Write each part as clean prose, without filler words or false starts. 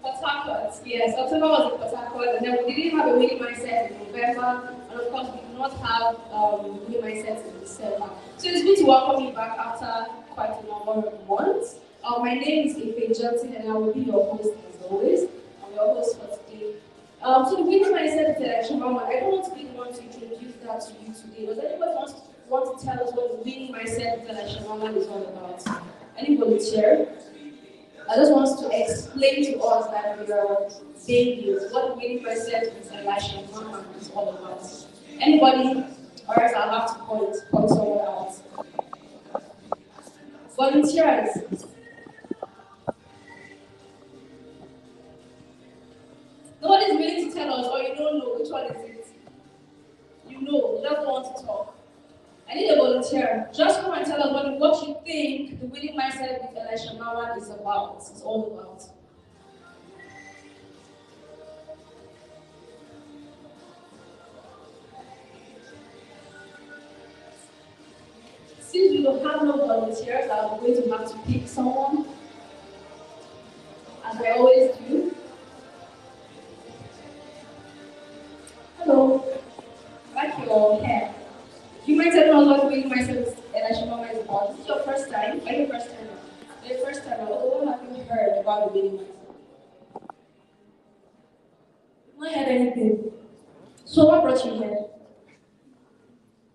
Port Harcourt, yes. October was in Port Harcourt, and then we didn't have a winning mindset in November, and of course, we did not have winning mindset in December. So it's good to welcome you back after quite a number of months. My name is Ife Johnson, and I will be your host as always. I'm your host for today. So the winning mindset is election mama. I don't want to be the one to introduce that to you today. Does anybody want to tell us what the winning mindset with election mama is all about? Any volunteer? I just want to explain to us that we are babies, what the winning mindset with election mama is all about. Anybody? Or else I'll have to point someone out. Volunteers. Nobody's willing to tell us, or you don't know which one is it. You know, you just don't want to talk. I need a volunteer. Just come and tell us what you think the winning mindset with Elisha Mawa is about. It's all about. Since we don't have no volunteers, I'm going to have to pick someone, as I always do. Hello. I like your hair. You might tell me what winning mindset with Elisha Mawa is about. This is your first time? Or your first time? Your first time. What have you heard about the winning mindset? I've not heard anything. So what brought you here?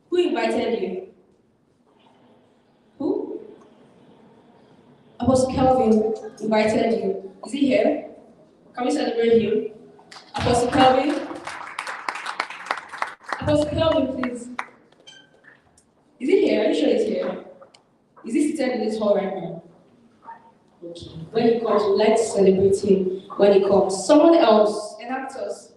Who invited you? Who? Apostle Kelvin invited you. Is he here? Can we celebrate him? Apostle Kelvin? Apostle Kelvin, please. Is he here? Are you sure he's here? Is he seated in this hall right now? Okay. When he comes, we'd like to celebrate him when he comes. Someone else, enact us.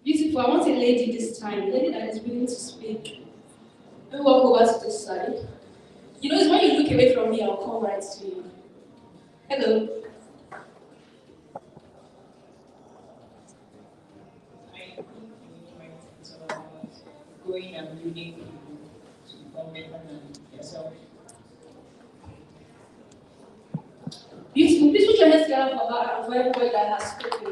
Beautiful. I want a lady this time, a lady that is willing to speak. Let me walk over to this side. You know, it's when you look away from me, I'll come right to you. Hello. Going and building people to become better than yourself. Beautiful. Please put your hands together for her and for everybody that has spoken.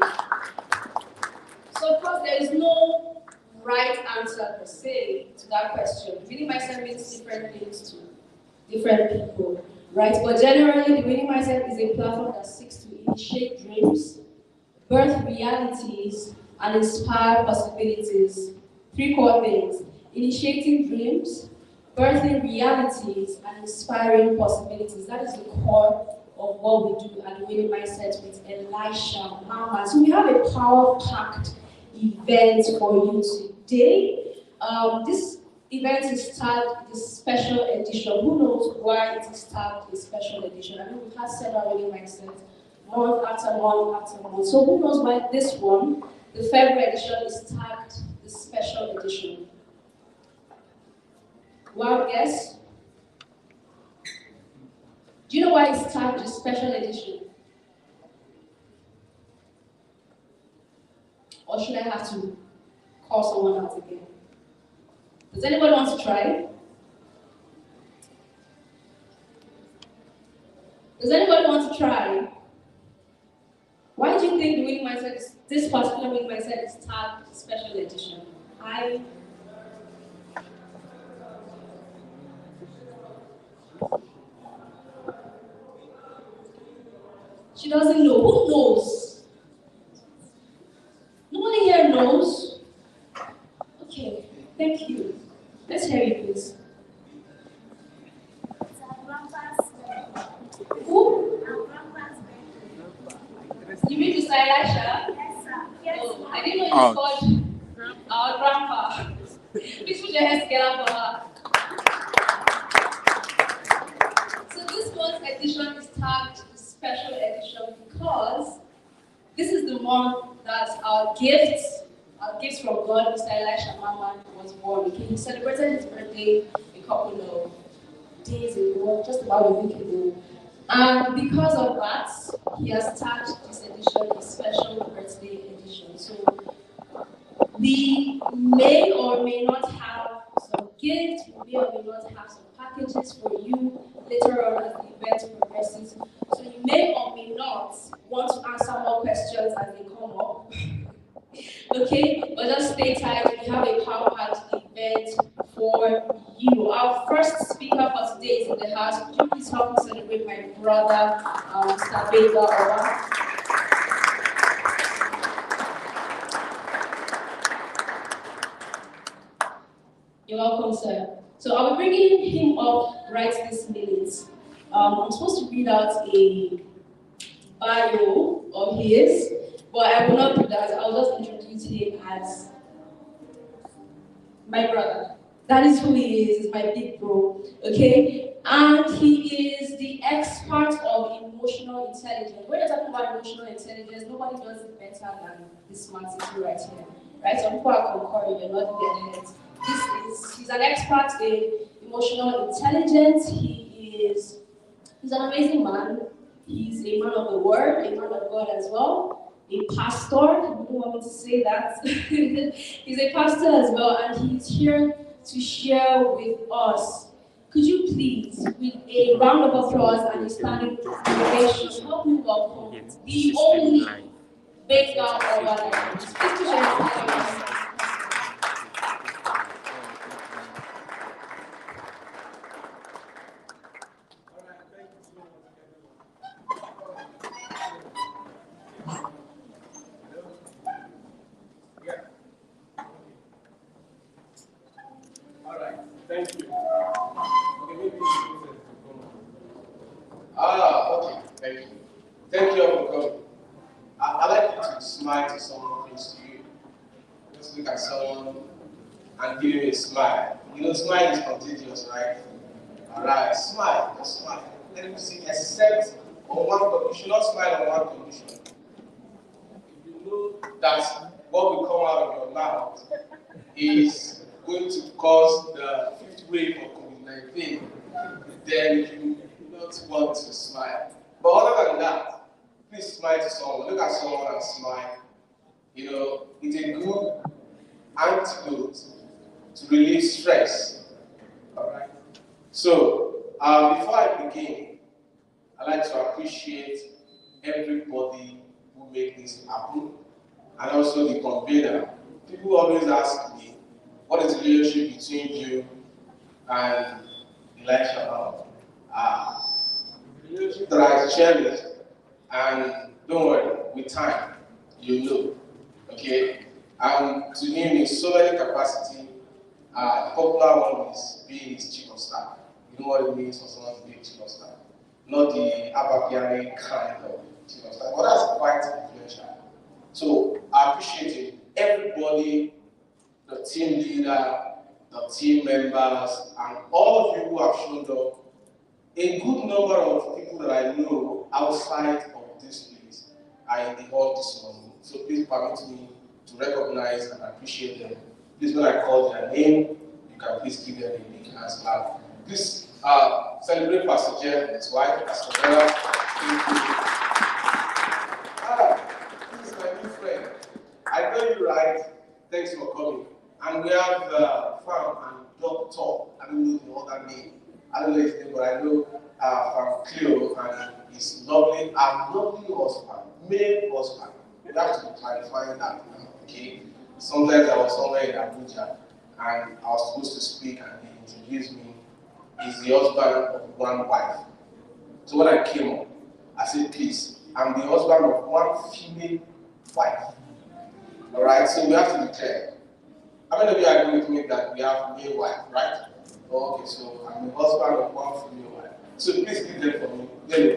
So, of course, there is no right answer per se to that question. Winning mindset means different things to different people, right? But generally, the winning mindset is a platform that seeks to initiate dreams, birth realities, and inspire possibilities. Three core things: initiating dreams, birthing realities, and inspiring possibilities. That is the core of what we do at the Winning Mindset with Elisha Mama. So we have a power-packed event for you today. This event is tagged the special edition. Who knows why it is tagged the special edition? I mean, we've had several Winning Mindsets month after month after month. So who knows why this one, the February edition, is tagged the special edition? Wild guess? Do you know why it's tagged the special edition? Or should I have to call someone out again? Does anybody want to try? Does anybody want to try? Why do you think the winning mindset is, this particular winning mindset is tagged special edition? She doesn't know. Who knows? Nobody here knows. Okay, thank you. Let's hear you, please. Who? You mean Mr. Elisha? Yes, sir. Yes, Oh, I didn't know it was called our grandpa. Please put your hands together for her. So this month's edition is tagged the special edition because this is the month that our gifts from from God, Mr. Elisha Mama was born. Okay? He celebrated his birthday a couple of days ago, just about a week ago. And because of that, he has tagged this edition a special birthday edition. So we may or may not have some gifts, we may or may not have some packages for you later on as the event progresses. So you may or may not want to answer more questions as they come up. Okay, but just stay tight. We have a power-packed event for you. Our first speaker for today is in the house. Could you please help me celebrate my brother, Mr. Vega Owa? You're welcome, sir. So I'll be bringing him up right this minute. I'm supposed to read out a bio of his, but I will not do that. I'll just introduce him as my brother. That is who he is. He's my big bro. Okay? And he is the expert of emotional intelligence. When you're talking about emotional intelligence, nobody does it better than this man sitting right here. Right? Some people are concurring, you're not their heads. He's an expert in emotional intelligence. He's an amazing man. He's a man of the word, a man of God as well, a pastor. You don't want me to say that. He's a pastor as well, and he's here to share with us. Could you please, with a round of applause and a standing ovation, help me welcome the only Vega Owa. Please put your hands together. Thank you. Okay, thank you. Thank you all for coming. I'd like you to smile to someone close to you. Just look at someone and give him a smile. You know, smile is contagious, right? Alright, smile, just smile. Let him see, except on one condition. You should not smile on one condition. If you know that what will come out of your mouth is going to cause the fifth wave of COVID-19, then you do not want to smile. But other than that, please smile to someone. Look at someone and smile. You know, it's a good antidote to relieve stress. Alright? So, before I begin, I'd like to appreciate everybody who made this happen, and also the convener. People always ask me, what is the relationship between you and Elisha? Relationship that I cherish, and don't worry, with time, you know. Okay? And to him, in so many capacity, the popular one is being his chief of staff. You know what it means for someone to be a chief of staff. Not the Abapiani kind of chief of staff, but that's quite influential. So I appreciate it. Everybody, the team leader, the team members, and all of you who have shown up. A good number of people that I know outside of this place are in the hall this morning. So please permit me to recognize and appreciate them. Please, when I call their name, you can please give them a big hand clap. Please celebrate Pastor Jeff and his wife, Pastor Bella. Thank you. This is my new friend. I know you right. Thanks for coming. And we have Farm and Doctor. I don't know the other name. I don't know his name, but I know Farm Cleo and his lovely husband, male husband. We have to be clarifying that now, okay? Sometimes I was somewhere in Abuja and I was supposed to speak and he introduced me. He's the husband of one wife. So when I came up, I said, please, I'm the husband of one female wife. Alright, so we have to be clear. How many of you agree with me that we have male wife, right? Oh, okay, so I'm the husband of one female wife. So please give them for me. Let me do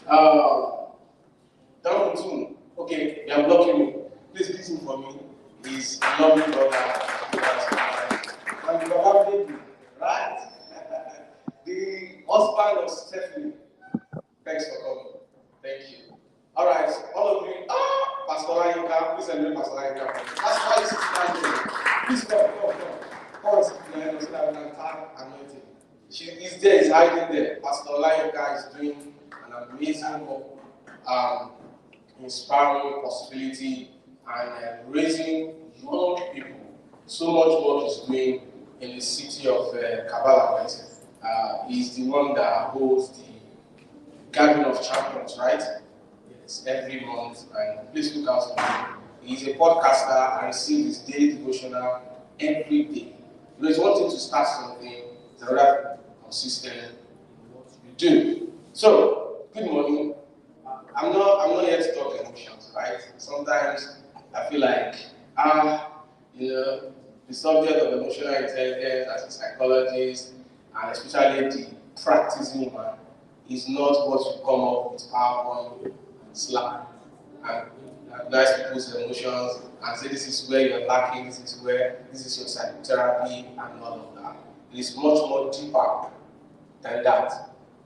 and down soon. Okay, you are blocking me. Please listen for me. He's a lovely brother. And Baba baby, right? The husband of Stephanie. Thanks for coming. Thank you. All right, all of you. Pastor Lainka, please celebrate Pastor Lainka. That's why he's sitting down there. Please come. Come and sit down so that we can tag anointing. She is there, is hiding there. Pastor Lainka is doing an amazing work, inspiring possibility and raising young people. So much work is doing in the city of Kabbalah. He's the one that holds the Gathering of Champions, right? Yes, every month. And please look out for him. He's a podcaster and receives his daily devotional every day. You know, it's one thing to start something, it's another consistent in what you do. So, good morning. I'm not here to talk emotions, right? Sometimes I feel like, the subject of emotional intelligence as a psychologist, and especially the practicing man, is not what you come up with PowerPoint and Slack and diagnose people's emotions and say this is where you're lacking, this is your psychotherapy and all of that. It is much more deeper than that.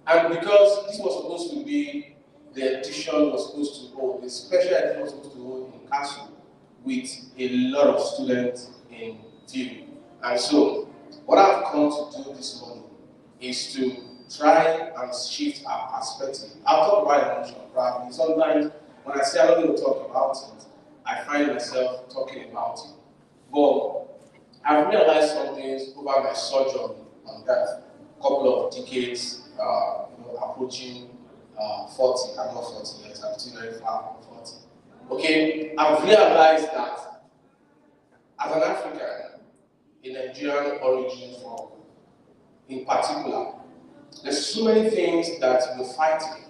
And because this was supposed to be the edition was supposed to hold, the special edition was supposed to hold in Castle with a lot of students in view. And so, what I've come to do this morning is to try and shift our perspective. I'll talk about emotion probably. Sometimes when I say I'm not going to talk about it, I find myself talking about it. But I've realized some things over my sojourn on that. A couple of decades, approaching 40. I'm not 40 yet, I'm still very far from 40. Okay, I've realized that as an African, a Nigerian origin in particular, there's so many things that we're fighting.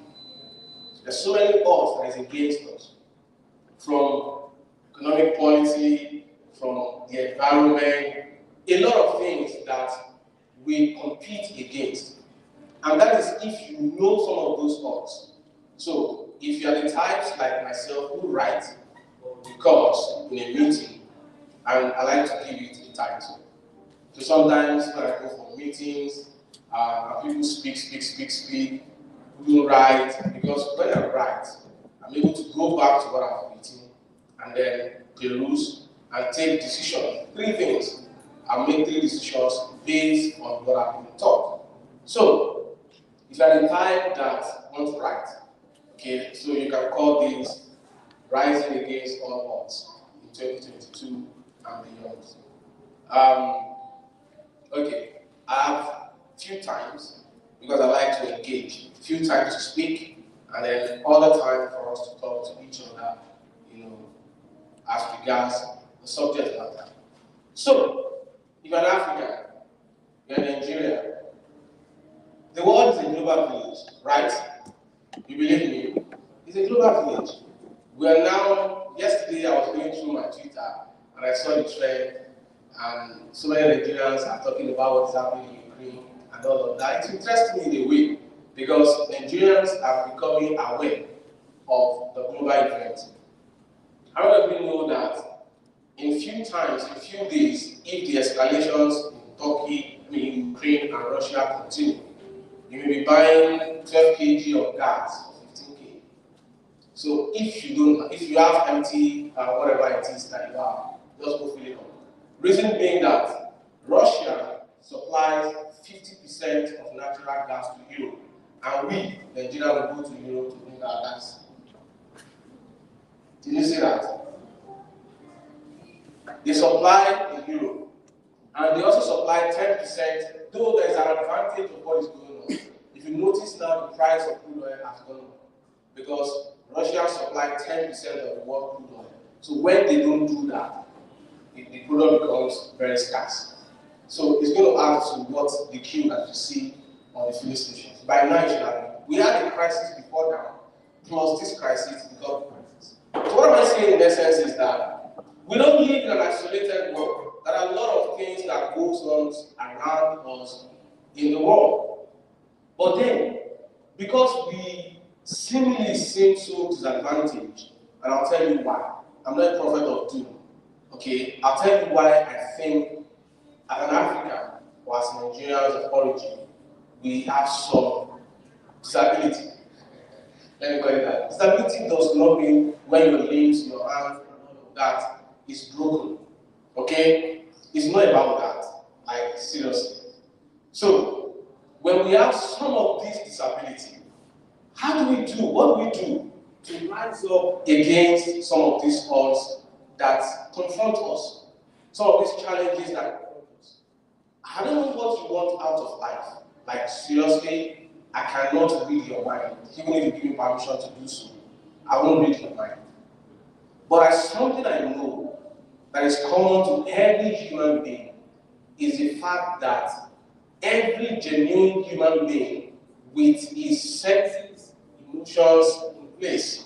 There's so many odds that is against us. From economic policy, from the environment, a lot of things that we compete against. And that is if you know some of those odds. So, if you are the types like myself who write because in a meeting, and I like to give it a title. So sometimes when I go for meetings, people speak, we don't write, because when I write, I'm able to go back to what I've written and then peruse and take decisions. 3 things. I'll make 3 decisions based on what I've been taught. So, if you're the type that wants to write, okay, so you can call this Rising Against All Odds in 2022 and beyond. Okay, I have few times, because I like to engage, few times to speak, and then all the time for us to talk to each other, as regards the subject matter. So, if you're an African, you're in Nigeria, the world is a global village, right? You believe me? It's a global village. We are now, yesterday I was going through my Twitter, and I saw the trend, and so many Nigerians are talking about what's happening in Ukraine and all of that. It's interesting in a way, because Nigerians are becoming aware of the global event. However, we know that in few days, if the escalations in Turkey, in Ukraine and Russia continue, you may be buying 12 kg of gas for 15k. So if you have empty, whatever it is that you have, just go fill it up. Reason being that Russia supplies 50% of natural gas to Europe, and we, Nigeria, will go to Europe to bring our gas. Did you see that? They supply in Europe, and they also supply 10%, though there is an advantage of what is going on. If you notice now, the price of crude oil has gone up, because Russia supplies 10% of the world crude oil. So when they don't do that, the product becomes very scarce. So it's going to add to what the queue that you see on the filling stations. By now, we had a crisis before now, plus this crisis because of crisis. So what am I saying in essence is that we don't live in an isolated world. There are a lot of things that goes on around us in the world. But then, because we seemingly seem so disadvantaged, and I'll tell you why. I'm not a prophet of doom. Okay, I'll tell you why I think as an African or as Nigerians of origin, we have some disability. Let me call it that. Stability does not mean when your limbs, your hands, and all of that is broken. Okay? It's not about that. Like, seriously. So, when we have some of this disability, how do we do? What do we do to rise up against some of these odds that confront us? Some of these challenges that confront us. I don't know what you want out of life. Like, seriously, I cannot read your mind. Even if you give me permission to do so, I won't read your mind. But as something I know that is common to every human being is the fact that every genuine human being with his senses, emotions in place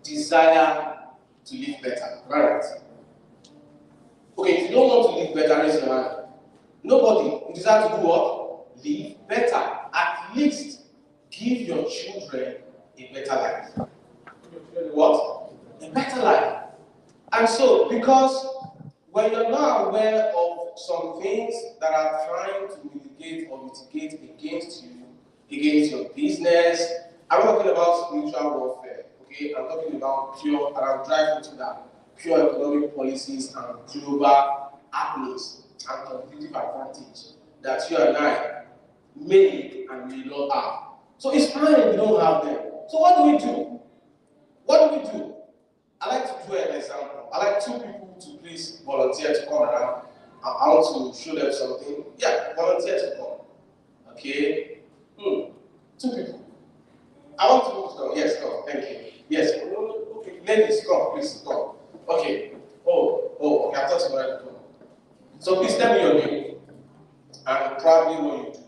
desire to live better. Right? Okay, if you don't want to live better, raise your hand. Nobody. You desire to do what? Live better. At least give your children a better life. What? A better life. And so, because when you're not aware of some things that are trying to mitigate or mitigate against you, against your business, I'm not talking about spiritual warfare, okay? I'm talking about pure, and I'm driving to that, pure economic policies and global happenings and competitive advantage that you and I may and may not have. So it's fine if we don't have them. So what do we do? What do we do? I like to do an example. I like two people to please volunteer to come around. I want to show them something. Yeah, volunteer to come. Okay? Two people. I want two people to come. Yes, come. Thank you. Yes. Okay, ladies, come, please, come. Okay. Okay, I thought you wanted to come. So please tell me your name and probably what you do.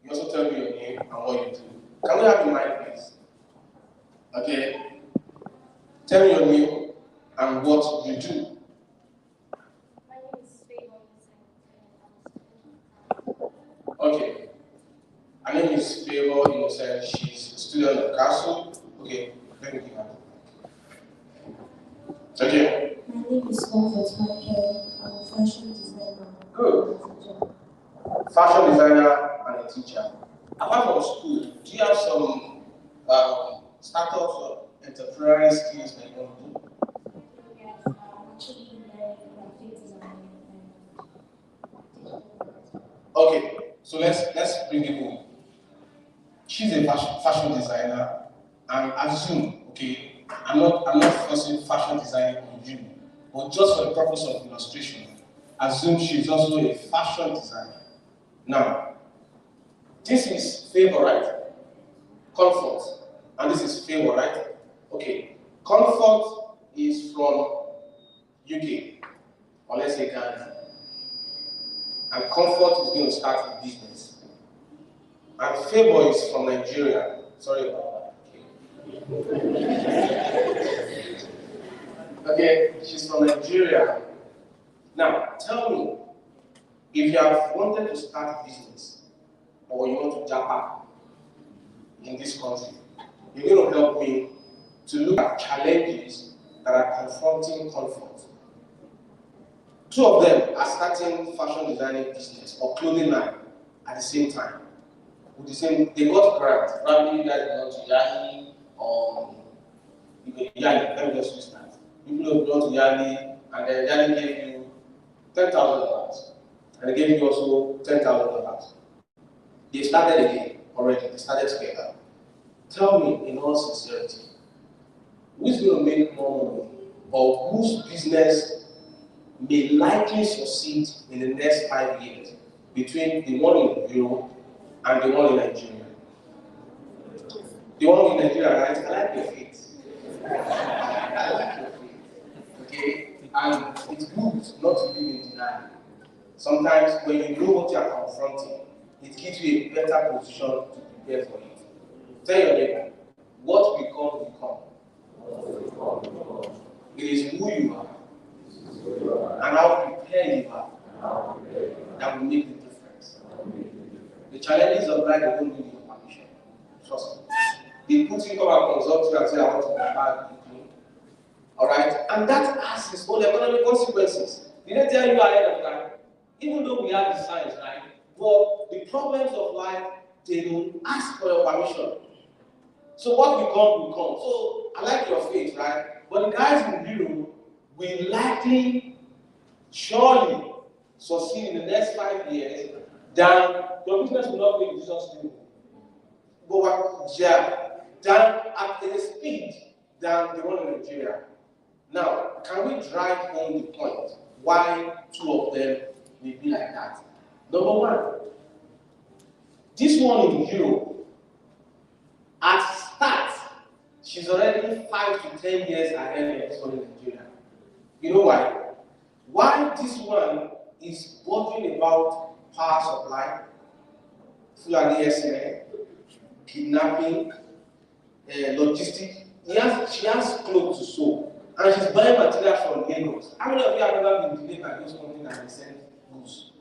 You also tell me your name and what you do. Can we have your mic, please? Okay. Tell me your name and what you do. My name is Favor. Okay. Her name is Favor Innocent. She's a student at Castle. Okay, let me give her. Okay. My name is Comfort Michael. I'm a fashion designer. Good. Fashion designer and a teacher. Apart from school, do you have some startups or entrepreneurial skills that you want to do? Yes, I'm actually learning graphic design and digital marketing. Okay, so let's bring it home. She's a fashion designer, and assume, okay, I'm not forcing fashion design on you, but just for the purpose of illustration, assume she's also a fashion designer. Now, this is Favor, right? Comfort, and this is Favor, right? Okay, Comfort is from UK, or let's say Ghana, and Comfort is going to start a business. And Favor is from Nigeria. Sorry about that. Okay, she's from Nigeria. Now, tell me, if you have wanted to start a business or you want to jump in this country, you're going to help me to look at challenges that are confronting Comfort. Two of them are starting fashion designing business or clothing line at the same time. With the same, they got grants. Probably you guys belong to Yali or Yali. Let me just use that. People who belong to Yali, and then Yali gave you $10,000, and they gave you also $10,000. They started again already. They started together. Tell me, in all sincerity, who's going to make more money, or whose business may likely succeed in the next 5 years between the one in Europe and the one in Nigeria? The one in Nigeria, right? I like your faith. I like your faith. Okay? And it's good not to live in denial. Sometimes when you know what you are confronting, it gives you a better position to prepare for it. Tell your neighbor, what we become. It is who you are and how prepared you are that will make the difference. The challenges of life, they don't need your permission. Trust me. They put you come and consult you and say, I want to compare with you. Alright? And that has its own economic consequences. Did they tell you ahead of time? Even though we have the science, right? But the problems of life, they don't ask for your permission. So what will come will come. So I like your faith, right? But the guys in Europe will likely, surely succeed in the next 5 years than your business will not be Jesus name. But yeah, than at a speed than the one in Nigeria. Now, can we drive home the point why two of them will be like that? Number one, this one in Europe, at start, she's already 5 to 10 years ahead of this one in Nigeria. You know why? Why this one is bothering about power supply, Fulani SMN, kidnapping, logistics. She has clothes to sew, and she's buying material from Lagos. How many of you have ever been delayed by those companies and they send goods?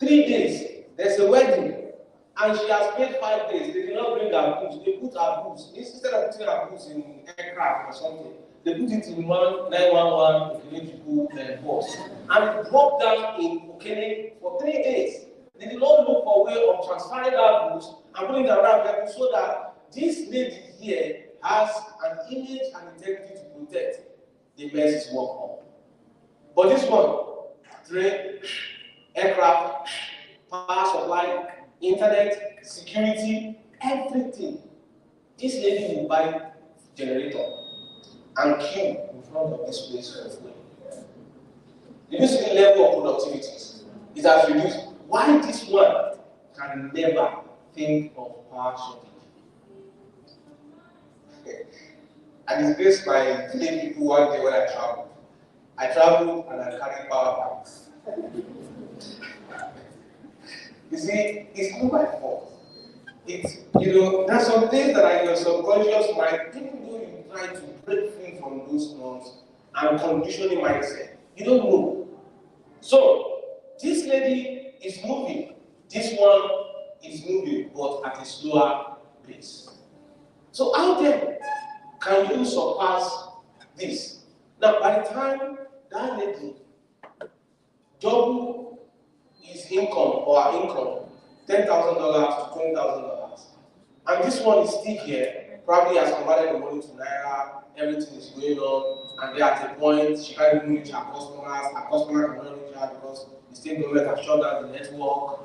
3 days, there's a wedding, and she has paid 5 days. They did not bring her goods. They put her goods, instead of putting her goods in aircraft or something, they put it in 911 Okene bus, and it broke down in Okene for 3 days. They did not look for a way of transferring her goods and putting it around them so that this lady here has an image and integrity to protect the mess work on. But this one, train, aircraft, power supply, internet, security, everything. This lady will buy generator and queue in front of this place for fuel. You see the level of productivity. It has reduced. Why this one can never think of power shortage? I disgraced my village people one day when I traveled. I traveled and I carried power banks. You see, it's not my fault. It's, there's some things that are in your subconscious mind, even though you try to break free from those norms and conditioning mindset, you don't know. So, this lady is moving. This one is moving, but at a slower pace. So, how then can you surpass this? Now, by the time that lady double his income or her income, $10,000 to $20,000, and this one is still here, probably has converted the money to Naira, everything is going on, and they're at a point she can't even reach her customer cannot reach her because the state government has shut down the network,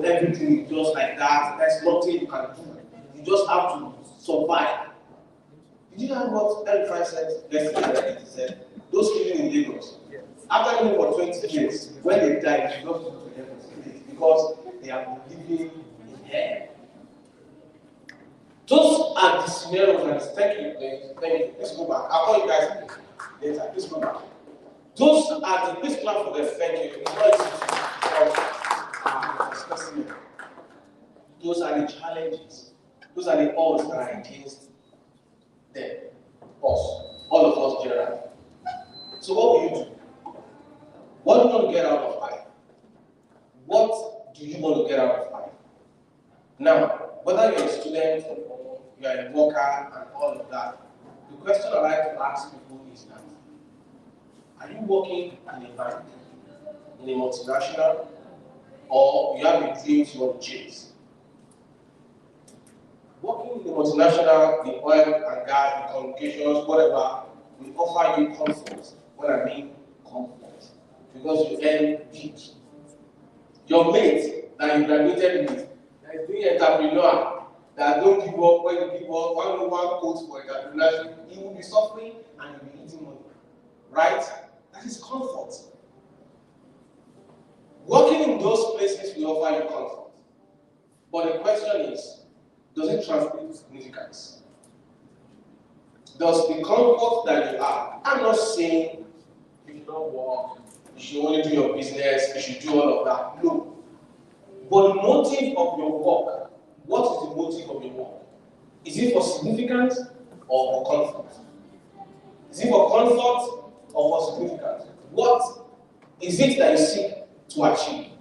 everything is just like that, there's nothing you can do. You just have to survive. Did you know what El-Rufai said yesterday? He said, those living in Lagos, after living for 20 years, when they die, they should not go to heaven because they have been living in hell. Those are the scenarios and thank you. Let's go back. I'll call you guys later. Please go back. Those are the please clap for them. Thank you. Those are the challenges. Those are the odds that are against them. Us. All of us generally. So what will you do? What do you want to get out of life? What do you want to get out of life? Now, whether you're a student or you're a worker and all of that, the question I like to ask people is that, are you working in a bank, in a multinational, or you have a dream you want to chase? Working in the multinational, the oil and gas, the communications, whatever, will offer you comfort. What I mean, comfort. Because you earn big. Your mate that you graduated with, that is doing entrepreneur, that don't give up when you give up, one quote for entrepreneurship, he will be suffering and he will be eating money. Right? That is comfort. Working in those places will offer you comfort. But the question is, does it translate to significance? Does the comfort that you have, I'm not saying you should not work, you should only do your business, you should do all of that. No. But the motive of your work, what is the motive of your work? Is it for significance or for comfort? Is it for comfort or for significance? What is it that you seek to achieve?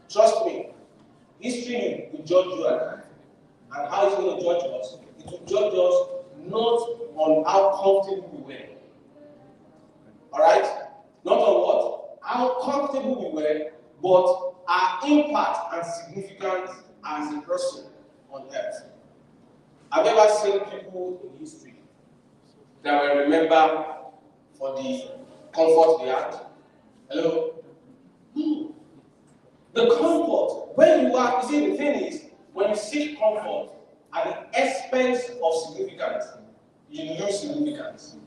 Trust me, history will judge you and I. And how it's going to judge us? It will judge us not on how comfortable we were. Alright? Not on what? How comfortable we were, but our impact and significance as a person on earth. I've never seen people in history that were remembered for the comfort they had. Hello? No. The comfort, when you are, you see, the thing is, when you seek comfort at the expense of significance, you lose significance.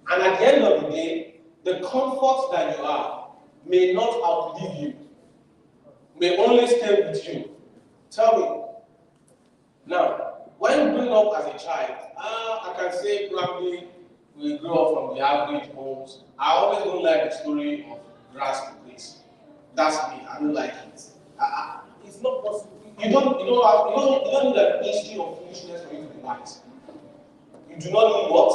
And at the end of the day, the comfort that you are may not outlive you, may only stay with you. Tell me. Now, when growing up as a child, I can say probably we grew up from the average homes. I always don't like the story of grass to grace. That's me. I don't like it. It's not possible. You don't need a history of foolishness for you to be wise. You do not need what?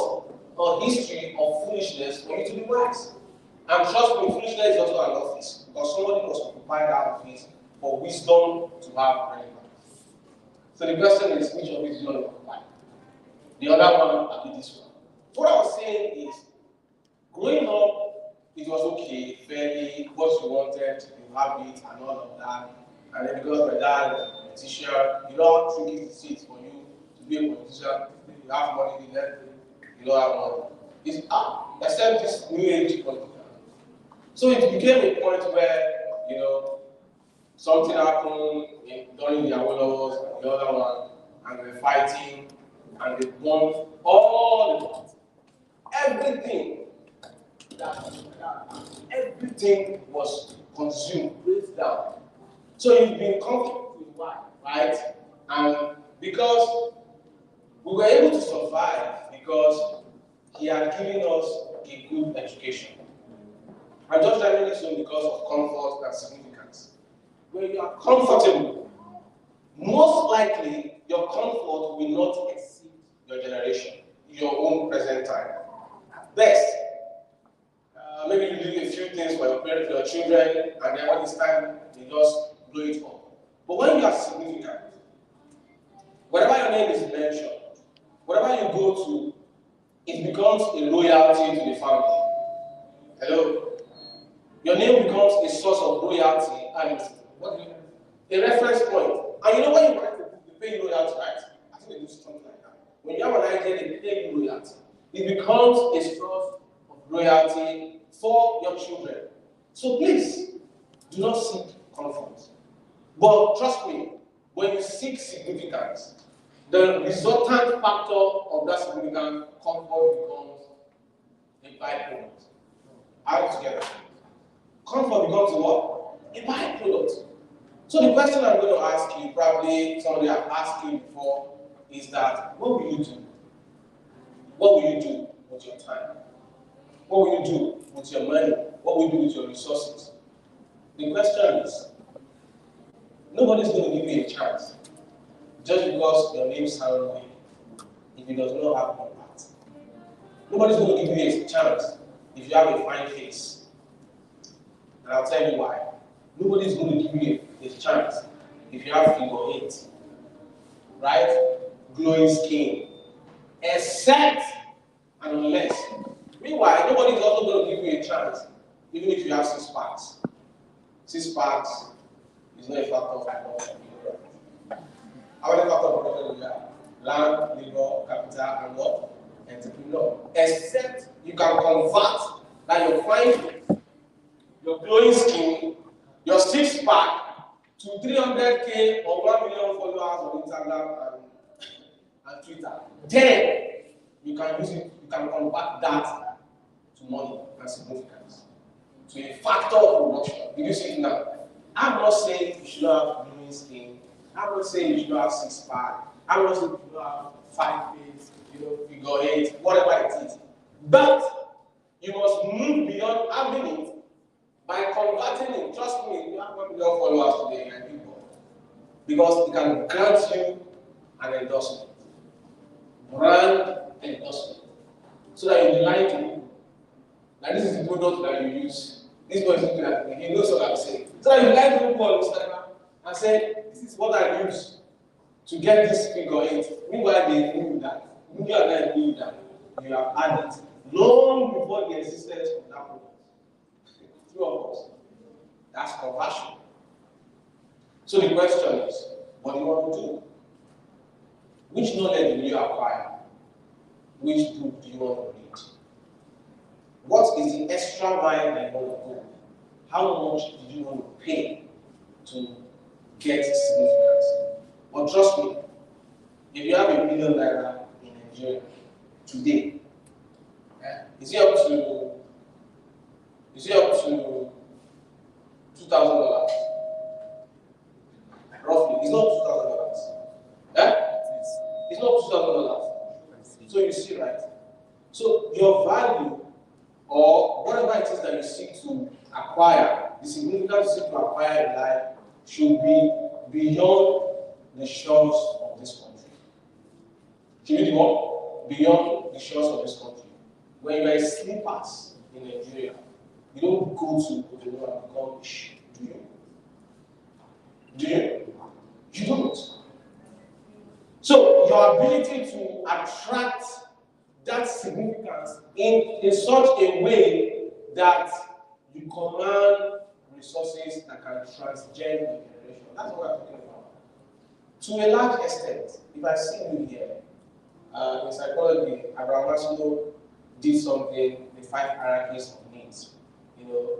A history of foolishness for you to be wise. And trust me, foolishness is also an office because somebody must occupy that office for wisdom to have relevance. So the question is, which of these do you want to occupy? The other one, I'll be this one. What I was saying is, growing up, it was okay, fairly, what you wanted, you have it, and all of that. And then because my dad was a politician, you don't think it's easy for you to be a politician. You have money, you don't have money. It's except this new age political. So it became a point where, something happened during the Awolowo's and the other one, and they were fighting, and they won all the parts. Everything was consumed, breaks down. So you've been comfortable with why, right? And because we were able to survive because he had given us a good education. I'm just telling this one because of comfort and significance. When you are comfortable, most likely your comfort will not exceed your generation, your own present time. Best, maybe you do a few things for your parents, for your children, and then all this time they just blow it up. But when you are significant, whatever your name is mentioned, whatever you go to, it becomes a loyalty to the family. Hello? Your name becomes a source of loyalty and a reference point. And you know when you write the book, they pay you loyalty, right? I think they do something like that. When you have an idea, they pay you loyalty. It becomes a source of loyalty for your children. So please, do not seek comfort. But trust me, when you seek significance, the resultant factor of that significant comfort becomes a byproduct. Out together. Comfort becomes a what? A byproduct. So the question I'm going to ask you, probably somebody I've asked you before, is that what will you do? What will you do with your time? What will you do with your money? What will you do with your resources? The question is, nobody's going to give you a chance just because your name sounds weak if it does not have impact. Nobody's going to give you a chance if you have a fine face. And I'll tell you why. Nobody's going to give you a chance if you have figure 8. Right? Glowing skin. Except and unless. Meanwhile, nobody's also going to give you a chance even if you have 6 packs. 6 packs is not a factor of production. How many factors of production do you have? Land, labor, capital, and what? Entrepreneur. Except you can convert that your fine face, your glowing skin, your 6 pack to 300K or 1 million followers on Instagram and Twitter. Then you can use it, you can convert that to money and significance, to a factor of production. Did you see it now? I'm not saying you should not have glowing skin. I'm not saying you should not have 6 pack. I'm not saying you should not have 5 face, figure 8, whatever it is. But you must move beyond having it by converting it. Trust me, you have 1 million followers today and people. Because it can grant you an endorsement. Brand endorsement. So that you lie to people. Like this is the product that you use. This boy is looking at me, he knows what I'm saying. So that you lie to people on Instagram and say, this is what I use to get this figure 8. Meanwhile, they knew that. You and I knew that you have had it long before the existence of that product. 2 of us. That's conversion. So the question is, what do you want to do? Which knowledge will you acquire? Which book do you want to read? What is the extra mile that you want to go? How much do you want to pay to get significance? But trust me, if you have $1 million in Nigeria today, is it up to $2,000? Roughly, it's not $2,000. It's not $2,000. So you see, right? So your value or whatever it is that you seek to acquire, the significance you seek to acquire in life should be beyond the shores of this country. Should be what? Beyond the shores of this country. When you are sleepers in Nigeria, you don't go to Odenuga and become rich, do you? Do you? You don't. So your ability to attract that significance in such a way that you command resources that can transgend your generation. That's what we're talking about. To a large extent, if I see you here, in psychology, Abraham Maslow did something, the 5 hierarchies of needs,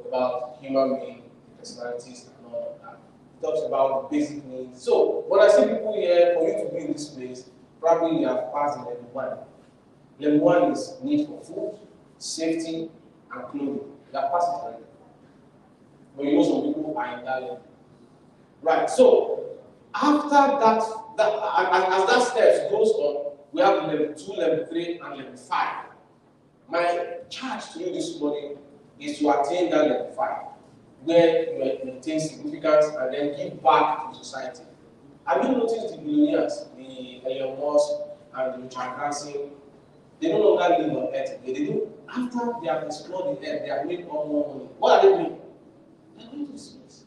about human being, personalities, and all of that. He talks about the basic needs. So when I see people here, for you to be in this place, probably you have passed level 1. Level 1 is need for food, safety, and clothing. You have passed it already. But you know some people are in that level. Right, so after that, as that step goes on, we have level 2, level 3, and level 5. My charge to you this morning is to attain that level 5, where you maintain significance and then give back to society. Have you noticed the billionaires, the Elon Musk and the Richard Branson, they no longer live on Earth? They do. After they have explored the Earth, they have made more money. What are they doing? They're going to space.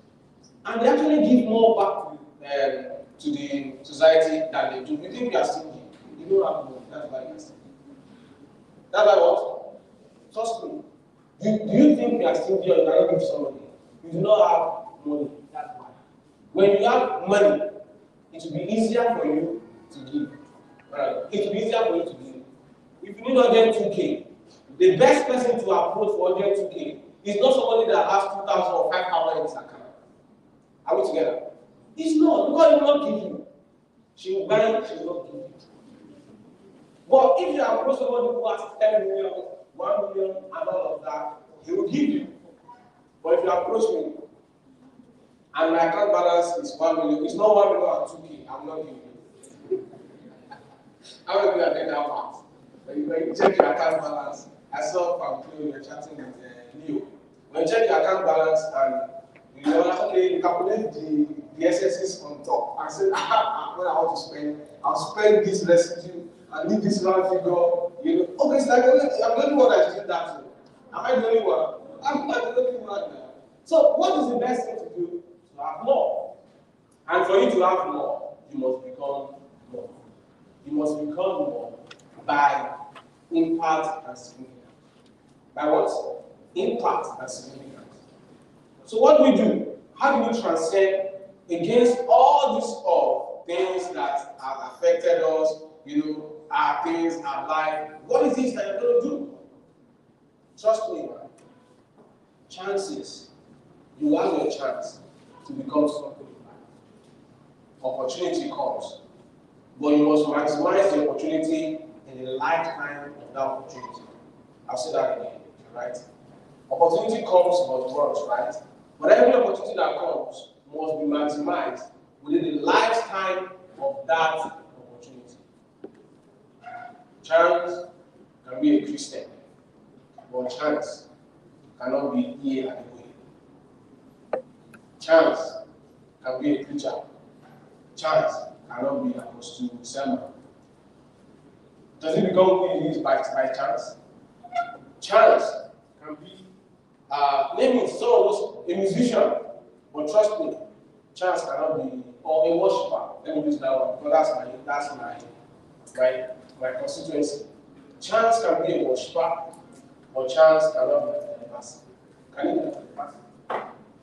And they actually give more back to the society than they do. You think we are stingy? You don't have money. That's why you are stingy. That's why what? Trust me. Do you think we are stingy or you cannot give somebody? You do not have money. That's why. When you have money, it will be easier for you to give. Right? It will be easier for you to give. If you need 102K, the best person to approach for 102K is not somebody that has 2,000 or 5,000 in his account. Are we together? It's not, because he will not give you. She will buy it, she will not give you. But if you approach somebody who has 10 million, 1 million, and all of that, he will give you. But if you approach me, and my account balance is 1 million, it's not 1 million and 2K, I will not give you. How will you get that part? When you check your account balance, I saw from Cleo, you're chatting with Leo. When you check your account balance and you know, okay, you calculate the SSS on top and say, when I want to spend, I'll spend this residue and leave this round figure. Okay, so I'm the only one that's doing that. Am I the only one? I'm not the only one now. So, what is the best thing to do? To have more. And for you to have more, you must become more. You must become more by impact and significance. By what? Impact and significance. So what do we do? How do we transcend against all these things that have affected us, our things, our life? What is this that you're going to do? Trust me, man. Chances. You have your chance to become something. Opportunity comes. But you must maximize the opportunity in the lifetime of that opportunity. I'll say that again, right? Opportunity comes but once, right? But every opportunity that comes must be maximized within the lifetime of that opportunity. Chance can be a Christian, but chance cannot be here and there. Chance can be a preacher. Chance cannot be Apostle Selma. Does it become who he is by chance? Chance can be, name it, so a musician, but trust me, chance cannot be, or a worshiper. Let me use that one, because that's my constituency. Chance can be a worshiper, but chance cannot be a pastor. Can it be a pastor?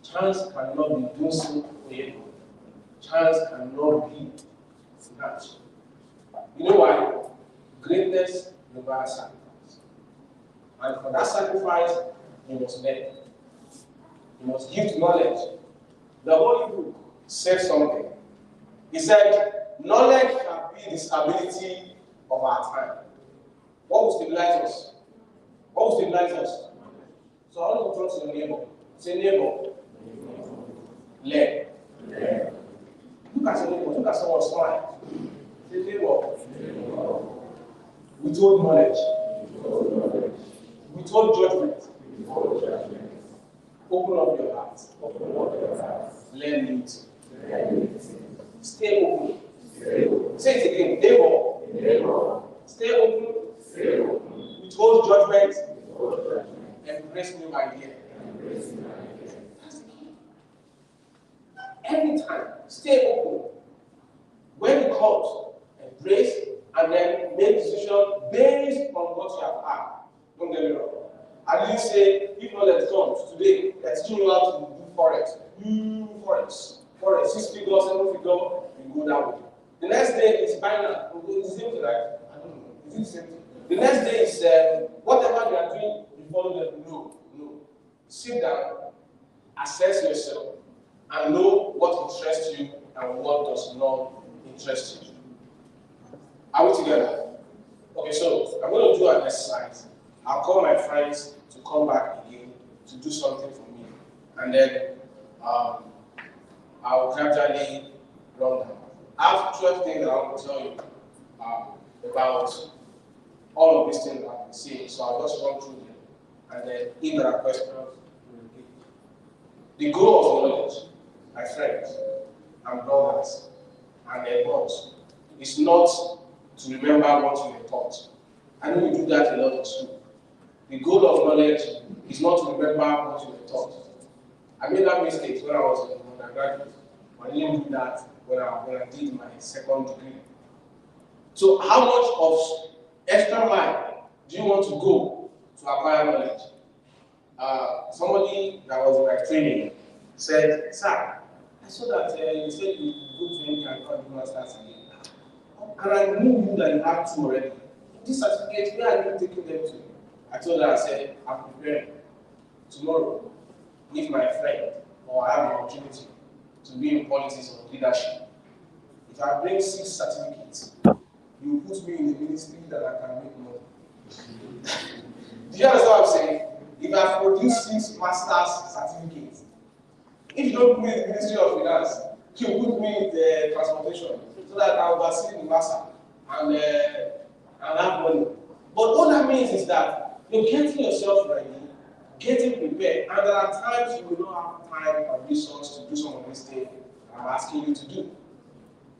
Chance cannot be Dunsin Oyedepo. Chance cannot be Sinach. You know why? Greatness requires sacrifice. And for that sacrifice, you must learn. You must give knowledge. The Holy Book said something. He said, knowledge shall be the stability of our time. What will stabilize us? What will stabilize us? So I want to talk to your neighbor. Say, neighbor, learn. Look at your neighbor. Look at someone smile. Say, neighbor, withhold knowledge. Withhold judgment. Open up your heart. Learn it. Stay open. Say it again. Neighbor. Stay open. Withhold judgment. Embrace new idea. That's the key. Anytime, stay open. When it comes, embrace and then make decision based on what you have had. Don't get me wrong. I didn't say if knowledge comes today, they're teaching you how to do forex. Forex, 6 figures, 7 figures, you go that way. The next day is binary. It's the same thing, right? I don't know. Is it the same thing? The next day is whatever they are doing, you follow them. No. Sit down, assess yourself, and know what interests you and what does not interest you. Are we together? Okay, so I'm going to do an exercise. I'll call my friends to come back again to do something for me. And then I'll gradually run down. I have 12 things that I want to tell you about all of these things that I've been seeing. So I'll just run through them. And then if there are questions, we'll repeat. The goal of knowledge, my friends and brothers and neighbors, is not to remember what you were taught. I know we do that a lot in school. The goal of knowledge is not to remember what you were taught. I made that mistake when I was an undergraduate. I didn't do that when I did my second degree. So how much of extra mile do you want to go to acquire knowledge? Somebody that was in my training said, sir, I saw that you said you go to India and do masters again. And I knew that you have two already. This certificate, where are you taking them to? I told her, I said, I'm preparing. Tomorrow, if my friend or I have the opportunity to be in politics or leadership, if I bring 6 certificates, you put me in the ministry that I can make money. Do you understand what I'm saying? If I produce 6 master's certificates, if you don't put me in the Ministry of Finance, you put me in the transportation so that I oversee the master and have money. But all that means is that you're getting yourself ready, getting prepared, and there are times you will not have time or resource to do some of these things I'm asking you to do.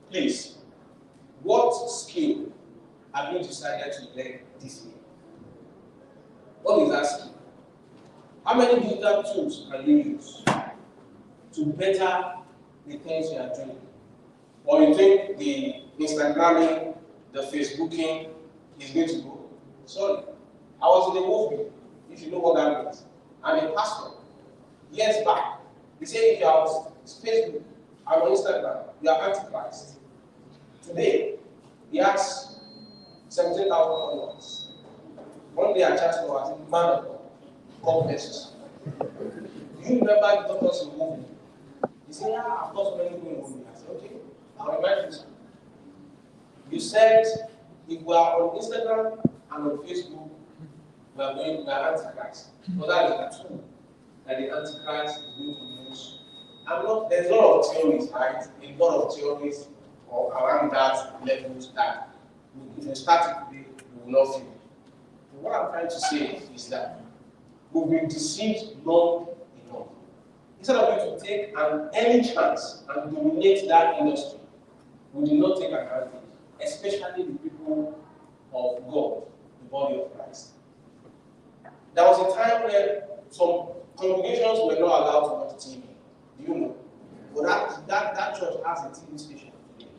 Please, what skill have you decided to learn this year? What is that skill? How many digital tools can you use to better the things you are doing? Or you think the Instagramming, the Facebooking is going to go? Sorry. I was in a movie, if you know what that means, and a pastor, years back, he said if you are on Facebook and on Instagram, you are Antichrist. Today, he has 17,000 followers. One day I chatted to him, man of God, God bless you. Do you remember the doctors in the movie? He said, yeah, I've got so many people in the movie. I said, okay, I'll remind you. You said if we are on Instagram and on Facebook, we are Antichrist. So that is the tool that the Antichrist is going to use. There's a lot of theories, right? A lot of theories around that levels that if you start it today, you will not feel. What I'm trying to say is that we've been deceived long enough. Instead of you to take an early chance and dominate that industry, we did not take advantage, especially the people of God, the body of Christ. There was a time where some congregations were not allowed to watch TV. Do you know? But that church has a TV station today.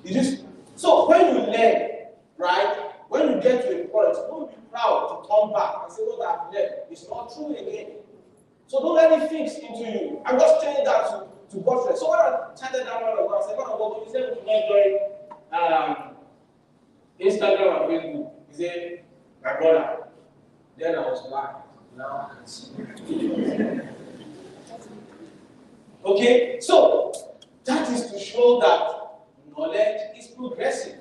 Yeah. So when you learn, right, when you get to a point, don't be proud to come back and say what I've learned is not true again. So don't let it fix into you. I'm just saying that to buttress. So when I chatted that man of God, I said, man of God, you said we should not join Instagram and Facebook. He said, my brother. Then I was blind. Now I can see. Okay, so that is to show that knowledge is progressive.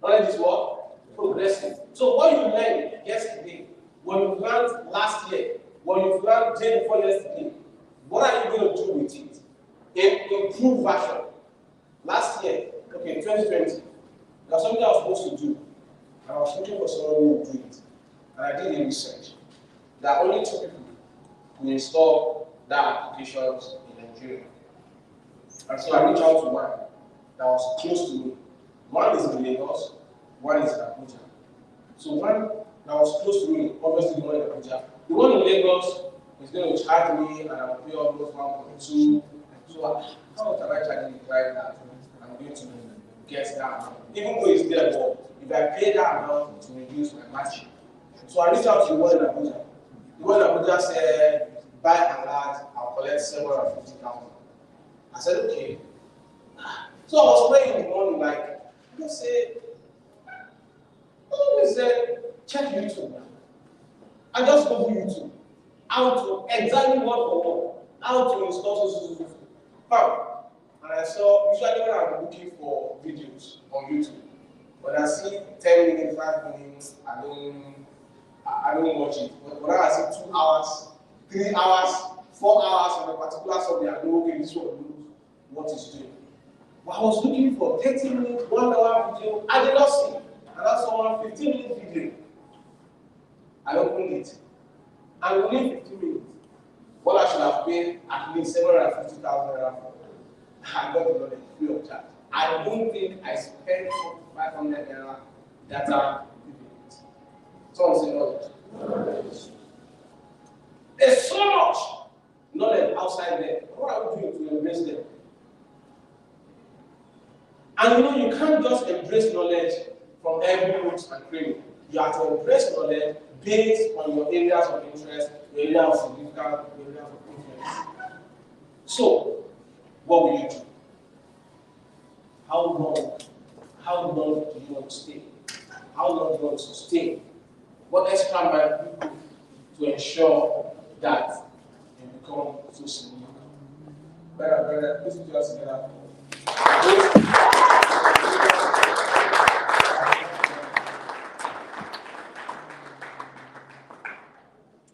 Knowledge is what? Progressive. So what you learned yesterday, what you learned last year, what you learned day before yesterday, what are you going to do with it? In improved version. Last year, okay, 2020, there was something I was supposed to do. And I was looking for someone who would do it. And I did the research. There are only 2 people who install that applications in Nigeria. And so I reached out to one that was close to me. One is in Lagos, one is in Abuja. So one that was close to me, obviously the one in Abuja. The one in Lagos is going to charge me and I will pay almost 1.2. So how much am I charging the client that I'm going to get that amount? Even though it's there, but if I pay that amount, it will reduce my margin. So I reached out to the one in Abuja. The one in Abuja said, by and large, I'll collect 750,000. I said, okay. So I was praying in the morning, like, I say, always check YouTube. I just go to YouTube. How to, exactly word for word, how to install so. And I saw, usually when I'm looking for videos on YouTube, when I see 10 minutes, 5 minutes, I don't watch it. But when I see 2 hours, 3 hours, 4 hours on a particular subject, I know, okay, this one knows what it's doing. But I was looking for 30 minutes, 1 hour video, I did not see. And that's one 15-minute video. I opened it. And within 15 minutes, what I should have paid at least 750,000 naira for, I got it on a free of charge. I don't think I spent 500 naira data. Someone say knowledge. There's so much knowledge outside there. What are we doing to embrace them? And you can't just embrace knowledge from every root and cradle. You have to embrace knowledge based on your areas of interest, your areas of significance, your areas of influence. So, what will you do? How long do you want to stay? How long do you want to sustain? What extra might you do to ensure that you become so significant? Brother, please put yours together.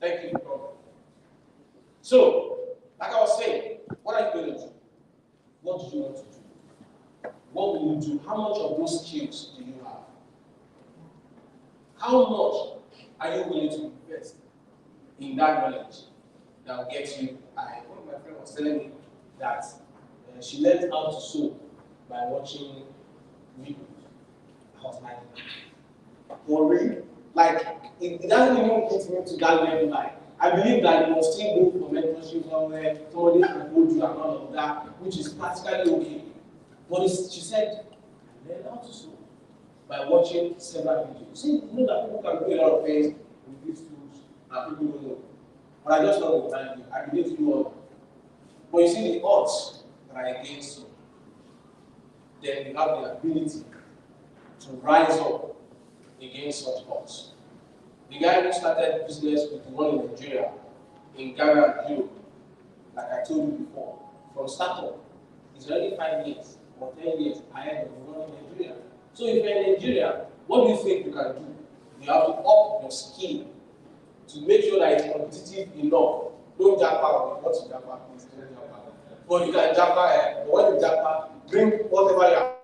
Thank you for coming. So, like I was saying, what are you going to do? What do you want to do? What will you do? How much of those skills do you have? How much are you willing to invest in that knowledge that will get you? One of my friends was telling me that she learned how to sew by watching videos. I was like, for real? Like, it doesn't even hit me to that level. Like, I believe that you must still go for mentorship somewhere, somebody can hold you and all of that, which is practically okay. But she said, I learned how to sew by watching several videos. See, you know that people can do a lot of things with these tools and people don't know. But I just want to remind you, I believe you all. But you see the odds that are against you, then you have the ability to rise up against such odds. The guy who started business with the one in Nigeria, in Ghana and Europe, like I told you before, from startup, is already 5 years or 10 years ahead of the one in Nigeria. So if you're in Nigeria, what do you think you can do? You have to up your skill to make sure that it's competitive enough. Don't jump out. What's jump out? Please don't jump out. But you can jump out. But when you jump out, bring whatever you have.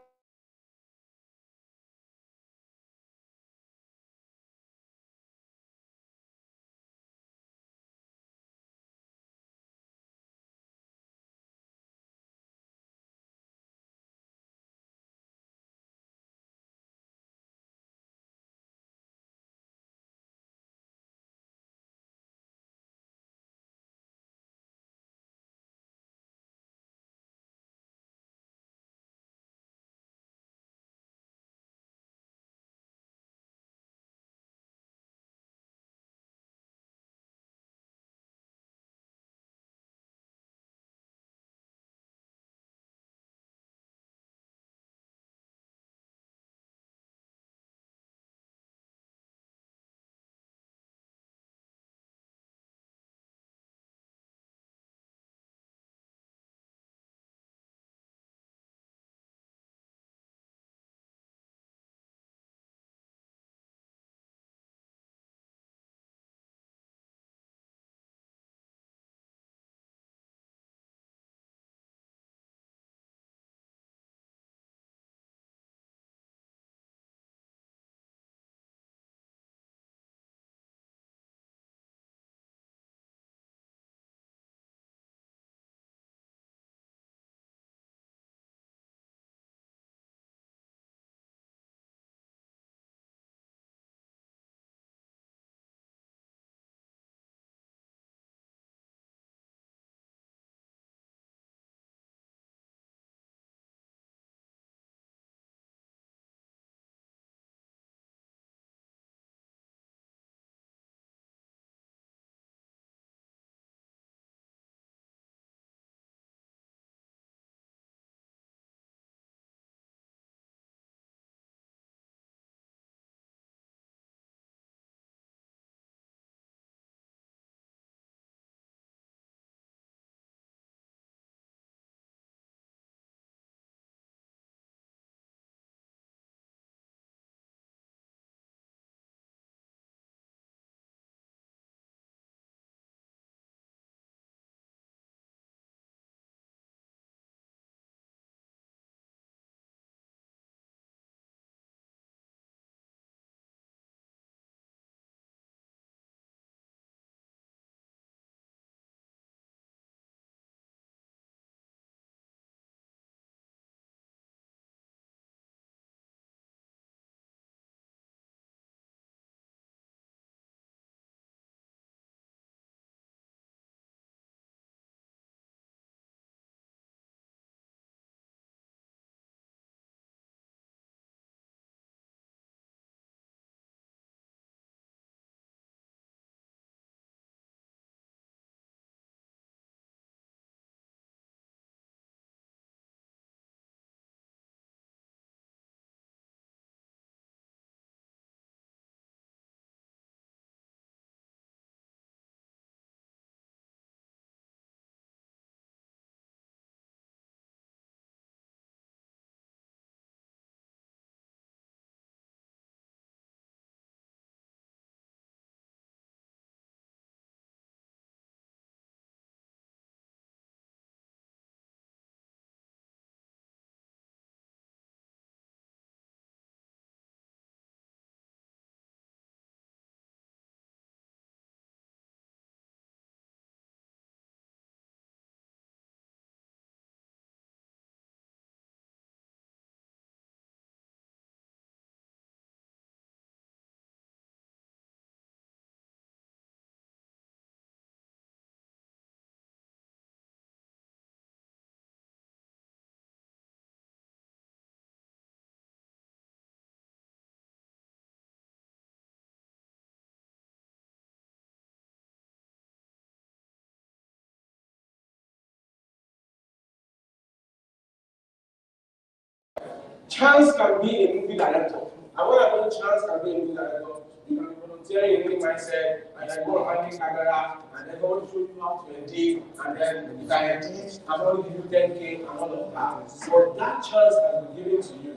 Chance can be a movie director. And when I mean chance can be a movie director, you can be volunteering in any mindset, and then go on handling camera, and then go show you how to edit, and then you can edit, and only give you 10K and all of that. But that chance has been given to you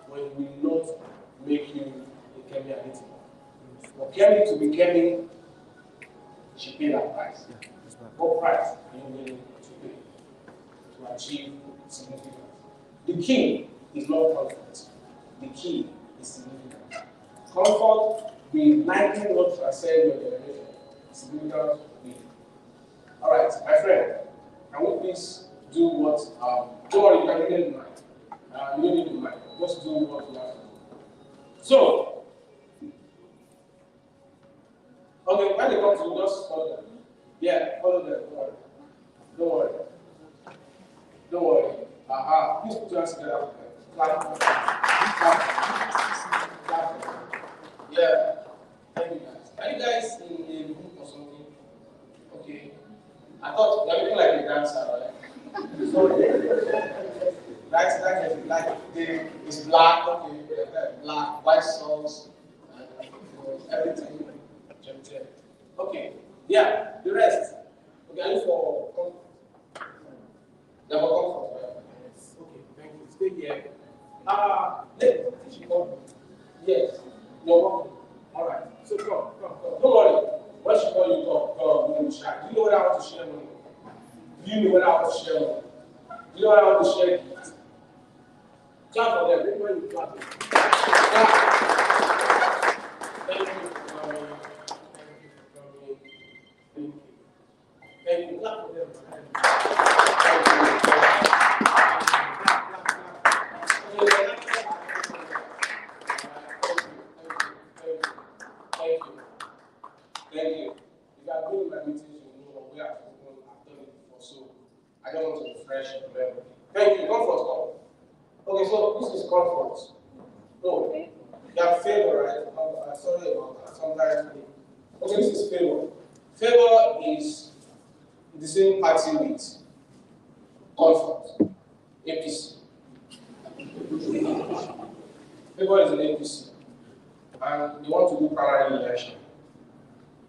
when we will not make you a Kemi Aditi. For Kemi to be Kemi, she paid that price. What price are you willing to pay to achieve significance? The key is not comfort. The key is significance. Comfort will likely not transcend your generation. Significance will. All right, my friend, can we please do what? Don't worry, you can really do mine. You don't need to do mine. Just do what you have to do. So, okay, when they come to you, just follow them. Yeah, follow them. Don't worry. Don't worry. Please put your hands together. Clap. Yeah. Thank you guys. Are you guys in a group or something? Okay. I thought you're looking like a dancer, right? Sorry. It's black, okay. Black, white socks, and everything. Okay. Yeah, the rest. Okay, are you for comfort? Yeah, for comfort. Okay, thank you. Stay here. Let me come. Yes, you're welcome. All right. So come. Don't worry. When she call you, come. Don't be shy. Do you know what I want to share money? Do you know what I want to share money? Do you know what I want to share gifts? Clap for them. Everybody will clap. Thank you for coming. Thank you. Clap for them. Thank you. If you have been in my meetings, you know where I've done it before, so I don't want to refresh your memory. Thank you. Comfort. Okay, so this is comfort. No, you have favor, right? Sorry about that. Sometimes. Okay, this is favor. Favor is the same party with comfort. APC. Favor is an APC. And they want to do primary election.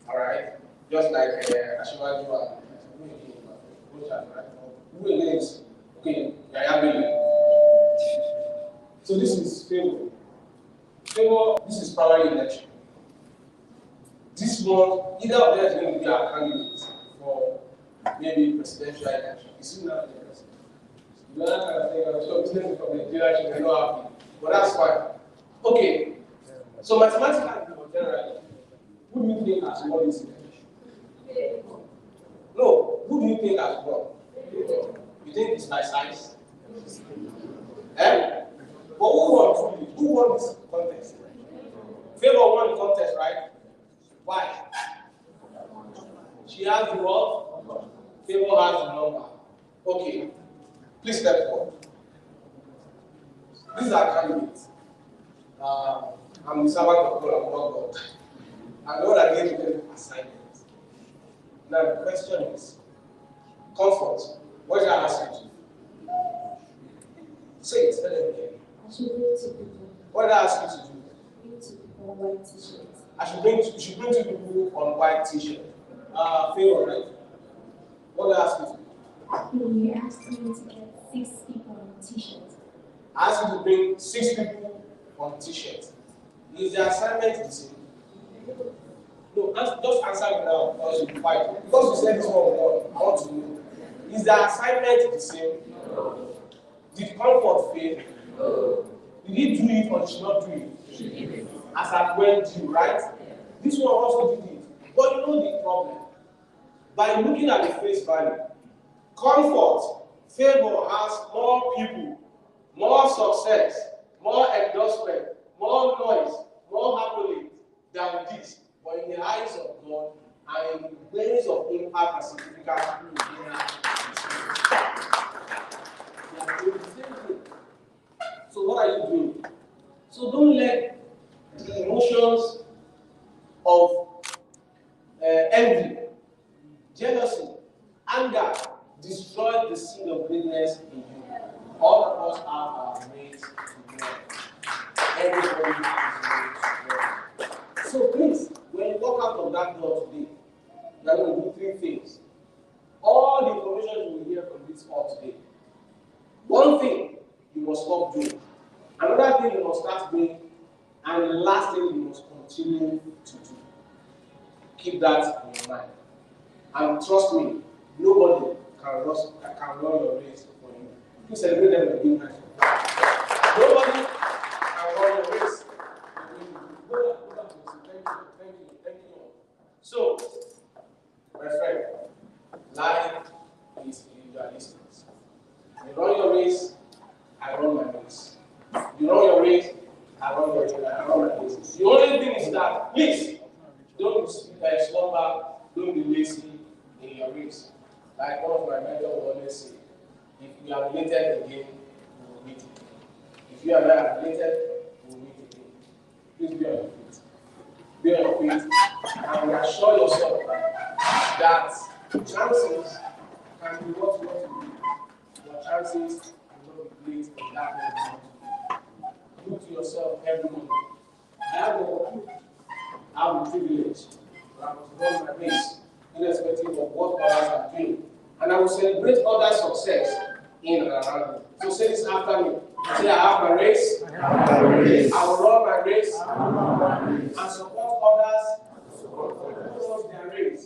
Alright? Just like Ashimaju and who against? Okay, Yaya Bello. So this is favor. Favor, this is primary election. This one, either of them is going to be our candidate for maybe presidential election. You see now the president. You know that kind of thing, I'm sure business from the election, they're not happy. But that's fine. Okay. So mathematically, generally, who do you think has won this election? No, who do you think has won? You think it's by size? But who won truly? Who won this contest? Favor won the contest, right? Why? She has the what? Favor has the number. Okay. Please step forward. These are candidates. I'm the servant of God, I'm not God. And Lord, I gave them assignments. Now the question is, comfort. What did I ask you to do? Say it, tell them again. I should bring two people. What did I ask you to do? Bring two people on white t-shirts. You should bring two people on white t-shirt. Favor, right? What did I ask you to do? You asked me to get 6 people on t-shirts. I asked you to bring 6 people on t-shirts. Is the assignment the same? No, just answer me now because you'll be quiet. Because you said this one, I want to know. Is the assignment the same? Did comfort fail? Did he do it or did she not do it? As at when due, right? This one also did it. But you know the problem. By looking at the face value, comfort, favor has more people, more success, more endorsement, more noise, more happily than this. But in the eyes of God and in the ways of impact and significance, they are doing the same thing. So what are you doing? So don't let the emotions of envy, jealousy, anger destroy the seed of greatness in you. All of us have our ways to grow. everybody is going to. So please, when you walk out of that door today, you are going to do three things. All the information you will hear from this call today. One thing you must stop doing. Another thing you must start doing. And the last thing you must continue to do. Keep that in your mind. And trust me, nobody can run your race for you. You celebrate them with a big hand. Nobody can run your race for you. Thank you. So, my friend, life is individualistic. You run your race, I run my race. You run your race, I run my race. The only thing is that, please, don't slumber, don't be lazy in your race. Like one of my mentors always say, if we are related again, we will meet again. If you and I are related, we will meet again. Please be on your feet. Be on your feet and reassure yourself that chances can be what you want to be. Your chances will not be placed in that way you want to be. Look to yourself every morning. I have the privilege to run my race, irrespective of what others are doing. And I will celebrate other success in and around me. So say this after me. Say, I have my race. I will run my race. And support others who run their race.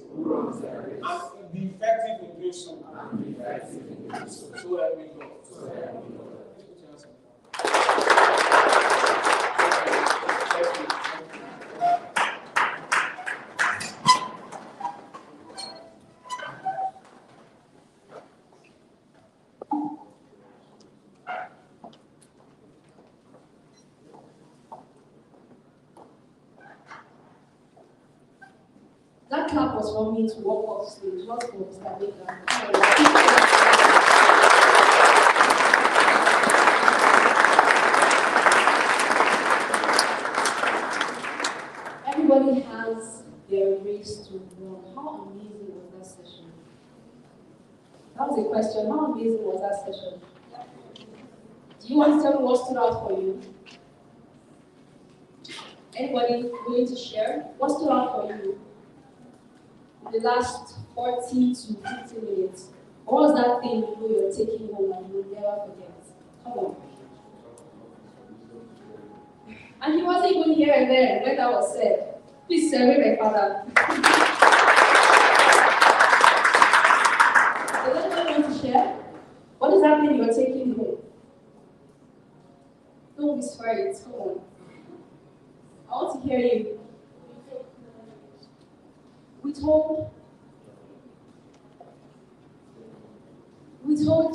And be effective in doing so. So help me God. That clap was for me to walk off stage. What was that big Everybody has their race to run. How amazing was that session? That was a question. How amazing was that session? Do you want to tell me what stood out for you? Anybody willing to share? What stood out for you? The last 40 to 50 minutes. What was that thing you know you're taking home and you'll never forget? Come on. And he wasn't even here and there when that was said. Please celebrate my father. Does anyone want to share? What is that thing you're taking home? Don't whisper it. Come on. I want to hear you. We told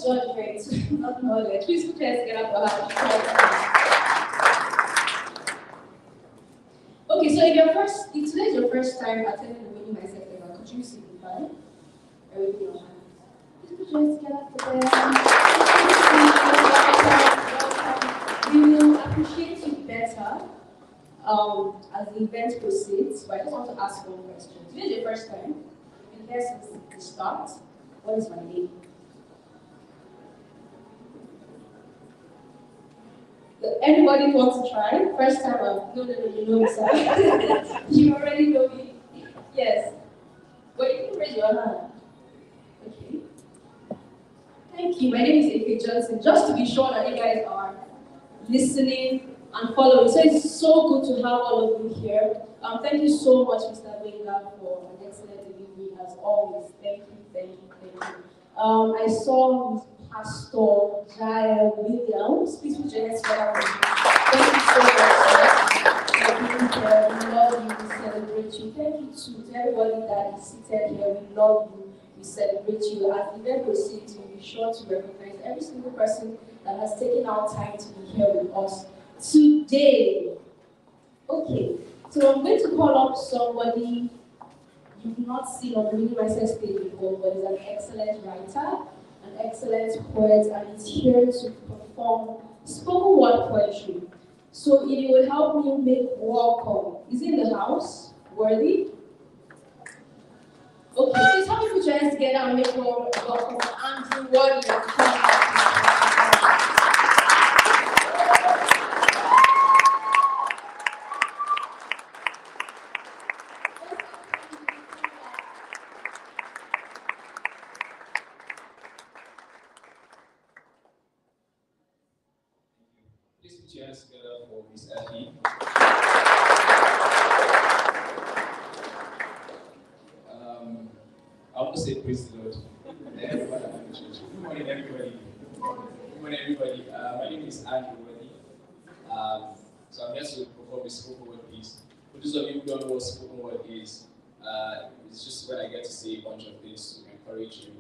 judgment, not knowledge. Please put your hands together for her. Okay, so if today is your first time attending the Winning Mindset Festival, could you signify? Everything on hand. Please put your hands together for them. We will appreciate you better as the event proceeds, but I just want to ask one question. Today is your first time. You've been here since the start. What is my name? Anybody wants to try? First time out. No, you know me, sir. You already know me. Yes. But you can raise your hand. Okay. Thank you. My name is Ike Johnson. Just to be sure that you guys are listening and following. So it's so good to have all of you here. Thank you so much, Mr. Benga, for an excellent delivery as always. Thank you. I saw Pastor Jael Williams. Please put your hands together for me. Thank you so much for being here. We love you. We celebrate you. Thank you to everybody that is seated here. We love you. We celebrate you. As the event proceeds, we'll be sure to recognize every single person that has taken out time to be here with us today. Okay, so I'm going to call up somebody you've not seen on the Winning Mindset stage before, but is an excellent writer, an excellent poet, and is here to perform spoken word poetry. So if you would help me make welcome. Is he in the house? Worthy? Okay, please help me put your hands together and make welcome Andrew Worthy. Put your hands together for Miss Effie. I want to say praise the Lord. Everybody at the church. Good morning, everybody. Good morning, everybody. My name is Andrew Weddy. So I'm here to perform a spoken word piece. For those of you who don't know what spoken word is, it's just when I get to say a bunch of things to encourage you,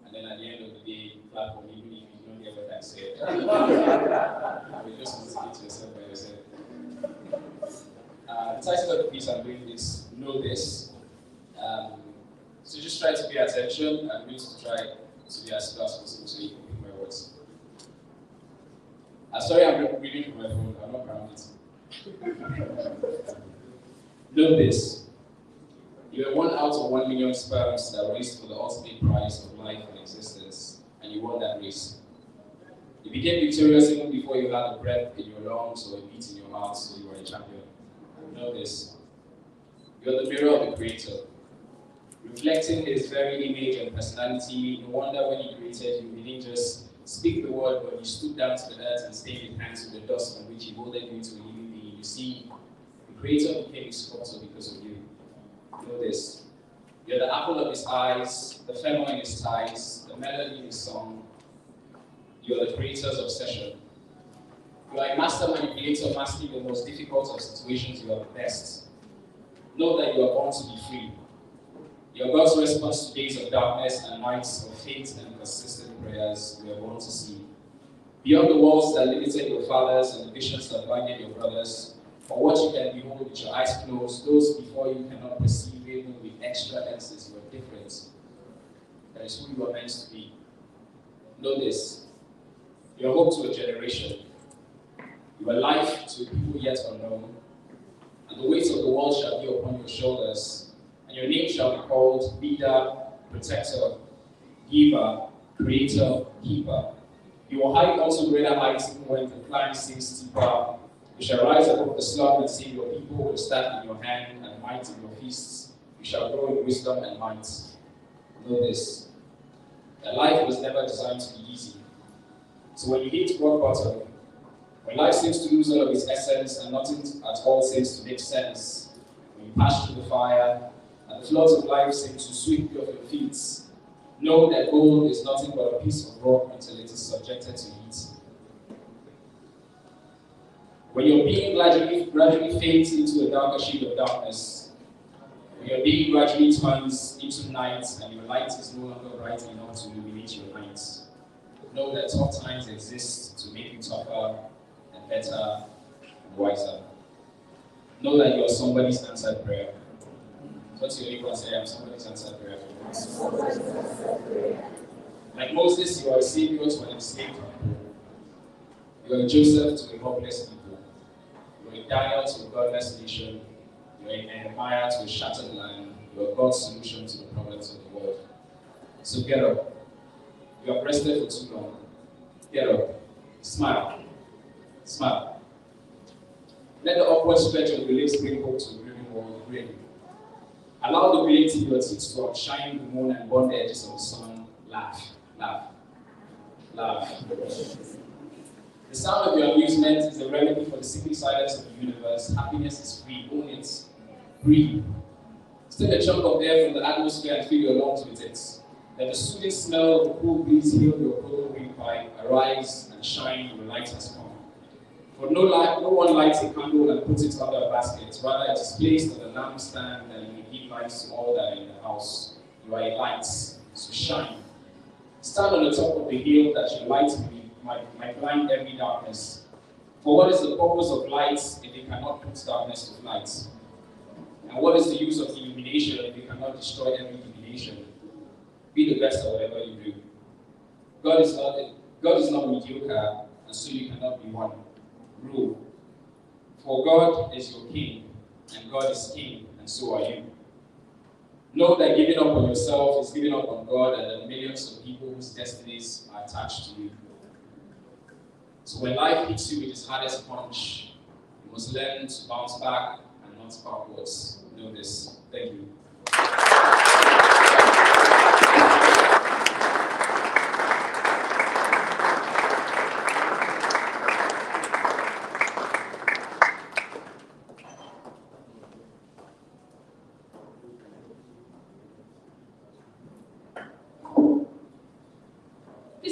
and then at the end of the day, you clap for me, even if you don't hear what I said. You just motivate yourself by yourself. The title of the piece I'm doing is Know This. So just try to pay attention. I'm going to try to be as clear as possible so you can pick my words. Sorry, I'm reading from my phone. I'm not proud of it. Know this. You are 1 out of 1 million sperms that raced for the ultimate prize of life and existence, and you won that race. You became victorious even before you had a breath in your lungs or a beat in your mouth, so you were a champion. Know this. You are the mirror of the Creator. Reflecting His very image and personality, no wonder when He created you, He didn't just speak the word, but He stooped down to the earth and stained His hands with the dust from which He molded you into a living being. You see, the Creator became His sculptor because of you. Know this. You're the apple of His eyes, the femur in His thighs, the melody in His song. You are the Creator's obsession. You are a master manipulator mastering the most difficult of situations. You are the best. Know that you are born to be free. You are God's response to days of darkness and nights of faith and consistent prayers we are born to see. Beyond the walls that limited your fathers and the visions that blinded your brothers, for what you can behold with your eyes closed, those before you cannot perceive even with extra lenses, you are different. That is who you are meant to be. Know this. You are hope to a generation. You are life to a people yet unknown. And the weight of the world shall be upon your shoulders, and your name shall be called Leader, Protector, Giver, Creator, Keeper. You will hike onto greater heights even when the climb seems steeper. You shall rise above the slum and save your people with staff in your hand and might in your fists. You shall grow in wisdom and might. Know this, that life was never designed to be easy. So when you hit rock bottom, when life seems to lose all of its essence and nothing at all seems to make sense, when you pass through the fire and the floods of life seem to sweep you off your feet, know that gold is nothing but a piece of rock until it is subjected to heat. When your being gradually fades into a darker shade of darkness, when your being gradually turns into night and your light is no longer bright enough to illuminate your night, know that tough times exist to make you tougher and better and wiser. Know that you are somebody's answered prayer. What's your neighbor say? I'm somebody's answered prayer. Like Moses, you are a savior to an enslaved people. You are a Joseph to a hopeless people. You are a Daniel to a godless nation. You are a Nehemiah to a shattered land. You are God's solution to the problems of the world. So get up. You have rested for too long. Get up. Smile. Smile. Let the upward stretch of your lips bring hope to the living world. Grin. Allow the brilliance in your teeth to outshine the moon and burn the edges of the sun. Laugh. Laugh. Laugh. The sound of your amusement is a remedy for the sickly silence of the universe. Happiness is free. Own it. Breathe. Steal a chunk of air from the atmosphere and fill your lungs with it. Let the soothing smell of the cool breeze heal your cold windpipe. Arise and shine, your light has come. For no one lights a candle and puts it under a basket. Rather, it is placed on the lampstand that you may give light to all that are in the house. You are a light, so shine. Stand on the top of the hill that your light might blind every darkness. For what is the purpose of light if it cannot put darkness to flight? And what is the use of illumination if it cannot destroy every illumination? Be the best at whatever you do. God is not mediocre, and so you cannot be one. Rule. For God is your king, and God is king, and so are you. Know that giving up on yourself is giving up on God, and the millions of people whose destinies are attached to you. So when life hits you with its hardest punch, you must learn to bounce back and not backwards. Know this. Thank you.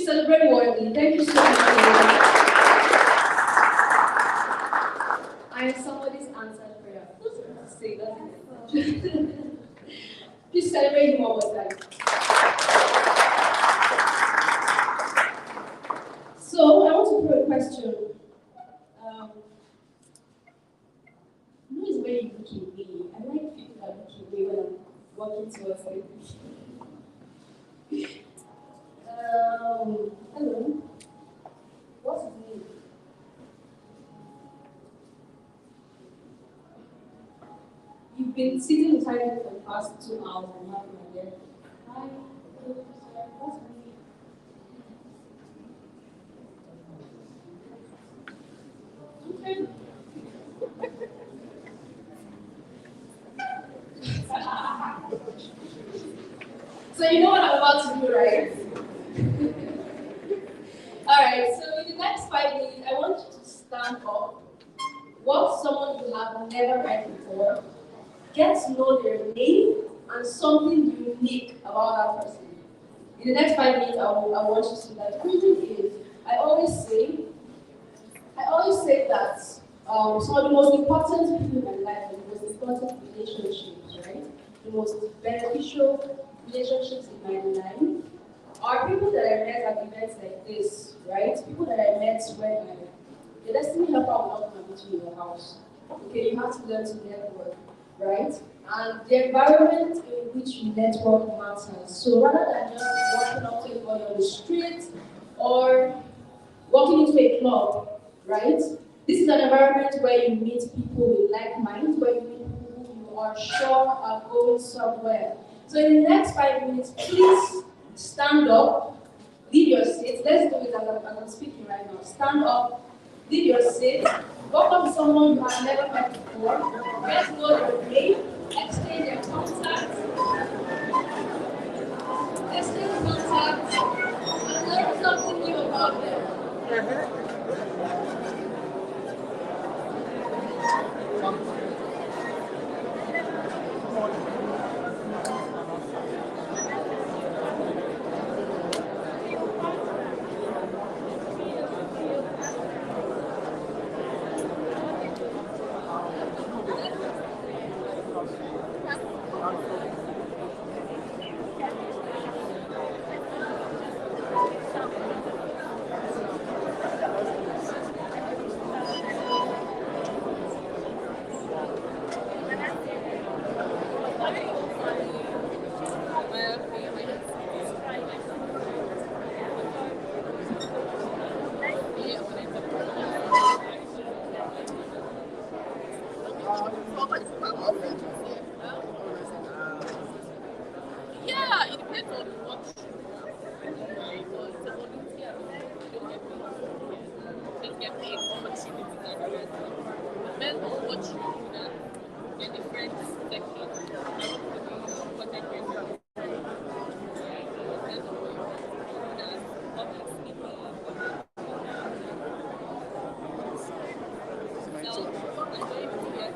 Please celebrate Worthy. Thank you so much. I am somebody's answered prayer. Say that. Please celebrate him one more time. So I want to throw a question. Who is where you look away? I like people that look away when I'm walking towards them. Hello. What's his name? You've been sitting beside me for the past 2 hours and have no idea. Hi. What's his name? Okay. So you know what I'm about to do, right? Alright, so in the next 5 minutes, I want you to stand up, walk someone you have never met before, get to know their name and something unique about that person. In the next 5 minutes, I want you to do that. The reason is, I always say that some of the most important people in my life, the most important relationships, right? The most beneficial relationships in my life are people that I met at events like this, right? People that I met when the destiny helper will not come and meet you in your house. Okay, you have to learn to network, right? And the environment in which you network matters. So rather than just walking up to anybody on the street or walking into a club, right? This is an environment where you meet people with like minds, where you meet people who you are sure are going somewhere. So in the next 5 minutes, please stand up, leave your seat. Let's do it as I'm speaking right now. Stand up, leave your seat, walk up to someone you have never met before, get to know their name, exchange their contacts, and learn something new about them. Yeah, it depends on what you do. It's a volunteer. You don't get paid. Just get paid for what you do. Depends on what you do. The different sectors. Content creation. Depends on what you do. There's public speaking. So, I'm going to get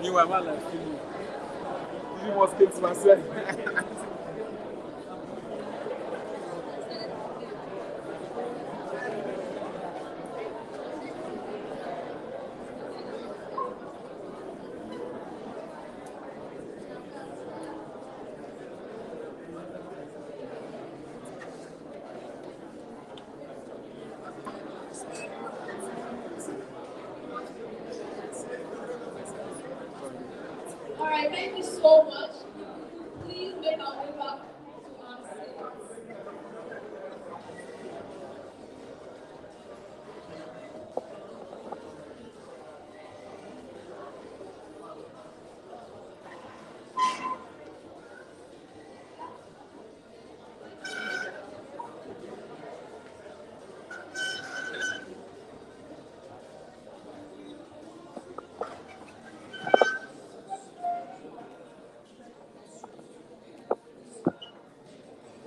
Meanwhile, man, like, you must take to myself. All right, thank you so much. Please make our way back to our seats.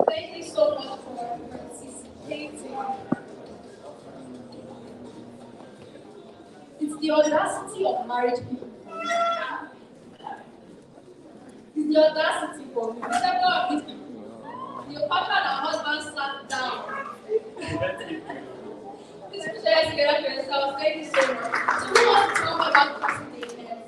Thank you so much for participating. It's the audacity of married people. It's the audacity for me. The second of these people. Your partner and husband sat down. Please put your hands together for yourselves. Thank you so much. So who wants to talk about the person they met?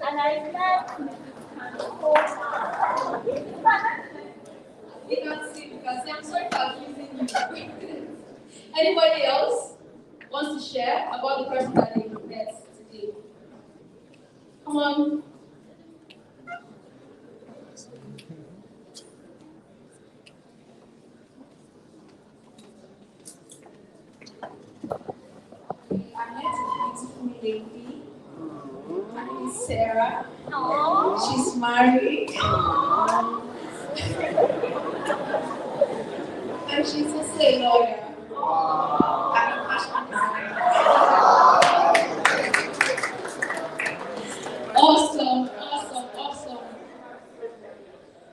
And I met You can see, I'm sorry for accusing you. Anybody else wants to share about the person that they met today? Come on. I met a beautiful lady. Her name is Sarah. She's married. And she's also a lawyer. I'm a fashion designer. Awesome.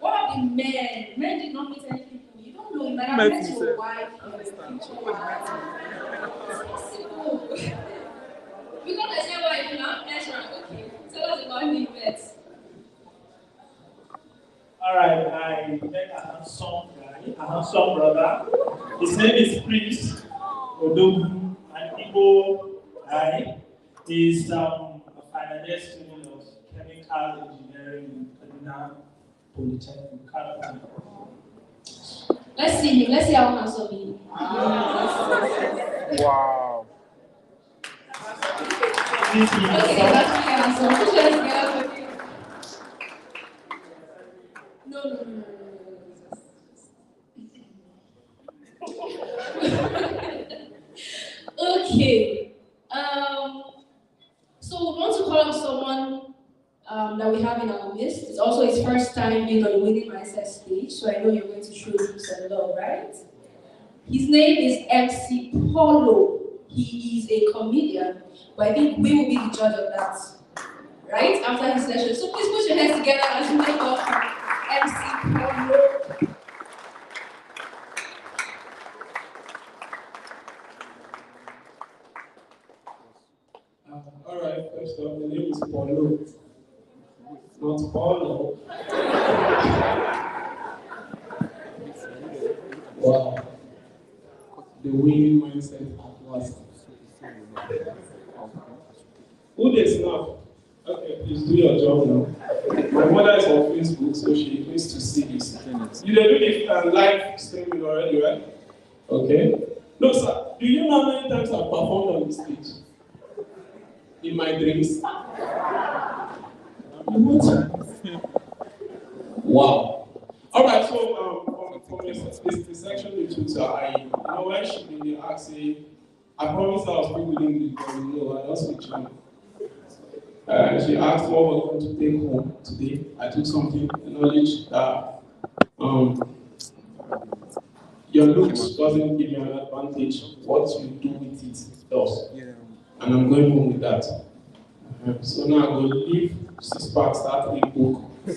What of the men? Men did not meet any people. You don't know. You might have met your wife. It's possible. Because I say why you have Ezra. Okay. Tell us about who you met. Alright, I met a handsome guy, a handsome brother. His name is Prince Odogu, and Igbo guy. He's a final year student of chemical engineering in Kaduna Polytechnic, Canada. Let's see him. Let's see how handsome he is. Wow. Okay, that's really handsome. Put your hands together for him. No. Okay. So we want to call up someone that we have in our midst. It's also his first time being on the Winning Mindset stage, so I know you're going to show him some love, right? His name is MC Polo. He is a comedian, but I think we will be the judge of that, right? After his session. So please put your hands together as we make up MC Polo. stuff. The name is Paulo. Not Paulo. Wow. The winning mindset at last. Who they snap? Okay, please do your job now. My mother is on Facebook, so she needs to see this. You did do the live streaming already, right? Okay. No, sir. Do you know how many times I've performed on the stage? In my dreams. Wow. All right. So from the section with you, sir, when she did ask me, I promised I was still willing to go. No, I lost with you. She asked what we're going to take home today. I took something, the knowledge that your looks doesn't give you an advantage. What you do with it does. And I'm going home with that. So now I'm going to leave 6 packs, start a book. So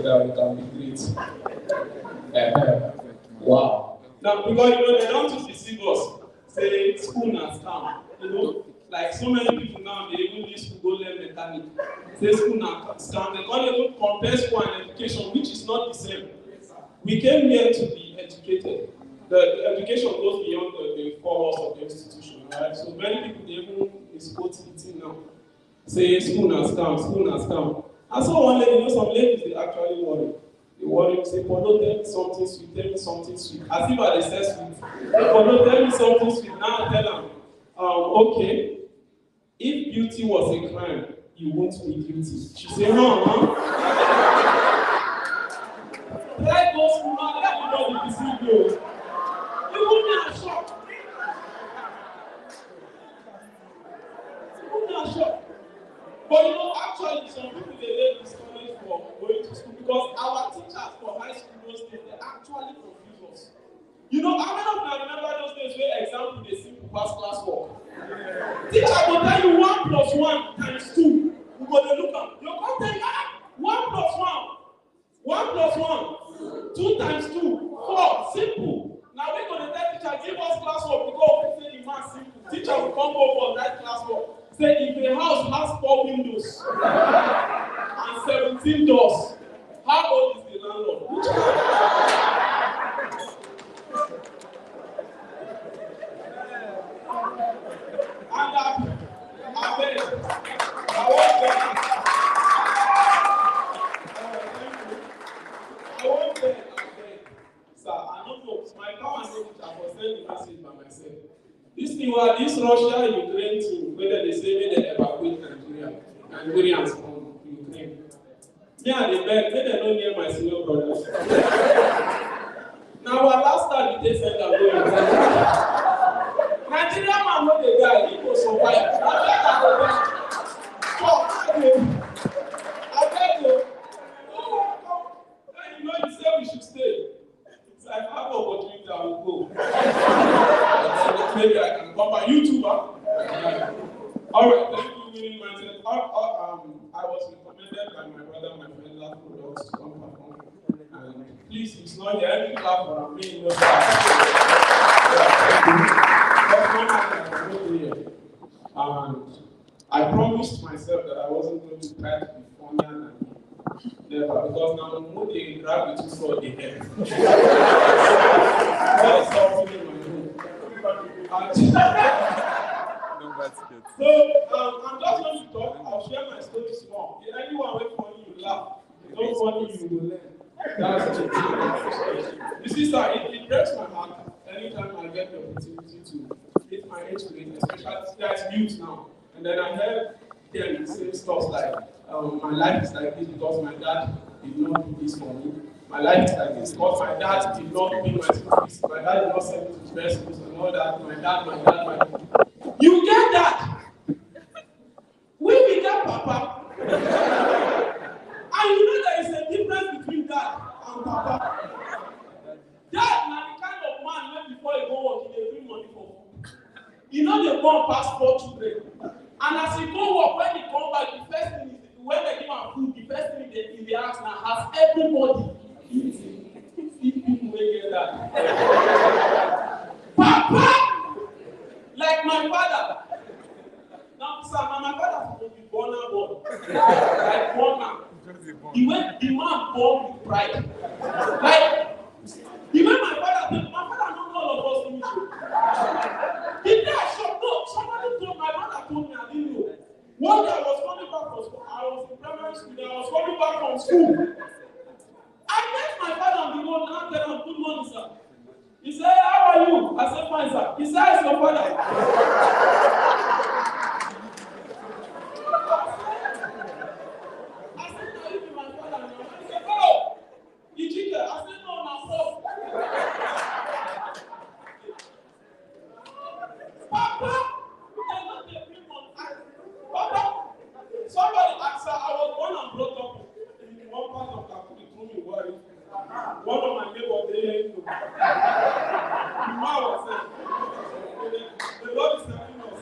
that we can be great. Wow. Now, because they don't just deceive us. Say school and scam. Like so many people now, they even use to go learn mechanic. Say school and scam. They can't even compare school and education, which is not the same. We came here to be educated. The education goes beyond the 4 walls of the institution, right? So many people, they even misquote the thing now. Say school and scam, school and scam. I saw one lady, some ladies, they actually worry. They worry, say, Paulo, tell me something sweet, tell me something sweet. As if I say sweet. Paulo, tell me something sweet. Now tell them, okay, if beauty was a crime, you won't be guilty. She said, no, let those women, let me know the deceive you. You won't be shocked. You won't be shocked. But actually, some people they lay discouraged for going to school because our teachers for high school those days, they actually confuse us. How many of you remember those days where example they simple pass classwork? Teacher will tell you 1 + 1 × 2. We go to look at your content. 1 + 1. 1 + 1. 2 × 2. 4. Simple. Now we're going to tell teacher, give us classwork because we say the math simple. Teacher will come over and write classwork. Say if a house has 4 windows and 17 doors, how old is the landlord? And I beg, I won't beg, sir, I don't know. My power and I was sending the message by myself. This Russia, Ukraine team, whether they say they evacuate Nigeria, Nigerians from Ukraine. Yeah, they beg, they don't hear my senior brothers. Now, our last time they said that we Nigerian man, not the guy, he was survive. I beg you. You say we should stay. It's like, I have an opportunity, I will go. Maybe I can come by YouTuber. All right, thank you, winning mindset. I was recommended by my brother, my friend, Love Products to come perform. And please, it's not here. Any clap for I'm being no And I promised myself that I wasn't going to try to be funnier than never, because now when they grab it for the head. That is something in my room. So I'm just going to talk. I'll share my story small. If anyone wait for you, you laugh. If don't funny, you will learn. That's it. You see, sir, it breaks my heart anytime I get the opportunity to hit my age rate, especially that's youth now. And then I heard them say stuff like, my life is like this because my dad did not do this for me. My life is like this because my dad did not pay my school fees. My dad did not send me to best schools and all that. My dad. You get that? We get Papa. And you know there is a difference between dad and Papa. Dad na the kind of man when before he go work, he bring money for food. You know they born past 4 children. And as he go work, when he come back, the first thing is, when they give him food, the first thing in the house now has everybody eating. If people will get that. Papa! Like my father. tell him, good morning, sir. He said, how are you? I said, fine, sir. He said, it's your father. I said, no, you be my father now. He said, oh, you cheated. I said, no, my fault. Papa, you cannot take me on. Papa, somebody asked, I was born and brought up in one part of Kakuri, through me, worry. One of my neighbors, they ain't know. The Lord is telling us.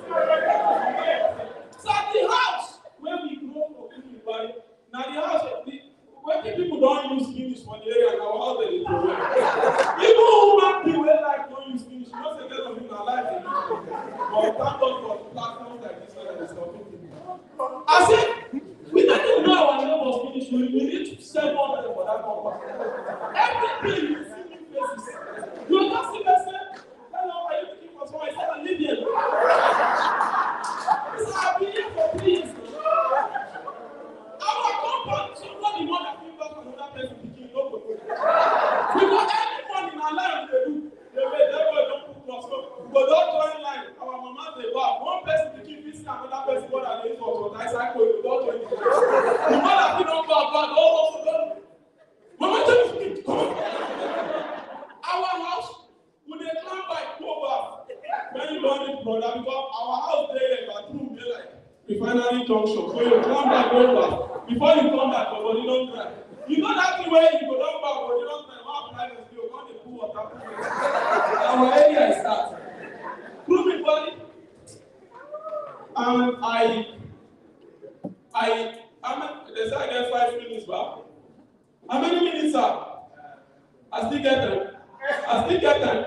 So at the house where we grow up in Dubai, now the house, when the people don't use English for the area, now how they do it? People who make people like don't use English, you don't say get of him alive. But thank God for platforms like this one that is helping people. I said, we don't even know our neighbors finish. We need to sell more for that number. Every day you see new faces. You will not see person. Hello, are you looking for someone? I said, I'm Libyan. He said, I've been here for 3 years. Our compound, somebody more than people from another person picking no go. Because anyone in our life they do, they boy don't put us up. But don't join line. Our mama they back. One person picking visiting another person more than they for I say, don't join the line. The mother we don't go back. Oh, mama tell me come on. Our house, when they climb by over, when you don't need brother, because our house there, bathroom they like refinery junction. So you climb by over. Before you come back, your body don't dry. You know that the way you go down back, body don't dry. One private still, one they pull water. Our area is that. Prove it, body. And they say I get 5 minutes back. How many minutes, sir? I still get them.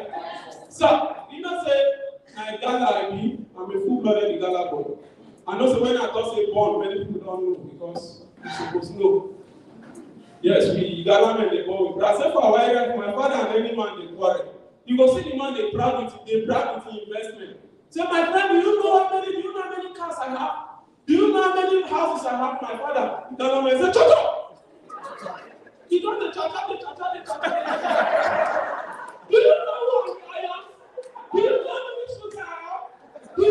So, you know, say, I Gala I be, I'm a full-blooded Gala boy. I know, so when I talk say born, many people don't know because you're supposed to know. Yes, we Gala men, they born. But I say for a while, my father and any man, they quarrel. You go see the man, they brag with investment. Say, my friend, do you know how many cars I have? Do you know how many houses I have, my father? Gala man say, Chocho! He got the cha-cha. Do you know who I am? Do you know how many children I have? Do you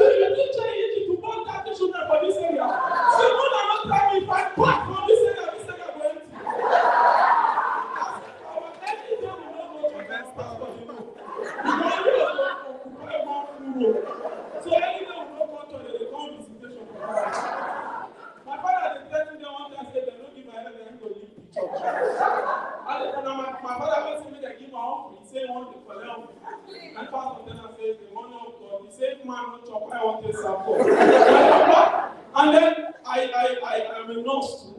change to born 30 children for this area? So no, I'm not trying if I pack from this area will empty. Every time we don't go to that pastor, you know. Because we don't occupy one room. So any day we don't go to they come visitation for us. My father is telling them one time, say they don't give my head, they go leave the church. My father was saying they give my offering. He said he want to collect offering. And pastor then says the money of God. He said man no chop, I want to support. And then I am a nurse too.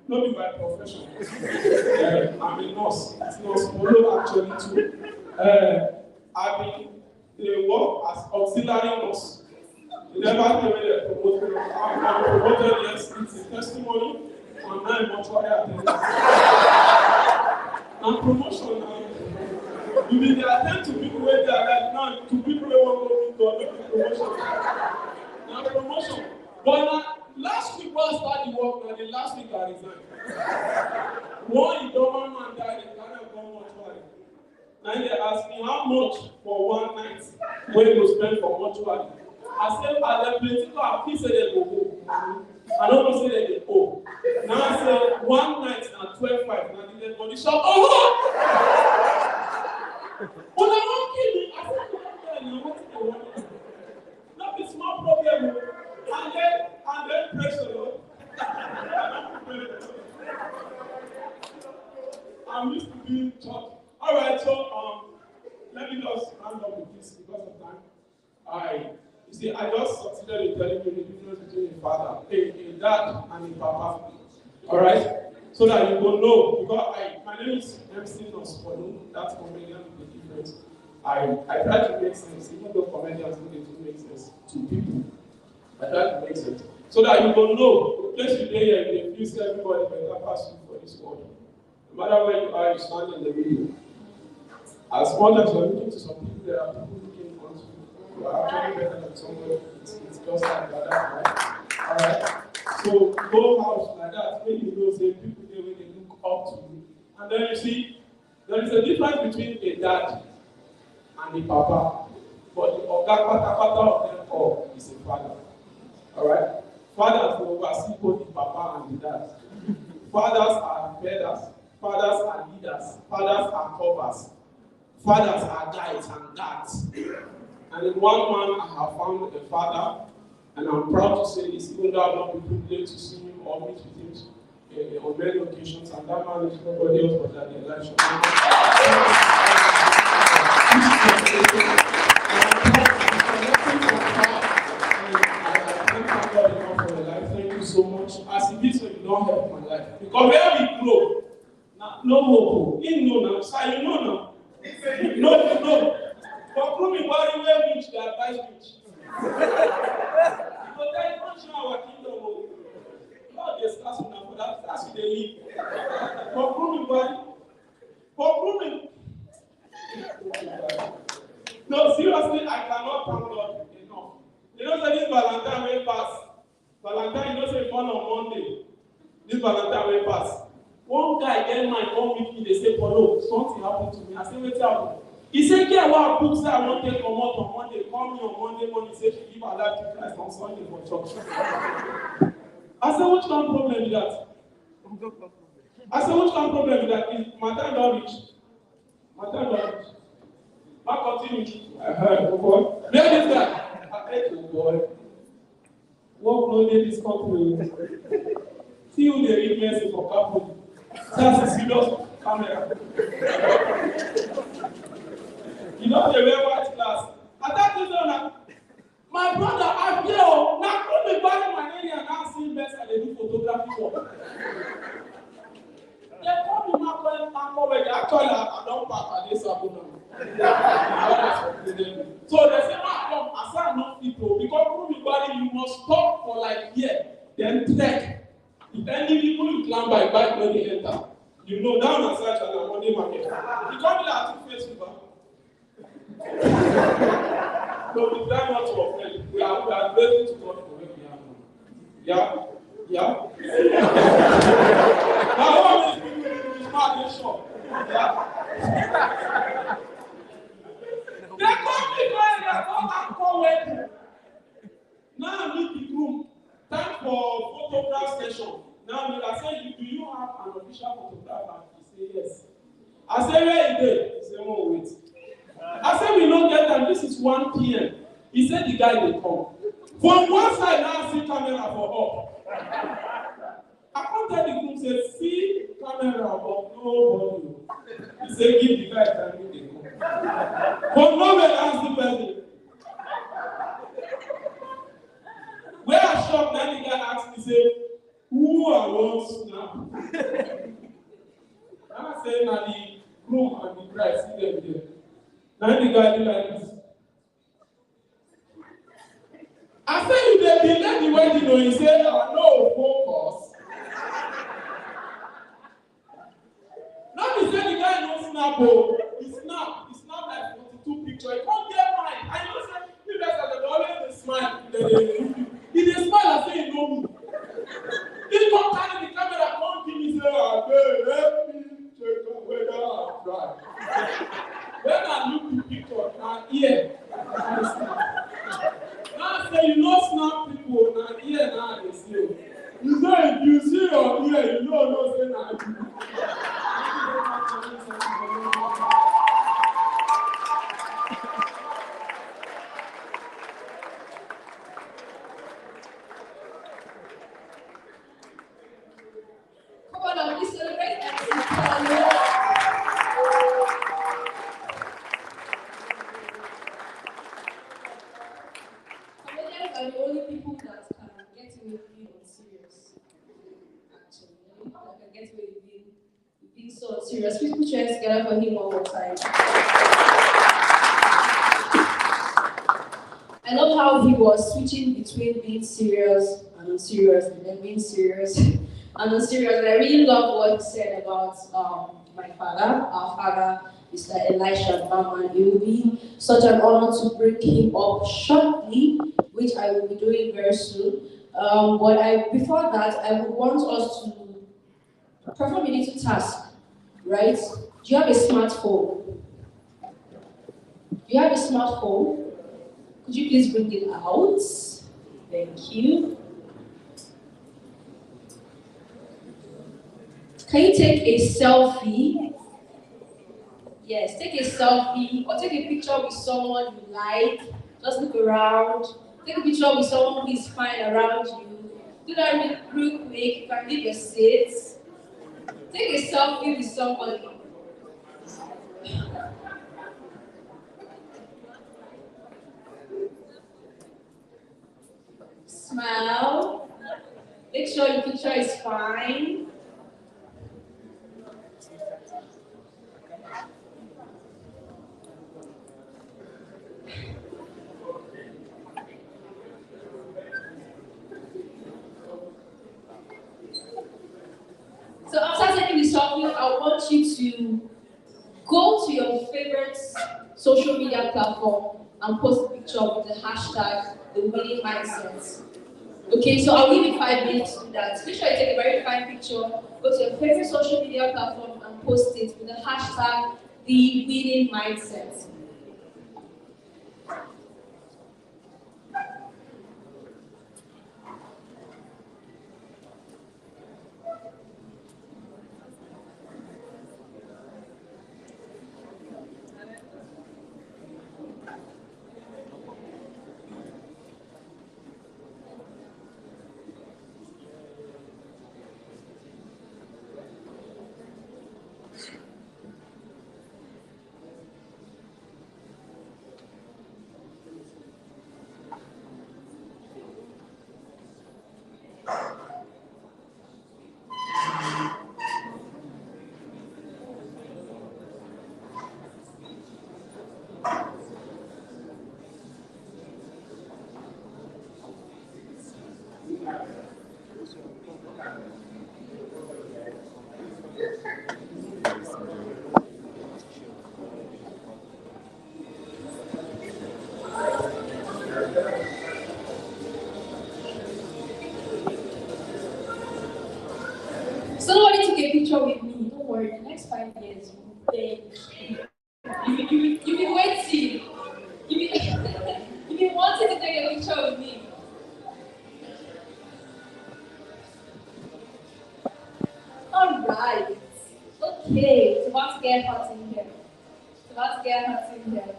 Not by profession. I'm a nurse. It's nurse polo actually too. I've been work as auxiliary nurse. You never tell me that promoted. I'm promoted, yes, it's a testimony. On 9 months, and promotion, you will attend to people where they are like now, to people who want to go to promotion. Now, promotion. But now, last week, when I started the work, now the last week I resigned. One Idoman man died in Ghana, one mortuary. Now they asked me how much for one night when you spend for mortuary. I said, I let plenty of he said they go home. I don't know say they go. Now I say one night now 12:05 now the dead body shout, oh! But I won't kill me. I said, no, what do they want to do? That is small problem. And then praise the Lord. I'm used to being taught. Alright, so let me just round up with this because of time. You see, I just succeeded in telling you the difference between a father, a dad, and a papa. Alright? So that you will know. Because my name is MC Nospolu, that's comedian with the difference. I try to make sense, even though comedians don't get to make sense to people. I try to make sense. So that you will know, the place you lay here, if you see everybody better pass you for this world. No matter where you are, you stand in the video. As much as you're looking to some people, there are people looking for you. You are actually better than somebody. It's just like that, right? Alright? So go out like that, when you know, say people there when they look up to you. And then you see, There is a difference between a dad and a papa, but the pata of them all is a father. Alright? Fathers will oversee both the papa and the dad. Fathers are leaders, fathers are leaders, fathers are covers, fathers are guides and guards. And in one man, I have found a father, and I'm proud to say this, even though I've not been privileged to see him or meet with him on many occasions, and that man is nobody else but that Elisha. Thank you so much. As it is, you don't help my life. Because where we grow, no hope. You know now, sir, you know now. No. For proving why we were rich, they advise rich. Because there is not sure our kingdom. God is asking now for that. That's what they need. For proving why. For proving. No, seriously, I cannot thank God enough. You know, say this Valentine will pass. Valentine, you know, say born on Monday. This Valentine will pass. One guy get mine, come meet me, they say, Paulo, something happened to me. I say, what's happened? He said, get what books that I want to take come out on Monday. Call me on Monday morning, say, she give her life to Christ on Sunday for church. I said, what kind of problem is that? I said, what kind of problem is that? My time don't reach. My time don't reach. I continue. I heard, oh boy. Where is that? I said, oh boy. What no need this company? See who they read message for company. That's a serious camera. You know they wear white glass. At that time, my brother, I feel now could be back in my area and now see best and they do photography work. They call me now calling Tanko. Actually, I don't pack at this abuna. So they say, come, I say not people because prove body you must stop for like here, then trek. If any people you climb by bike when they enter, you know down and search and money market. You come here at Facebook. So we try not to offend. We are grateful to God for where we are now. Yeah. Now all these people in the smart shop. Yeah. They come because they don't call wedding. Now I need the room. Time for photograph session. Now I say, do you have an official photographer? He say yes. I say, where is it? He say, oh wait. I said, we don't get time. This is 1 p.m. He said, the guy will come. From one side, now I see camera for up. I can't tell the group, say, see camera for nobody. He said, give the guy time, they come. From nowhere, ask the person. Where I shop, then the guy asked me, say, who I want now? And I say, now the groom and the bride, see them there. Now the guy do like this. I say you dey delay the wedding, or you say, oh no, focus. Now me say the guy no snap, oh, he snap like 42 pictures. He can't get mine. I know say you guys are always dey smile. He dey smile and say he know me. He come carry the camera, come give me say, hey, help me check whether I try. When I look the picture, now here, now I say, you know snap people, now here, now they see you. You say, if you see your ear, you know no say now you. Come on, now, please celebrate and comedians are the only people that can get away with being unserious. Actually, they can get away with being so unserious. Please put your hands together for him one more time. I love how he was switching between being serious and unserious, and then being serious and unserious. And I really love what he said about my father, our father, Mr. Elisha Bama. It will be such an honor to bring him up shortly, which I will be doing very soon. But before that, I would want us to perform a little task, right? Do you have a smartphone? Do you have a smartphone? Could you please bring it out? Thank you. Can you take a selfie? Yes, take a selfie or take a picture with someone you like. Just look around. Take a picture with someone who is fine around you. Do that real quick. You can leave your seat. Take a selfie with somebody. Smile. Make sure your picture is fine. So after taking the selfie, I want you to go to your favorite social media platform and post a picture with the hashtag the winning mindset. Okay, so I'll give you 5 minutes to do that. Make sure you take a very fine picture, go to your favorite social media platform and post it with the hashtag the winning mindset. Somebody took a picture with me. Don't worry, the next 5 years, you've been waiting. You've been wanting to take a picture with me. All right. Okay, it's about to get hot in here. It's about to get hot in here.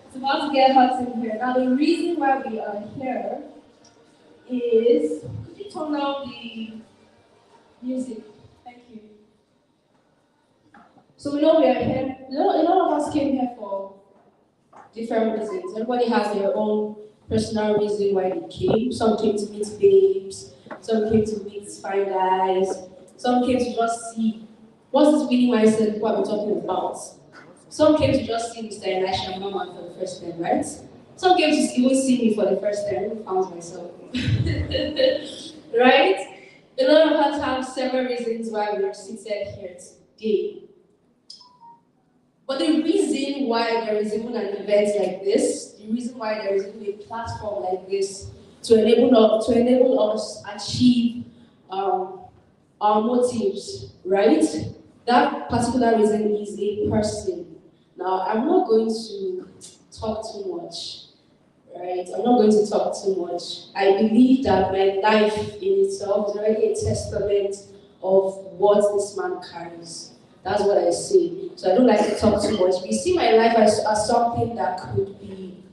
It's about to get hot in here. Now, the reason why we are here is, could you turn down the music? Thank you. So we know we are here. A lot of us came here for different reasons. Everybody has their own personal reason why they came. Some came to meet babes. Some came to meet fine guys. Some came to just see what's this winning mindset what we're talking about. Some came to just see Mr. Elisha Mama for the first time, right? Some came to even see me for the first time. I found myself. Right? A lot of us have several reasons why we're seated here today. But the reason why there is even an event like this, the reason why there is even a platform like this to enable us achieve our motives, right? That particular reason is a person. Now, I'm not going to talk too much, right? I'm not going to talk too much. I believe that my life in itself is already a testament of what this man carries. That's what I say. So I don't like to talk too much. If you see my life as something that could be,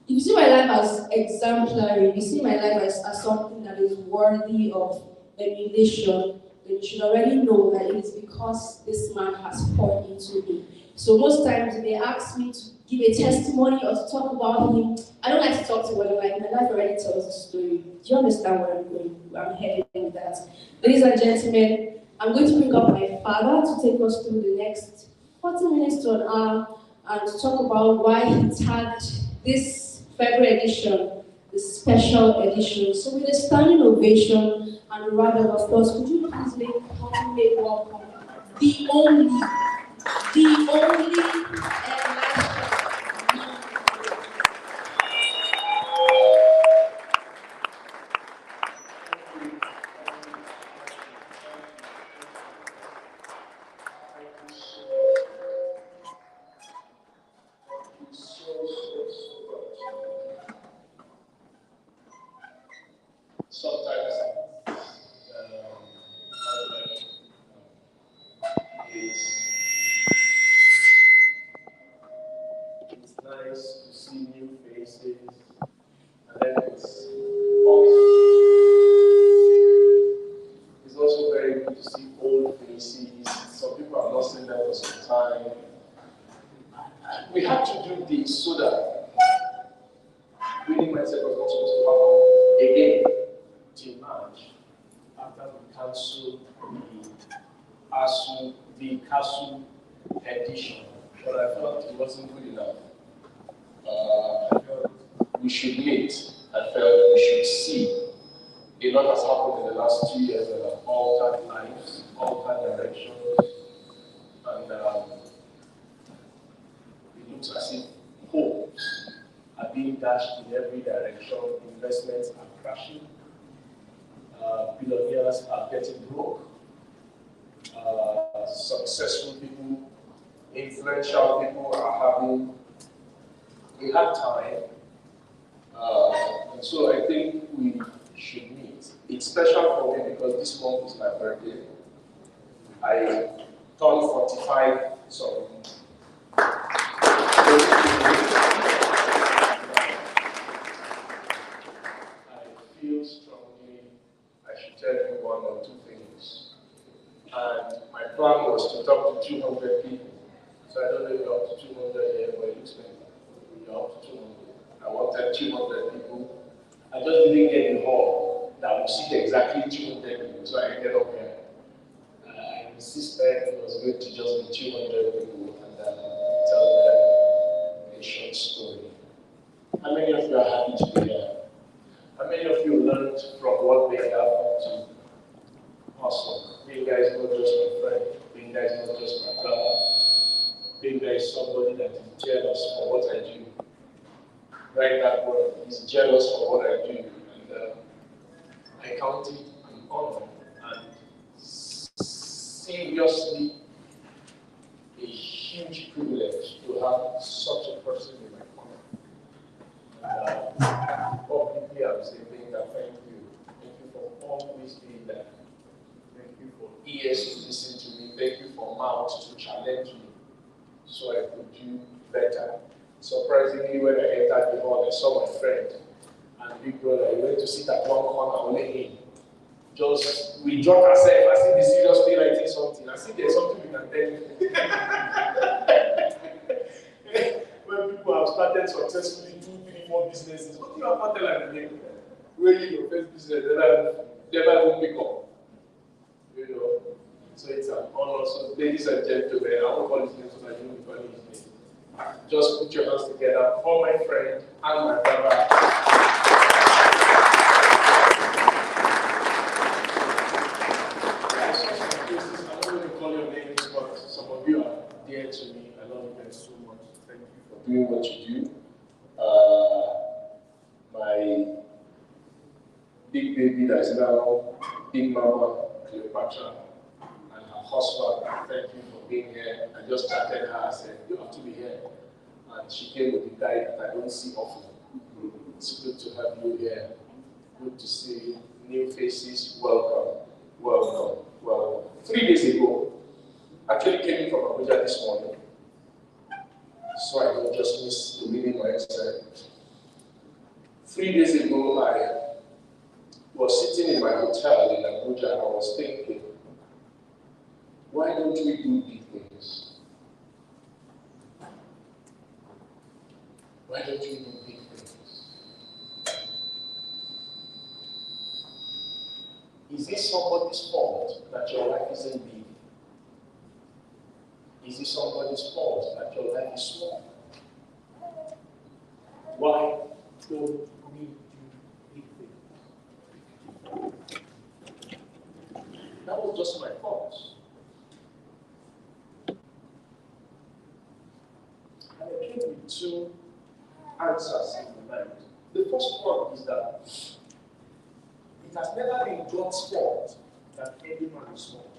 if you see my life as exemplary, if you see my life as something that is worthy of emulation, then you should already know that it is because this man has poured into me. So most times when they ask me to give a testimony or to talk about him, I don't like to talk to what like my life already tells the story. Do you understand where I'm heading with that? Ladies and gentlemen, I'm going to bring up my father to take us through the next 40 minutes to an hour and to talk about why he tagged this February edition, the special edition. So with a standing ovation and a round of applause, could you please make welcome the only some time. We had to do this so that winning mindset was not supposed to happen again till March after we cancelled the CASU edition. But I felt it wasn't good enough. I felt we should meet. I felt we should see. A lot has happened in the last 2 years that have altered lives, altered directions, and it looks as if hopes are being dashed in every direction. Investments are crashing. Billionaires are getting broke. Successful people, influential people are having a hard time. And so I think we should meet. It's special for me because this month is my birthday. I turned 45, so I feel strongly I should tell you one or two things. And my plan was to talk to 200 people. So I don't know if you're up to 200 here, but it looks like you're up to 200. I wanted 200 people. I just didn't get the hall that would seat exactly 200 people, so I ended up here. I insisted it was going to just be 200 people and tell them a short story. How many of you are happy to be here? How many of you learned from what they have to? Awesome. Benga is not just my friend. Benga is not just my brother. Benga is somebody that is jealous for what I do. Write that word. He's jealous for what I do. And I count it an honor and seriously a huge privilege to have such a person in my corner. And publicly I'm saying, Benga, thank you. Thank you for always being there. Thank you for ears to listen to me. Thank you for mouths to challenge me so I could do better. Surprisingly, when I entered the hall, I saw my friend and big brother. He went to sit at one corner, only him. Just, we dropped ourselves. I see the seriously writing something. I see there's something we can tell you. When people have started successfully 2, 3, 4 businesses, what do you have to tell them again? Really, your first business, they never even pick up. You know, so it's an honor. So, ladies and gentlemen, I won't call his name so that you won't call his name. Just put your hands together for my friend and my brother. I'm not going to call your names, but some of you are dear to me. I love you guys so much. Thank you for doing what you do. My big baby that is now Big Mama Cleopatra and her husband, thank you for being here. I just chatted her. I said, you have to be here. And she came with a guy that I don't see often. It's good to have you here. Good to see new faces. Welcome. Welcome. Welcome. 3 days ago, actually came in from Abuja this morning. So I don't just miss the meeting myself. 3 days ago, I was sitting in my hotel in Abuja and I was thinking, why don't we do big things? Why don't we do big things? Is it somebody's fault that your life isn't big? Is it somebody's fault that your life is small? Why don't we do big things? That was just my thought. And I came with 2 answers in the mind. The first one is that it has never been God's fault that any man is small.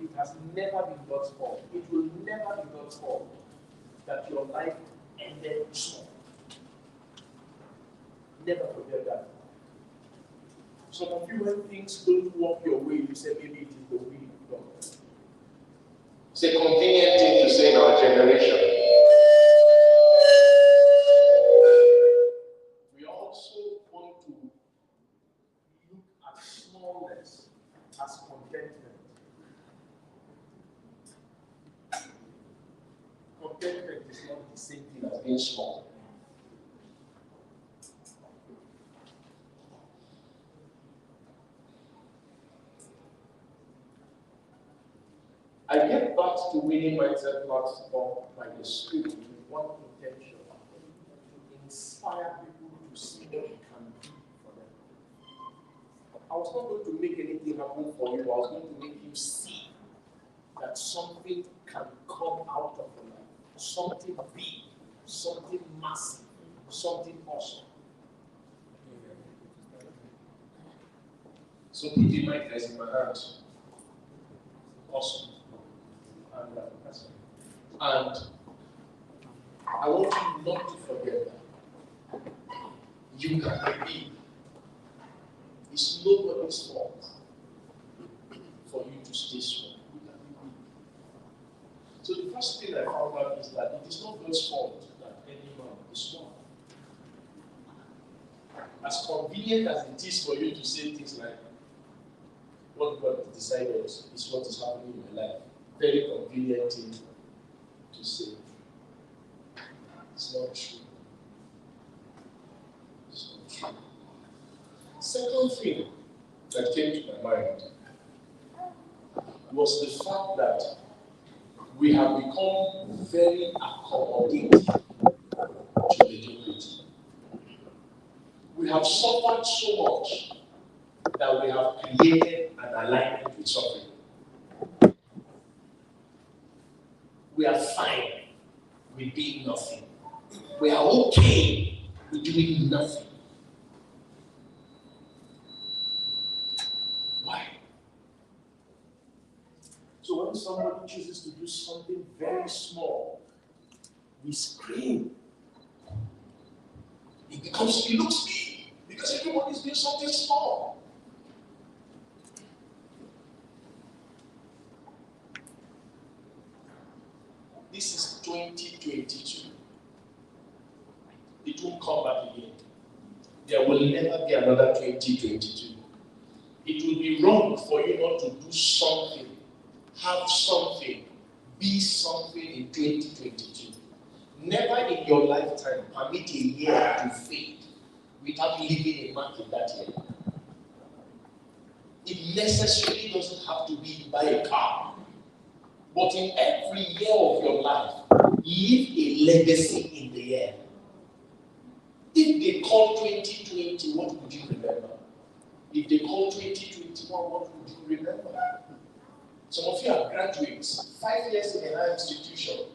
It has never been God's fault. It will never be God's fault that your life ended small. Never forget that. Some of you, when things don't work your way, you say maybe it is the will of God. It's a convenient thing to say in our generation. We also want to look at smallness as contentment. is not the same thing as being small. I get back to winning mindset platform by the Spirit with one intention: to inspire people to see what you can do for them. I was not going to make anything happen for you. I was going to make you see that something can come out of your life. Something big, something massive, something awesome. So put the mic guys in my hands. Awesome. And I want you not to forget that. You can be. It's nobody's fault for you to stay small. You can be. So the first thing I found out is that it is not God's fault that any man is small. As convenient as it is for you to say things like, what God has decided is what is happening in my life. Very convenient thing to say. It's not true. It's not true. Second thing that came to my mind was the fact that we have become very accommodating to mediocrity. We have suffered so much that we have created an alignment with suffering. We are fine with being nothing. We are okay with doing nothing. Why? So when somebody chooses to do something very small, we scream. It looks big because everyone is doing something small. This is 2022. It won't come back again. There will never be another 2022. It will be wrong for you not to do something, have something, be something in 2022. Never in your lifetime permit a year to fade without leaving a mark in that year. It necessarily doesn't have to be to buy a car. But in every year of your life, leave a legacy in the year. If they call 2020, what would you remember? If they call 2021, what would you remember? Some of you are graduates, 5 years in a higher institution.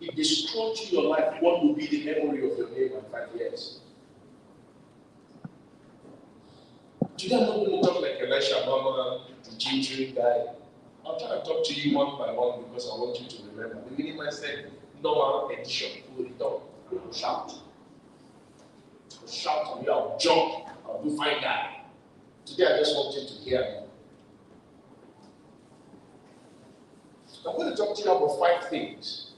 If they scroll through your life, what will be the memory of your name in 5 years? Today I'm not going to talk like Elisha Mama, the ginger guy. I'll try to talk to you one by one because I want you to remember. The beginning I said, normal edition, will return. I'll shout. I'll shout on you, I'll jump, I'll do fine guy. Today I just want you to hear me. I'm going to talk to you about 5 things.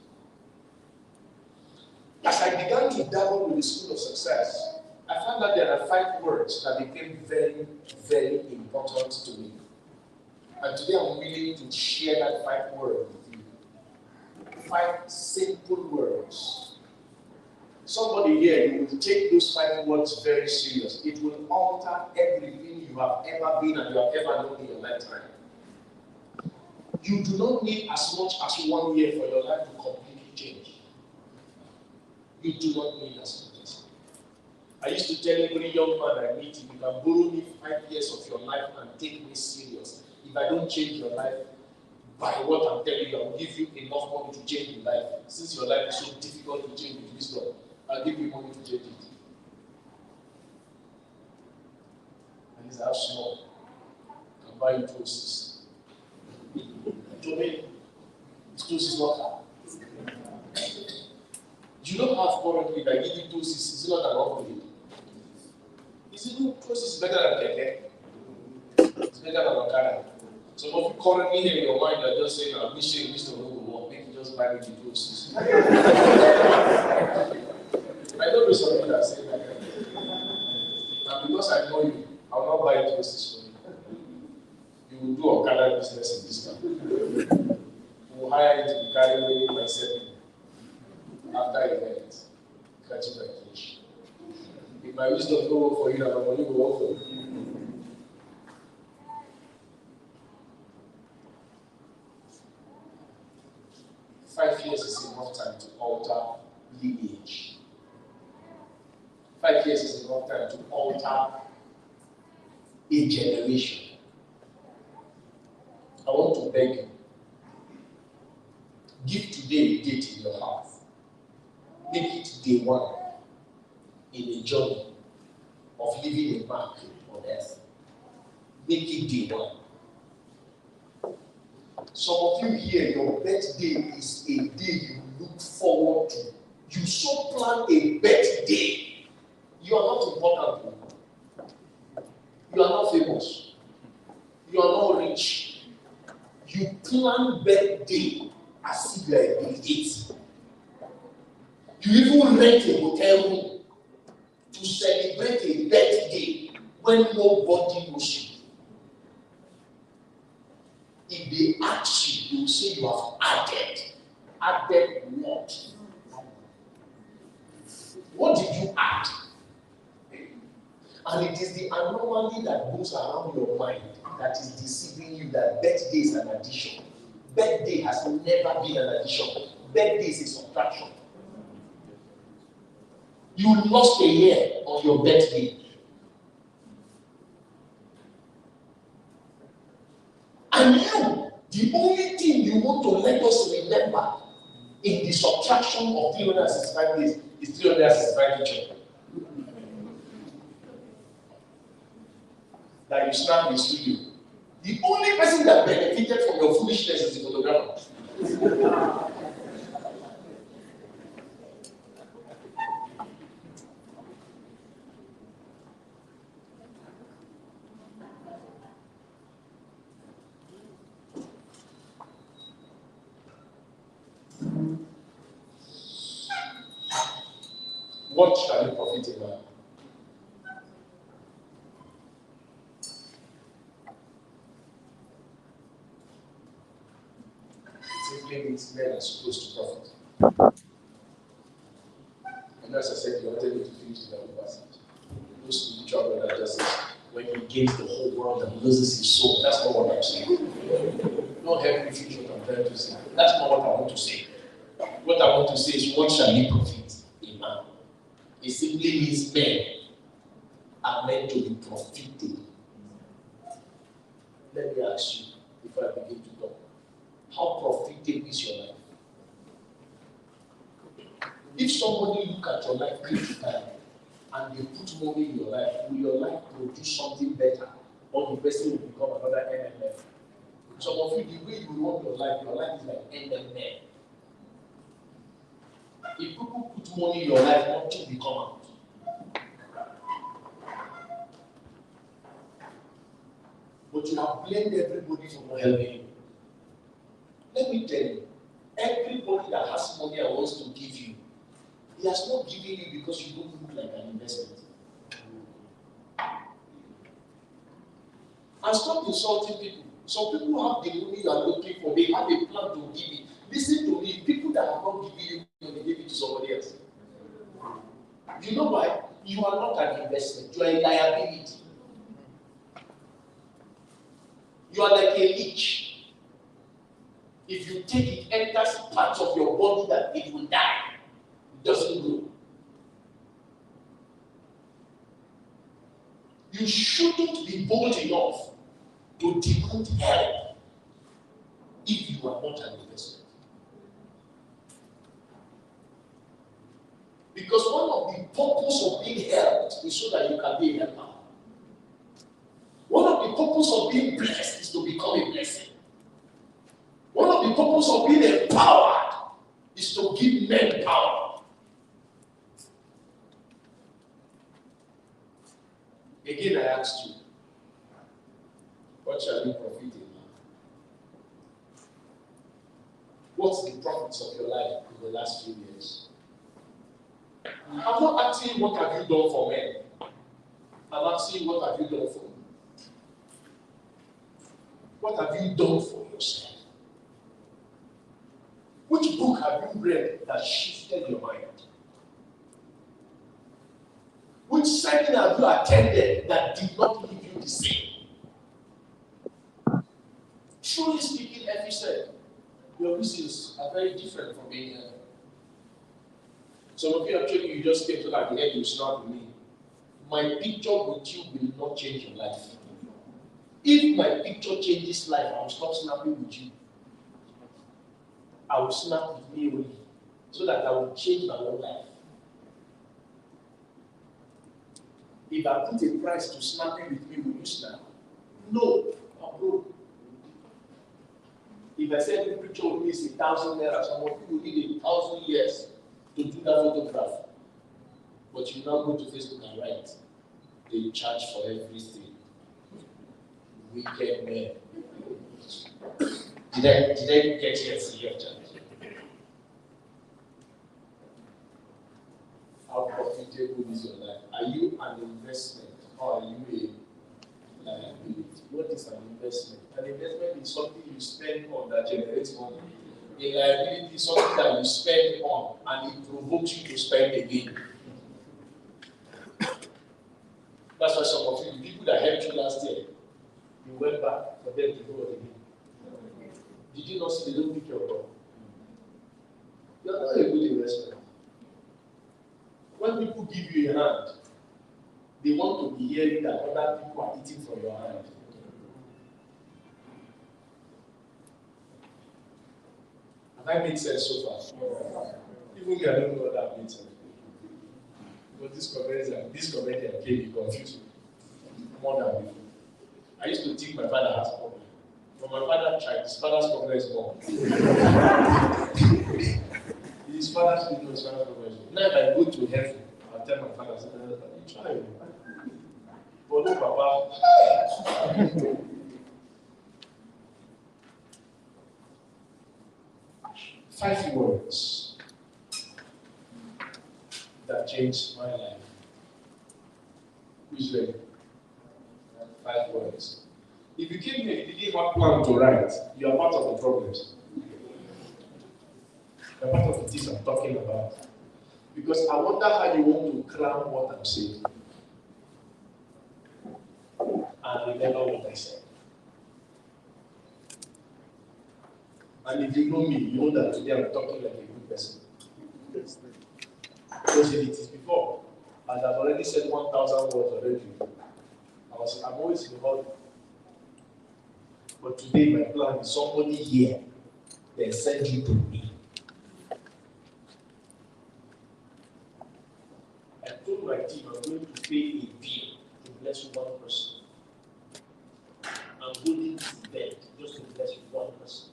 As I began to dabble with the School of Success, I found that there are 5 words that became very, very important to me. And today I'm willing to share that 5 words with you. 5 simple words. Somebody here, you will take those 5 words very serious. It will alter everything you have ever been and you have ever known in your lifetime. You do not need as much as 1 year for your life to completely change. You do not need as much as. I used to tell every young man I meet, if you can borrow me 5 years of your life and take me serious, if I don't change your life, by what I'm telling you, I will give you enough money to change your life. Since your life is so difficult to change with wisdom, I'll give you money to change it. And it's how small. I can buy you toasts. To me, toast is not hard. You don't have currently that giving toasts is not an upgrade. Is it good? Toast is better than keke. It's better than Okada. Some of you currently in your mind are just saying, I'm wishing this to work. Maybe just buy me the toasts. I know there's some people that say that. And because I know you, I will not buy toasts for you. You will do Okada business in this country. We will hire you to be carrying money myself. after event, catching my fish. If my wisdom don't work for you, and my money will work for you. 5 years is enough time to alter lineage. 5 years is enough time to alter a generation. I want to beg you, give today a date in your heart. Make it day one in a journey of leaving a mark on earth. Make it day one. Some of you here, your birthday is a day you look forward to. You so plan a birthday. You are not important. You are not famous. You are not rich. You plan birthday as if you are a Bill Gates. You even rent a hotel room to celebrate a birthday when nobody knows you. If they ask you, they will say you have added. Added what? What did you add? And it is the anomaly that goes around your mind that is deceiving you that birthday is an addition. Birthday has never been an addition. Birthday is a subtraction. You lost a year on your birthday. And you, the only thing you want to let us remember in the subtraction of 365 days is 365 each other. That you snap in the studio. The only person that benefited from your foolishness is the photographer. What shall it profit a man? Simply means men are supposed to profit. And as I said, you wanted me to finish the whole passage. Those spiritual brother just says, when he gains the whole world and loses his soul, that's not what I'm saying. Don't help me finish what I'm trying to say. That's not what I want to say. What I want to say is, what shall he profit a man? It simply means men are meant to be profited. Let me ask you, before I begin to talk, how profitable is your life? If somebody look at your life critically and they put money in your life, will your life produce something better, or the person will become another MMM? Some of you, the way you run your life is like MMM. If people put money in your life, nothing will come out. But you have blamed everybody for not helping you. Let me tell you, everybody that has money and wants to give you, he has not given you because you don't look like an investment. And stop insulting people. Some people have the money you are looking for, they have a plan to give it. Listen to me, people that have not given you money, they give it to somebody else. You know why? You are not an investment, you are a liability. You are like a leech. If you take it, enters parts of your body that it will die. It doesn't grow. You shouldn't be bold enough to demand help if you are not an investment. Because one of the purposes of being helped is so that you can be a helper. One of the purposes of being blessed is to become a blessing. One of the purposes of being empowered is to give men power. Again, I asked you, what shall you profit in life? What's the profits of your life in the last few years? I'm not asking what have you done for men. I'm asking what have you done for me? What have you done for yourself? Which Which book have you read that shifted your mind? Which seminar have you attended that did not leave you the same? Truly speaking, Effie said, your reasons are very different from being here. Some of you actually, you just came to like the end, you snap with me. My picture with you will not change your life. If my picture changes life, I will stop snapping with you. I will snap with me only, so that I will change my own life. If I put a price to snapping with me, will you snap? No, I'm broke. If I say every picture with me is 1,000 naira, some of you will need 1,000 years to do that photograph. But you now go to Facebook and write, they charge for everything. Wicked men. Did I get here to your church? How profitable is your life? Are you an investment or are you a liability? What is an investment? An investment is something you spend on that generates money. A liability is something that you spend on and it provokes you to spend again. That's why some of you, the people that helped you last year, you went back for them to go again. Did you not see the little picture of God? You are not a good investment. When people give you a hand, they want to be hearing that other people are eating from your hand. Have I made sense so far? Even me, I don't know what that means. But this comedian came to confuse me more than before. I used to think my father has problem. But my father tried. His father's problem is more. His father's problem is more. Now if I go to heaven, I'll tell my father, you try. But no, Papa. 5 words that changed my life. Who's ready? 5 words. If you came here, you didn't have plan to write, you are part of the problems. You are part of the things I'm talking about. Because I wonder how you want to cram what I'm saying. And remember what I said. And if you know me, you know that today I'm talking like a good person. Because if it is before, and I've already said 1,000 words already, I'm always in the hurry. But today my plan is somebody here, they send you to me. I told my team I'm going to pay a bill to bless one person. I'm going to bed just to bless one person.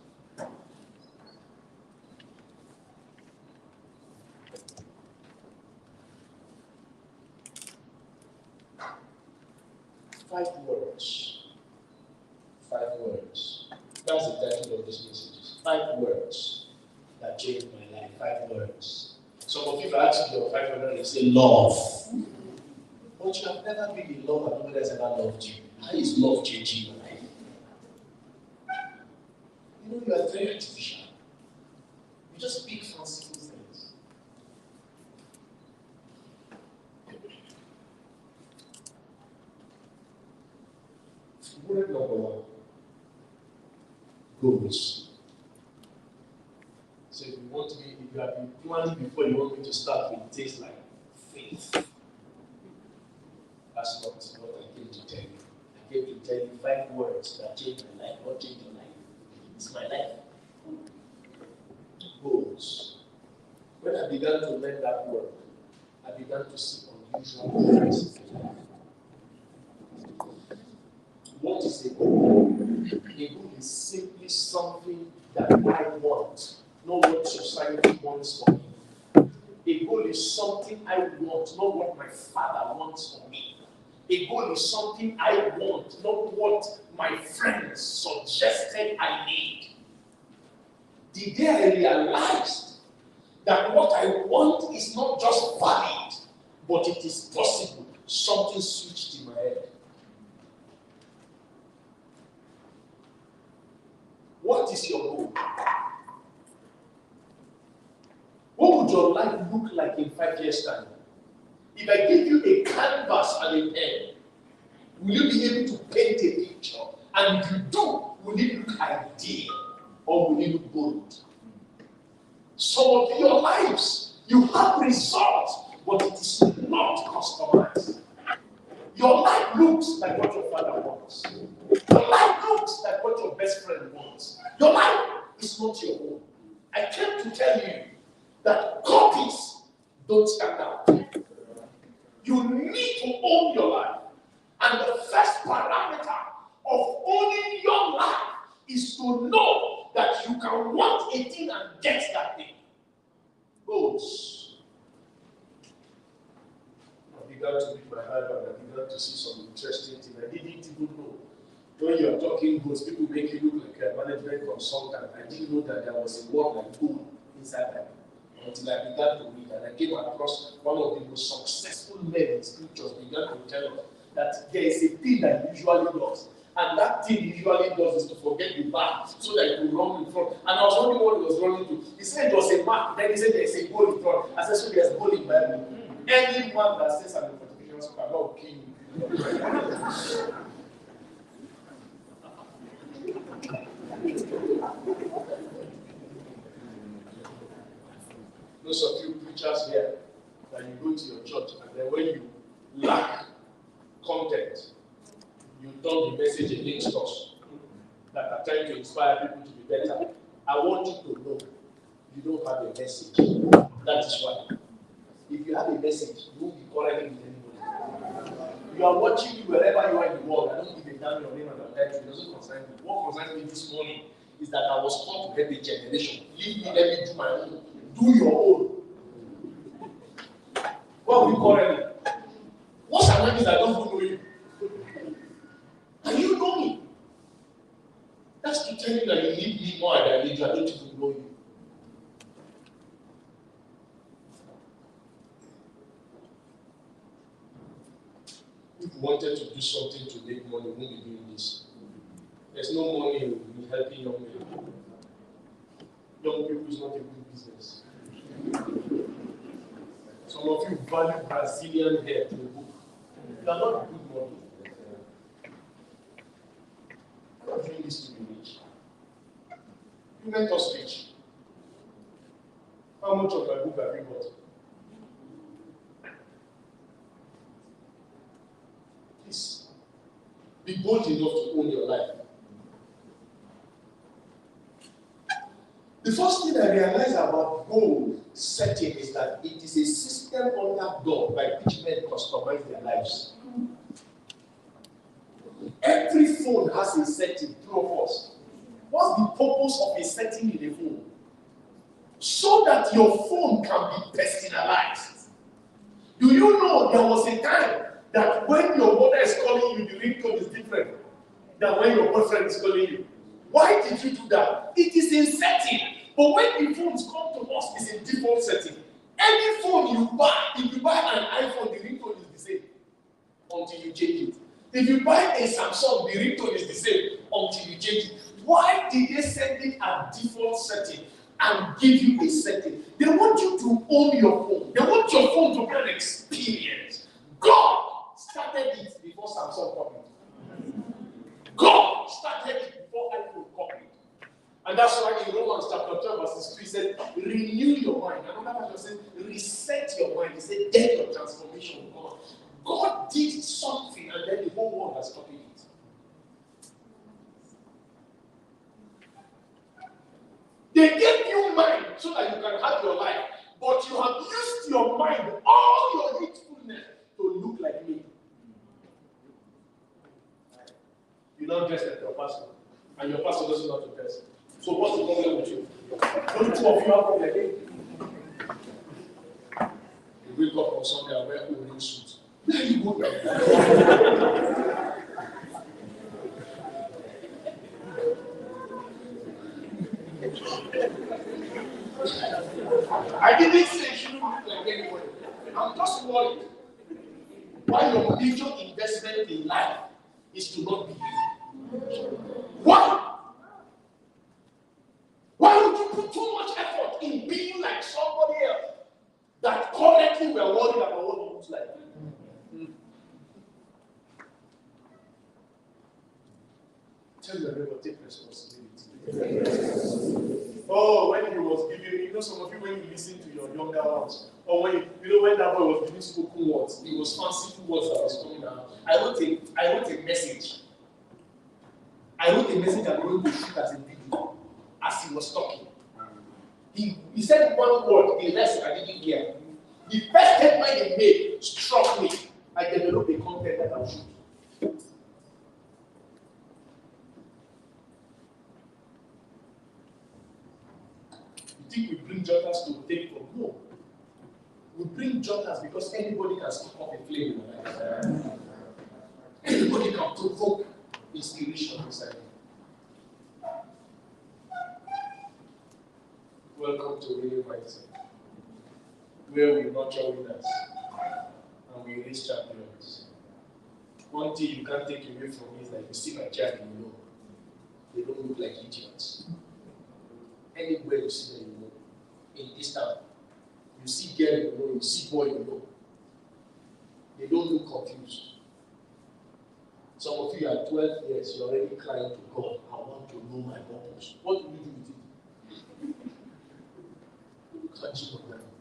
Five words. That's the title of this message. 5 words that changed my life. 5 words. Some of you are asking your 500 and say love. But you have never been in love and nobody has ever loved you. How is love changing your life? You know, you are very artificial. You just speak fanciful things. Word number 1. Goals. So if you have been planning before you want me to start with things like faith. That's not what I came to tell you. I came to tell you 5 words that change my life. What changed your life? It's my life. Goals. When I began to learn that word, I began to see unusual things in life. What is a goal? A goal is simply something that I want, not what society wants for me. A goal is something I want, not what my father wants for me. A goal is something I want, not what my friends suggested I need. The day I realized that what I want is not just valid, but it is possible, something switched in my head. What is your goal? your life look like in 5 years' time? If I give you a canvas and a pen, will you be able to paint a picture? And if you do, will it look ideal or will it look bold? Some of your lives, you have results, but it is not customized. Your life looks like what your father wants. Your life looks like what your best friend wants. Your life is not your own. I came to tell you that copies don't stand out. You need to own your life. And the first parameter of owning your life is to know that you can want a thing and get that thing. Goals. I began to read my Bible and I began to see some interesting things. I didn't even know. When you are talking goals, people make you look like a management consultant. I didn't know that there was a word like goal inside that. Until I began to read and I came across one of the most successful men in scriptures began to tell us that there is a thing that he usually does. And that thing he usually does is to forget the back so that he will run in front. And I was wondering what he was running to. He said it was a mark, then he said there is a goal in front. I said, so there's a goal in Bible. Anyone that says I'm a fortification school cannot kill you. Those of you preachers here, that you go to your church and then when you lack content, you turn the message against us that are trying to inspire people to be better. I want you to know you don't have a message. That is why. If you have a message, you won't be quarreling with anybody. You are watching me wherever you are in the world. I don't give a damn your name and your title. It doesn't concern me. What concerns me this morning is that I was called to help a generation. Leave me, let me do my own. Do your own. What we quarreling? What's annoying is I don't know you. And you know me. That's to tell you that you need me more than I need you. I don't even know you. If you wanted to do something to make money, we won't be doing this. There's no money in helping young people. Young people is not a good business. Some of you value Brazilian hair to the book. You are not a good model. I'm not doing this to be rich. You make us rich. How much of my book have you got? Please, be bold enough to own your life. The first thing I realized about goal setting is that it is a system under God by which men customize their lives. Every phone has a setting, true of us. What's the purpose of a setting in a phone? So that your phone can be personalized. Do you know there was a time that when your mother is calling you, the ringtone is different than when your boyfriend is calling you? Why did you do that? It is in setting. But when the phones come to us, it's in default setting. Any phone you buy, if you buy an iPhone, the ringtone is the same until you change it. If you buy a Samsung, the ringtone is the same until you change it. Why did they send it at default setting and give you a setting? They want you to own your phone. They want your phone to be an experience. God started it before Samsung copied. God started it before iPhone copied. And that's why in Romans chapter 12, verse 3 said, renew your mind. Another verse said, reset your mind. He said, then your transformation will come. God did something and then the whole world has copied it. They gave you mind so that you can have your life, but you have used your mind, all your youthfulness, to look like me. You don't dress like your pastor, and your pastor doesn't know how to dress. So what's the problem with you? Don't two of you have problem again? You wake up on Sunday and wear orange suit. There you go. I didn't say you shouldn't look like anybody. I'm just worried why your major investment in life is to not be you. Why? Why would you put too much effort in being like somebody else was giving, you know, some of you when you listen to your younger ones, or when when that boy was giving spoken words, it was fanciful words that was coming out. I wrote a message. I wrote a message and wrote to shoot as a video as he was talking. He said one word, the rest I didn't hear. The first statement he made struck me. I developed a content that I would shoot. You think we bring joggers to take from? No. We bring joggers because anybody can stoke up a flame in the life. Anybody can provoke inspiration inside you. Welcome to Real Mindset, where we nurture winners and we raise champions. One thing you can't take away from me is that you see my child, you know, they don't look like idiots. Anywhere you see them, you know. In this town, you see girl, you know, you see boy, you know. They don't look confused. Some of you are 12 years, you're already crying to God, I want to know my purpose. What do you do with it?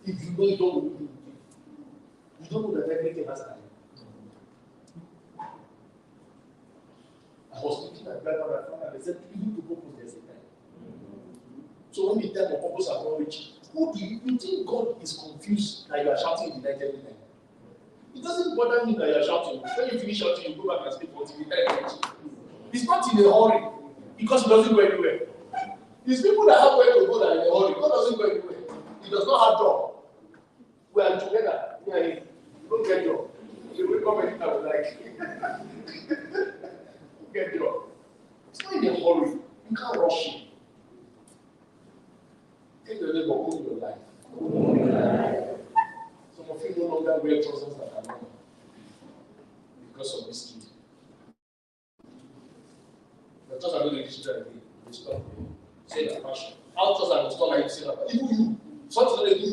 If you know, you don't know what to do. You don't know that everything has time. I was looking at grandma and they said, even to purpose, there's a time. So when the time of purpose has not reached, who do you think God is confused that you are shouting in the night every night? It doesn't bother me that you are shouting. When you finish shouting, you go back and speak until the time reaches. It's not in a hurry because it doesn't go anywhere. It's people that have where to go that are in a hurry. God doesn't go anywhere. He does not have job. We are together. Me and him. You don't get job. You will come anytime like. Get job. It's not in a hurry. You can't rush it. Take your neighbor, own your life. Some of you no longer wear trousers that are long because of this kid. The trousers are not the children again. They stop. Say that fashion. How trousers are installed like you say that. Even you. Something they do.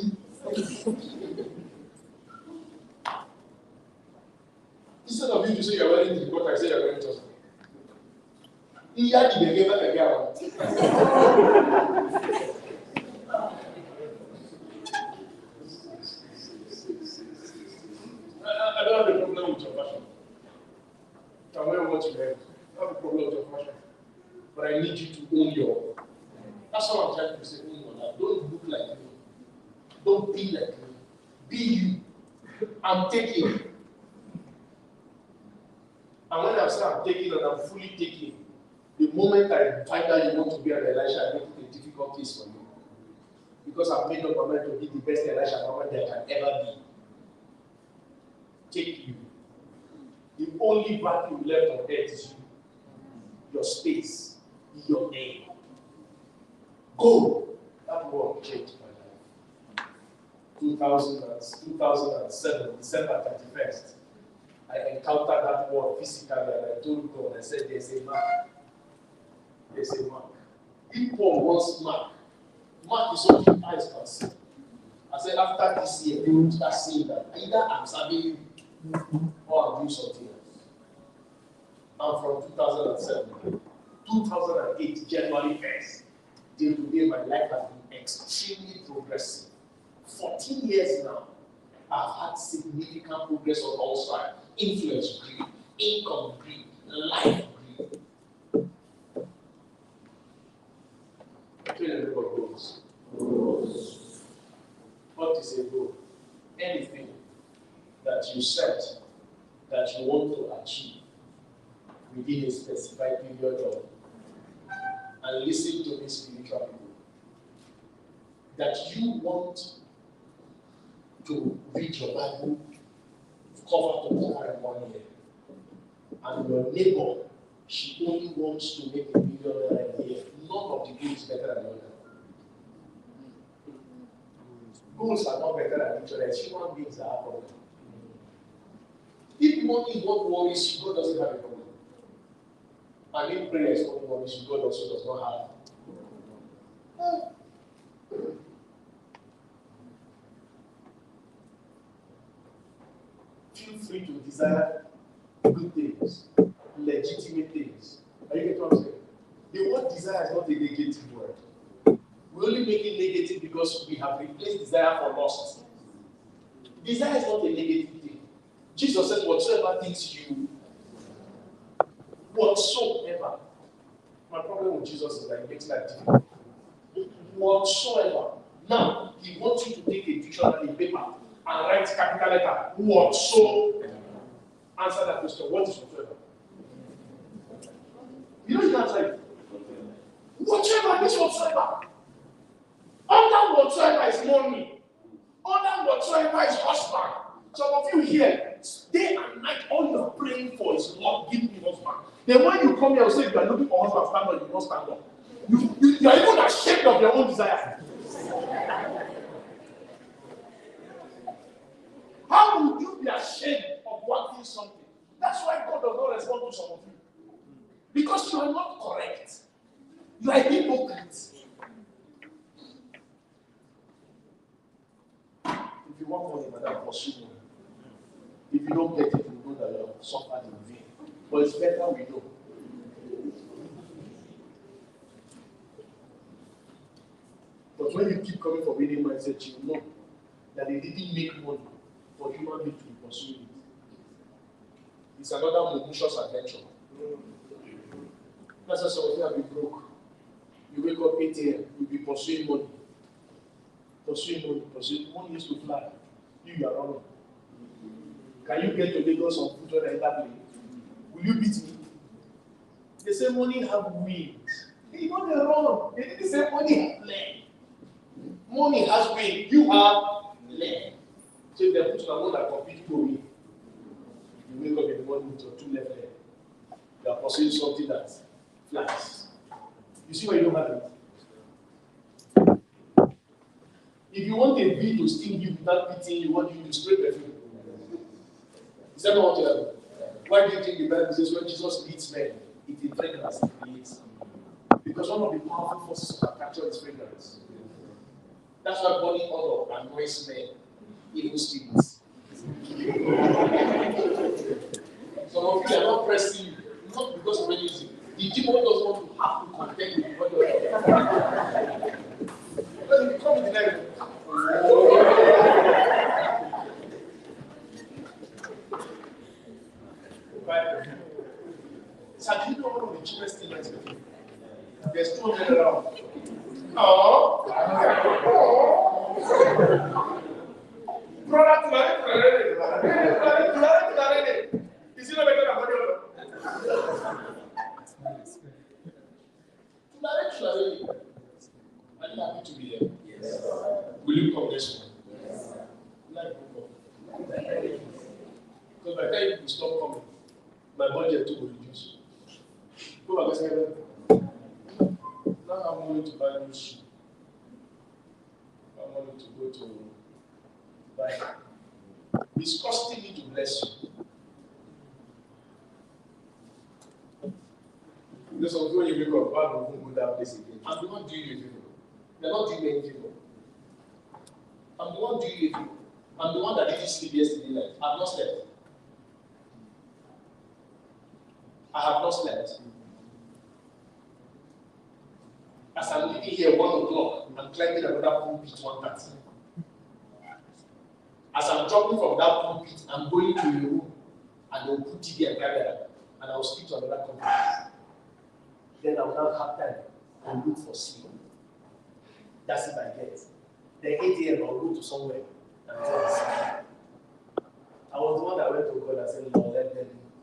Instead of you to say you're wearing the coat, I say you're wearing trousers. I don't have a problem with your fashion. You can wear what you wear. I don't have a problem with your fashion. But I need you to own your. That's what I'm trying to say. Own your life. Don't look like me. Don't be like me. Be you. I'm taking. And when I say I'm taking and I'm fully taking, the moment I find out you want to be an Elisha, I make it a difficult case for you. Because I've made up my mind to be the best Elisha moment there can ever be. Take you. The only value left on earth is you. Your space, your name. Go. That word changed my life. 2007, December 31st. I encountered that word physically and I told God, I said, there's a mark. There's a mark. If Paul wants mark, mark is what your eyes can see. I said, after this year, they will start saying that either I'm serving you or I'm doing something else. And from 2007, 2008, January 1st, till today, my life has been extremely progressive. 14 years now, I've had significant progress on all sides. Influence grew, income grew, life grew. Tell everybody goals. Goals. What is a goal? Anything that you set that you want to achieve within a specified period of, and listen to me, spiritual people, that you want to read your Bible cover to cover in 1 year, and your neighbor, she only wants to make $1 million a year. None of the goals is better than the other. Goals are not better than each other. It's human beings that have problems. If money is what worries you, God doesn't have a problem. And if prayer is what worries you, God also does not have. Feel free to desire good things, legitimate things. Are you getting what I'm saying? The word desire is not a negative word. We only make it negative because we have replaced desire for lust. Desire is not a negative thing. Jesus said, whatsoever things you, whatsoever. My problem with Jesus is that it makes that difficult. Whatsoever. Now, he wants you to take a dictionary paper and write capital letter, whatsoever. Answer that question. What is whatsoever? You know you can't say whatsoever is whatsoever. Under whatsoever is money. Under whatsoever is husband. Some of you here, day and night, all you are praying for is Lord, give me husband. Then when you come here and say you are looking for husband, stand up, you don't stand up. You are even ashamed of your own desire. How would you be ashamed of wanting something? That's why God does not respond to some of you. Because you are not correct. You are a hypocrite. If you want money, madam, pursue money. If you don't get it, you know that you have suffered in vain. But it's better we know. But when you keep coming from any mindset, you know that they didn't make money for human beings to be pursuing it. It's another malicious adventure. That's why some of you have been broke. You wake up 8 a.m., you'll be pursuing money. Pursuing money, pursuing money used to fly. You are running. Can you get to Lagos on foot when I enter plane? Will you beat me? They say money have wings. You know they run. They didn't say money have leg. Money has wings. You have leg. So if they put you on that compete go away. You wake up in the morning with your 2 left leg. You are pursuing something that flies. You see why you don't have it? If you want a bee to sting you without beating you, what do you do? Spray perfume. Is that not what you have? Why do you think the Bible says when Jesus beats men, it is fragrance it creates? Because one of the powerful forces of capture is fragrance. That's why burning oil annoys men, evil spirits. Some of you are not pressing you, not because of anything. The demon doesn't want to have to contend with what you are. When you come in the night, so do you know one of the cheapest things? There's 200 around. Oh, product is it not better than money? Are you happy to be here? Yes. Will you come next one? Yes. Like because by the time you stop coming, my budget too will reduce. Go back and say, now I'm going to buy new shoes. I'm going to go to buy. It's costing me to bless you. Because of when you wake up, God will go that place again. I'm the one doing you a favor. They're not doing me any favor. I'm the one doing you a favor. I'm the one that didn't sleep yesterday night. I've not slept. I have not slept. As I'm leaving here 1 o'clock, I'm climbing another pulpit 1:30. As I'm dropping from that pulpit, I'm going to a room and they'll put TV and camera and I'll speak to another company. Then I will not have time to look for sleep. That's if I get. Then 8 a.m. I'll go to somewhere and tell the sleep. I was the one that went to God and said, Lord, let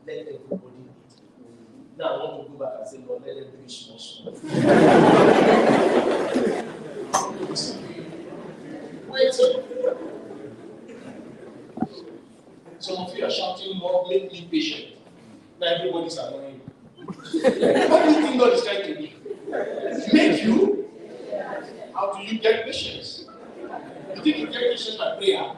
everybody eat. Now I want to go back and say, Lord, let them do it small. Waiting. Some of you are shouting, Lord, make me patient. Now everybody's annoying you. What do you think God is trying to do? Make you? How do you get patience? You think you get patience by prayer?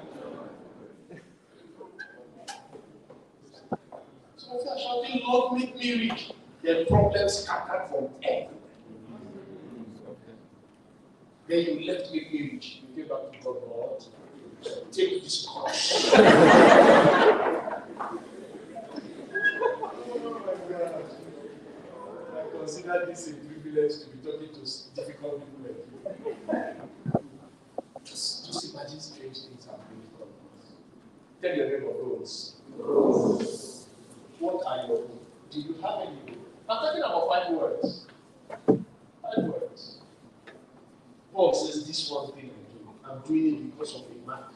Some of you are shouting, Lord, make me rich. Their problems scattered from everywhere. Then you left make me rich. You came back to God, Lord. Take this cross. consider this a privilege to be talking to difficult people like you. Just imagine strange things happening in front of us. Tell your neighbor goals. What are your goals? Do you have any goals? I'm talking about 5 words. 5 words. Paul says this one thing I do. I'm doing it because of a mark.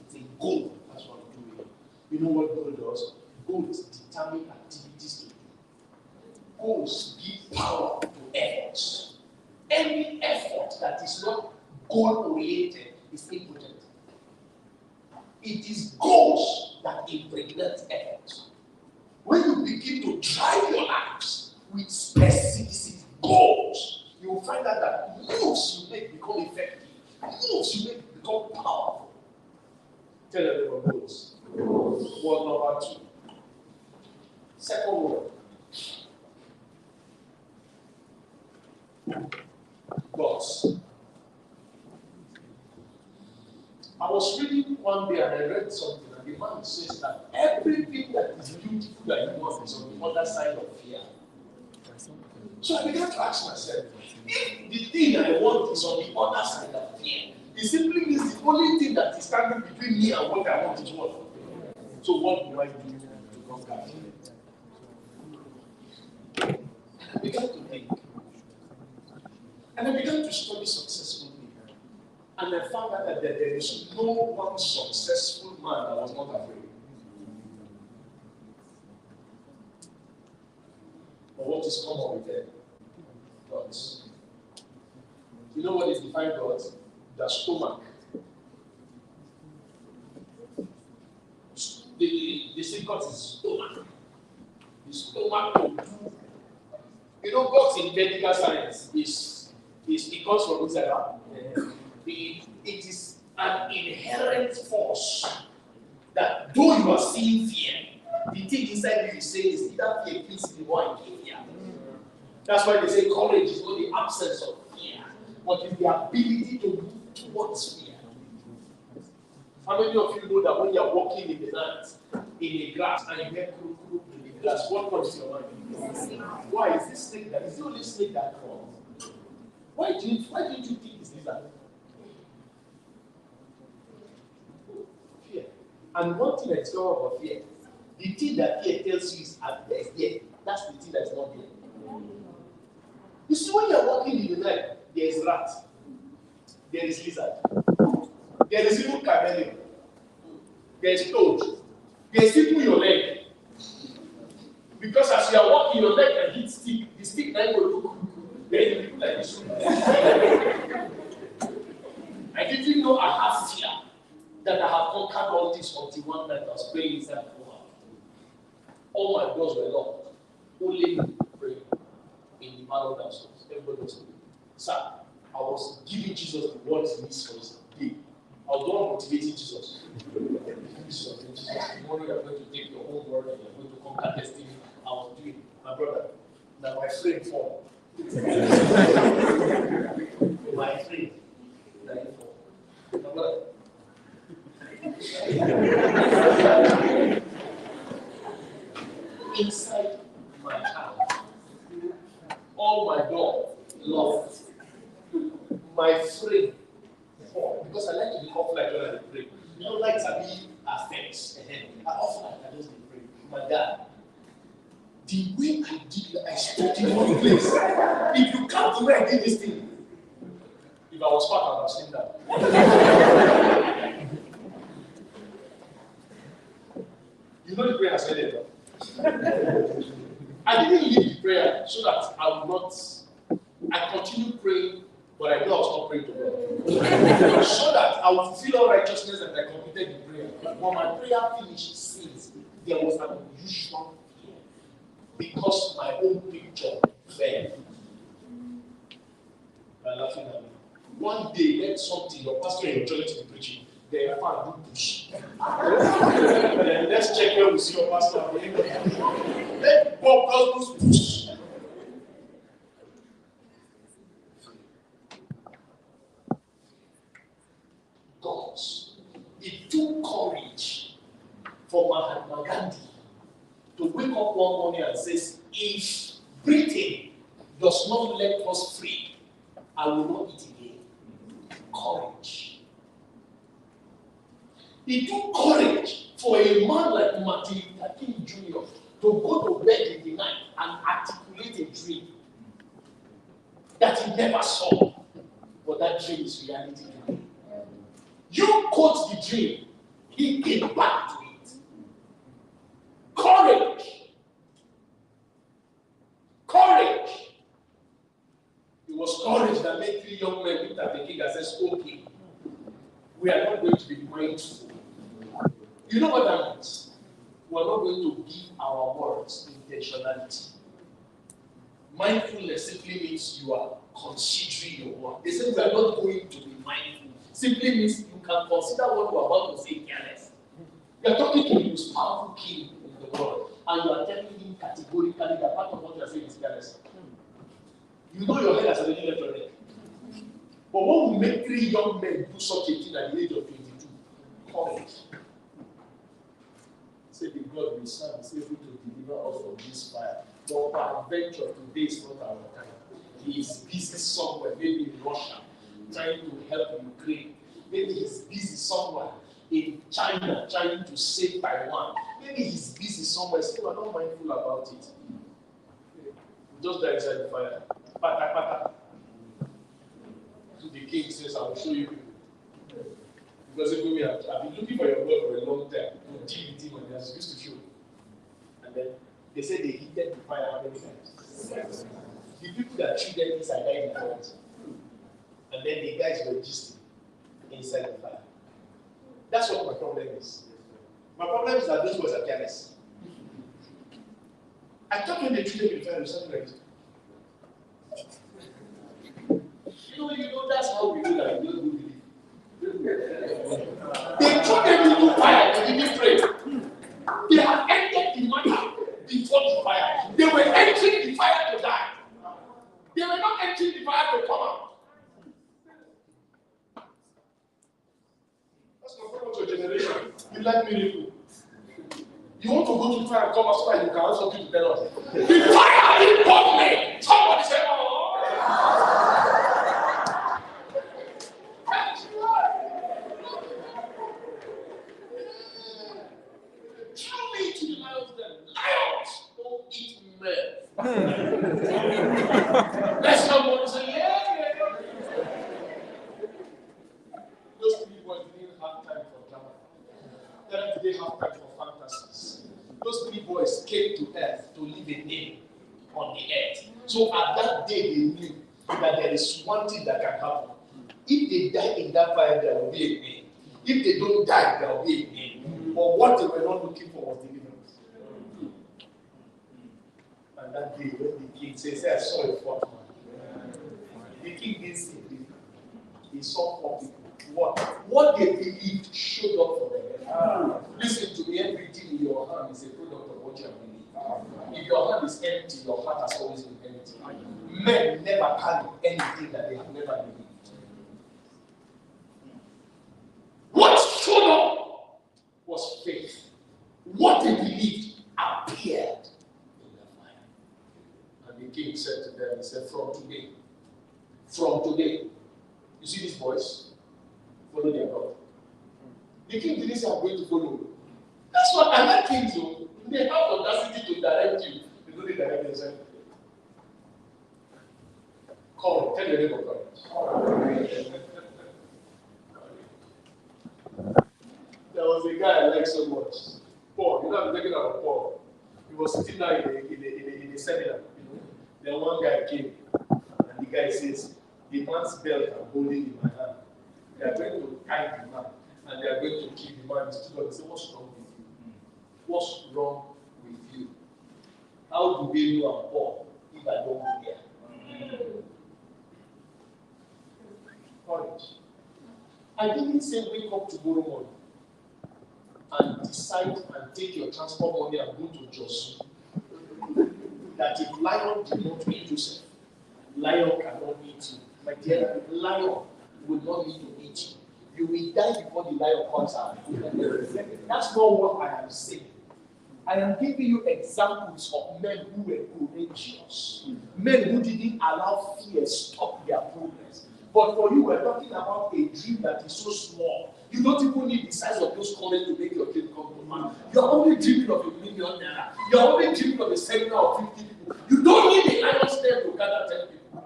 It's a goal. That's what I'm doing. You know what goal does? Goals determine activities to do. Goals give power to efforts. Any effort that is not goal-oriented is impotent. It is goals that impregnate efforts. When you begin to drive your lives with specific goals, you will find out that moves you make become effective. Moves you make become powerful. Tell them about goals. Word number 2. Second word. Gods. I was reading one day and I read something, and the man says that everything that is beautiful that you want is on the other side of fear. So I began to ask myself, if the thing I want is on the other side of fear, it simply means the only thing that is standing between me and what I want is what? So what do I do to conquer fear? And I began to think. And I began to study successful people. And I found out that there is no one successful man that was not afraid. But what is common with them? Gods. You know what is defined gods? The stomach. The say God is stomach. The stomach to do. You know, God in medical science it comes from inside out. It is an inherent force that though you are seeing fear, the thing inside you is saying is either fear kills me or I kill fear. That's why they say courage is not the absence of fear, but it's the ability to move towards fear. How many of you know that when you are walking in the night, in the grass, and you hear kuru in the grass, what comes to your mind? Why is this snake that is the only snake that crawls? Why didn't you think it's this that? Fear. And one thing I discovered about fear, the thing that fear tells you is there's there. That's the thing that's not there. You see, when you're walking in the night, there is rat, there is lizard, there is even chameleon, there is toad, there is even your leg. Because as you are walking, your leg can hit stick, the stick now will look. Then you look like this. I didn't know I have fear that I have conquered all this until one night I was praying inside the home. All my doors were locked. Only me praying in the man of the house. Everybody was praying. Sir, I was giving Jesus the words he needs for his day. I was the one motivating Jesus. Jesus, tomorrow you are going to take your whole word and you are going to conquer destiny. I was doing, my brother, now my friend fall. My friend, my brother. Inside my house, all my door locked. My friend fall because I like to be off like when I pray. You know, lights are being affects. I often I just pray. My God. The way I did that, I stood in one place. If you can't the way I did this thing, if I was fat, I would have seen that. You know the prayer I said it. I didn't leave the prayer so that I would not. I continued praying, but I knew I was not praying to God. So that I would fulfill all righteousness and I completed the prayer. When my prayer finished, since there was an unusual fear because my own picture fell. They're laughing at me. One day, let something, your pastor in your church is preaching, they fan do push. And then let's check where we see your pastor. Let Bob just push. Gods. It took courage for Mahatma Gandhi to wake up one morning and say, if Britain does not let us free, I will not eat again. Courage. It took courage for a man like Martin Luther King Jr. to go to bed in the night and articulate a dream that he never saw. But that dream is reality today. You quote the dream, he came back to it. Courage. Courage. It was courage that made 3 young men look at the king and said, okay, we are not going to be mindful. You know what that means? We are not going to give our words intentionality. Mindfulness simply means you are considering your word. They say we are not going to be mindful. Simply means you can consider what you are about to say careless. You are talking to the most powerful king in the world, and you are telling him categorically that part of what you are saying is careless. You know your head has already left your head. But what will make 3 young men do such a thing at the age of 22? Courage. Say the God we serve is able to deliver us from this fire. But peradventure today is not our time. He is busy somewhere, maybe in Russia, trying to help Ukraine. Maybe he's busy somewhere in China, trying to save Taiwan. Maybe he's busy somewhere, so we're not mindful about it. Just die inside the fire. Pata, pata. So the king says, I will show you people. Because if we have, I've been looking for your God for a long time to deal with him, and he has used to show. And then they said they heated the fire how many times? The people that treated this are died in front. And then the guys were gisting inside the fire. That's what my problem is. My problem is that those boys are careless. I thought when they treated the fire, it was something like this. You know, that's how we do that. We don't believe. They threw them into fire, they didn't pray. They had entered the matter before the fire. They were entering the fire to die. They were not entering the fire to come out. That's my problem to your generation. You like miracle. You want to go to fire and come out so that you can have something to tell us. The fire is bubbling. Somebody say, oh. Let's someone say, yeah. Those 3 boys didn't have time for drama. They didn't have time for fantasies. Those 3 boys came to earth to live a name on the earth. So at that day, they knew that there is one thing that can happen. If they die in that fire, there will be a name. If they don't die, there will be a name. But what they were not looking for was deliverance. And that day, when the king says, I saw a 4th man. The king didn't see 3. He saw 4 people. What they believed showed up for them. Listen to me, everything in your hand is a product of what you have believed. If your hand is empty, your heart has always been empty. Men never carry anything that they have never believed. What showed up was faith. What they believed appeared. The king said to them, he said, from today, you see these boys? Follow their God. The king didn't say, I'm going to follow. That's what I like kings do. They have audacity to direct you. They don't direct themselves. Call, tell your neighbor courage. There was a guy I like so much. Paul, you know I'm taking out of Paul. He was sitting there in a seminar. Then one guy came, and the guy says, the man's belt I'm holding in my hand. They are going to tie the man, and they are going to kill the man. He stood up and said, what's wrong with you? What's wrong with you? How do they know I'm poor if I don't go there? Courage. I didn't say wake up tomorrow morning and decide and take your transport money and go to Josu. That if lion did not eat Joseph, lion cannot eat you. My dear, lion will not need to eat you. You will die before the lion comes out. That's not what I am saying. I am giving you examples of men who were courageous, men who didn't allow fear stop their progress. But for you, we're talking about a dream that is so small. You don't even need the size of those college to make your dream come to pass. You're only dreaming of $1 million. You're only dreaming of a seminar of 50 people. You don't need a lion's den to gather 10 people.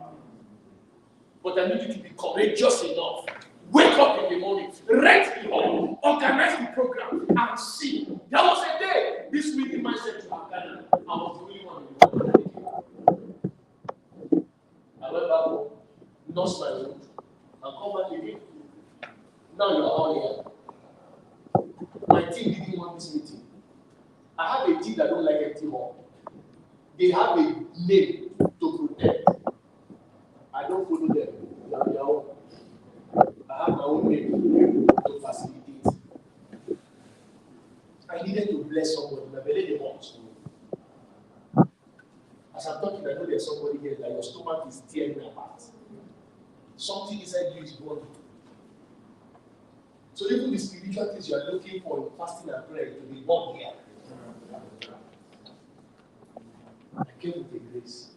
But I need you to be courageous enough. Wake up in the morning, write the hall, organize the program, and see. There was a day this winning mindset to have gathered. I was the only one in the world. I went back home, lost my room, and come back again. Now you are all here. My team didn't want this meeting. I have a team that don't like empty hall. They have a name to protect. I don't follow them. They are their own. I have my own name to facilitate. I needed to bless somebody. My belly they want. As I'm talking, I know there's somebody here that your stomach is tearing apart. Something inside you is burning. So even the spiritual things you are looking for in fasting and prayer to be born here. I came with the grace.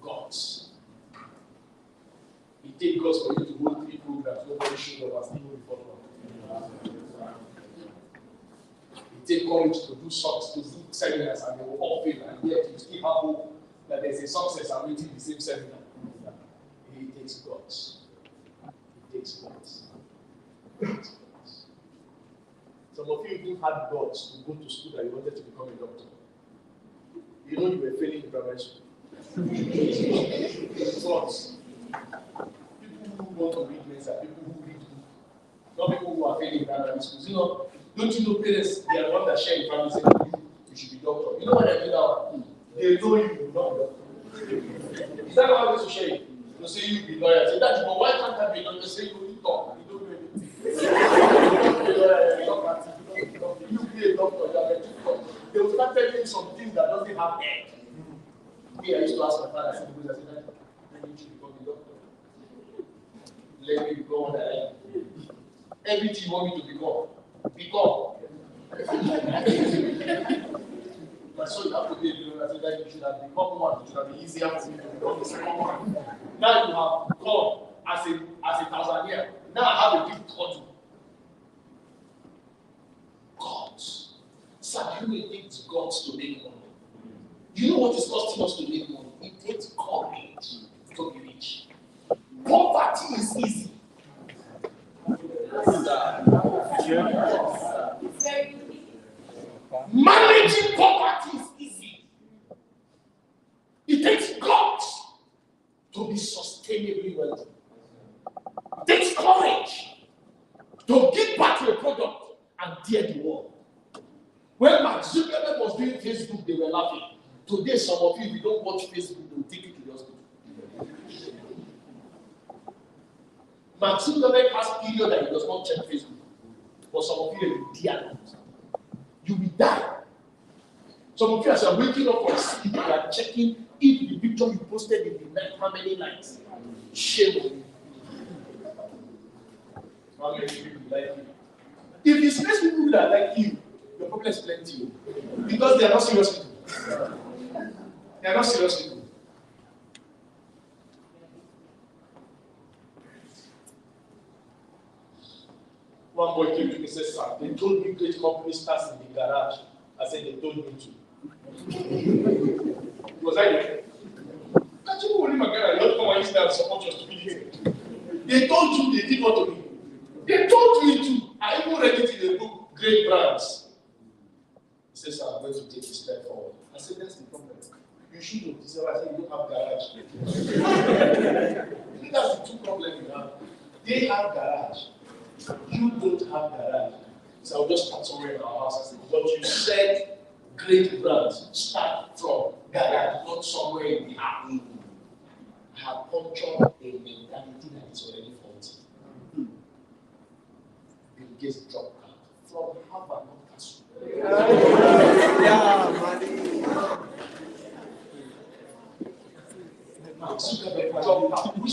God's. It takes God for you to hold 3 programs, nobody showed up and still moving forward. It takes courage to do seminars and they will all fail, and yet you still have hope that there's a success awaiting the same seminar. It takes guts. It takes guts. It takes guts. Some of you even had guts to go to school that you wanted to become a doctor. You know you were failing in primary school. Guts. People who want to read mensa, people who read books, not people who are failing in primary schools. You know, don't you know parents, they are the ones that share in family saying you should be doctor. You know what I mean now? They know you will not be doctor. Is that how they should share it? You say you be lawyer. Say that, but why can't I be lawyer? Say you only talk. You don't do anything. You be a doctor. You are a doctor. They will start telling you some things that doesn't have head. Me, I used to ask my father, I said, let me become a doctor. Let me become what I am. Everything you want me to become. My son, you have to be a lawyer. I said that you should have become one. It should have been easier for me to become the second one. Now you have come as a Tanzanian. Now I have a big title. God. Sir, you may think it's God to make money. You know what is costing us to make money? It takes courage to be rich. Poverty is easy. Managing poverty is easy. It takes guts to be sustainably wealthy. It takes courage to give back to a product and dare the world. When Mark Zuckerberg was doing Facebook, they were laughing. Today, some of you, if you don't watch Facebook, they will take you to the hospital. Mark Zuckerberg has a period that he does not check Facebook. But some of you, will dare not. You will die. Some of you, as you are waking up from sleep, you are checking if the picture you posted in the night, how many likes. Shame on you. How many people like you? If you space people that like you, your problem is plenty. Because they are not serious people. They are not serious people. One boy came to me and said, "Sir, they told me great company starts in the garage." I said, "They told me to." Was I there? Can't you only my garage? You don't come and stand and support your stupidity. They told you they did what to me. They told me to. I even read it in the book, Great Brands. He says, "Sir, I'm going to take a step forward." I said, "That's the problem. You should know." He said, "I said, you don't have garage." I think that's the two problems you have. They have garage. You don't have garage. So I'll just start somewhere in our house. I said, "But you said great brands start from garage, not somewhere in the army." I have punctured a mentality that is already faulty. Bill Gates dropped out from Harvard, not Castle. Yeah, money. Mark Zuckerberg dropped out.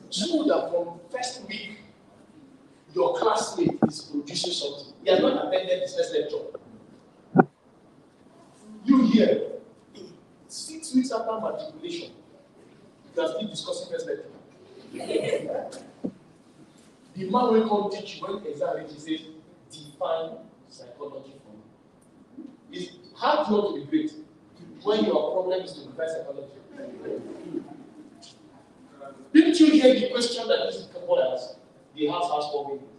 So that from first week your classmate is producing something. He has not attended his first lecture. You here, 6 weeks after matriculation, you are still discussing first lecture. The man will come teach you when exam reach, he says, define psychology for me. It's hard not to be great when your problem is to define psychology. Didn't you hear the question that this couple asked? The house has 4 minutes.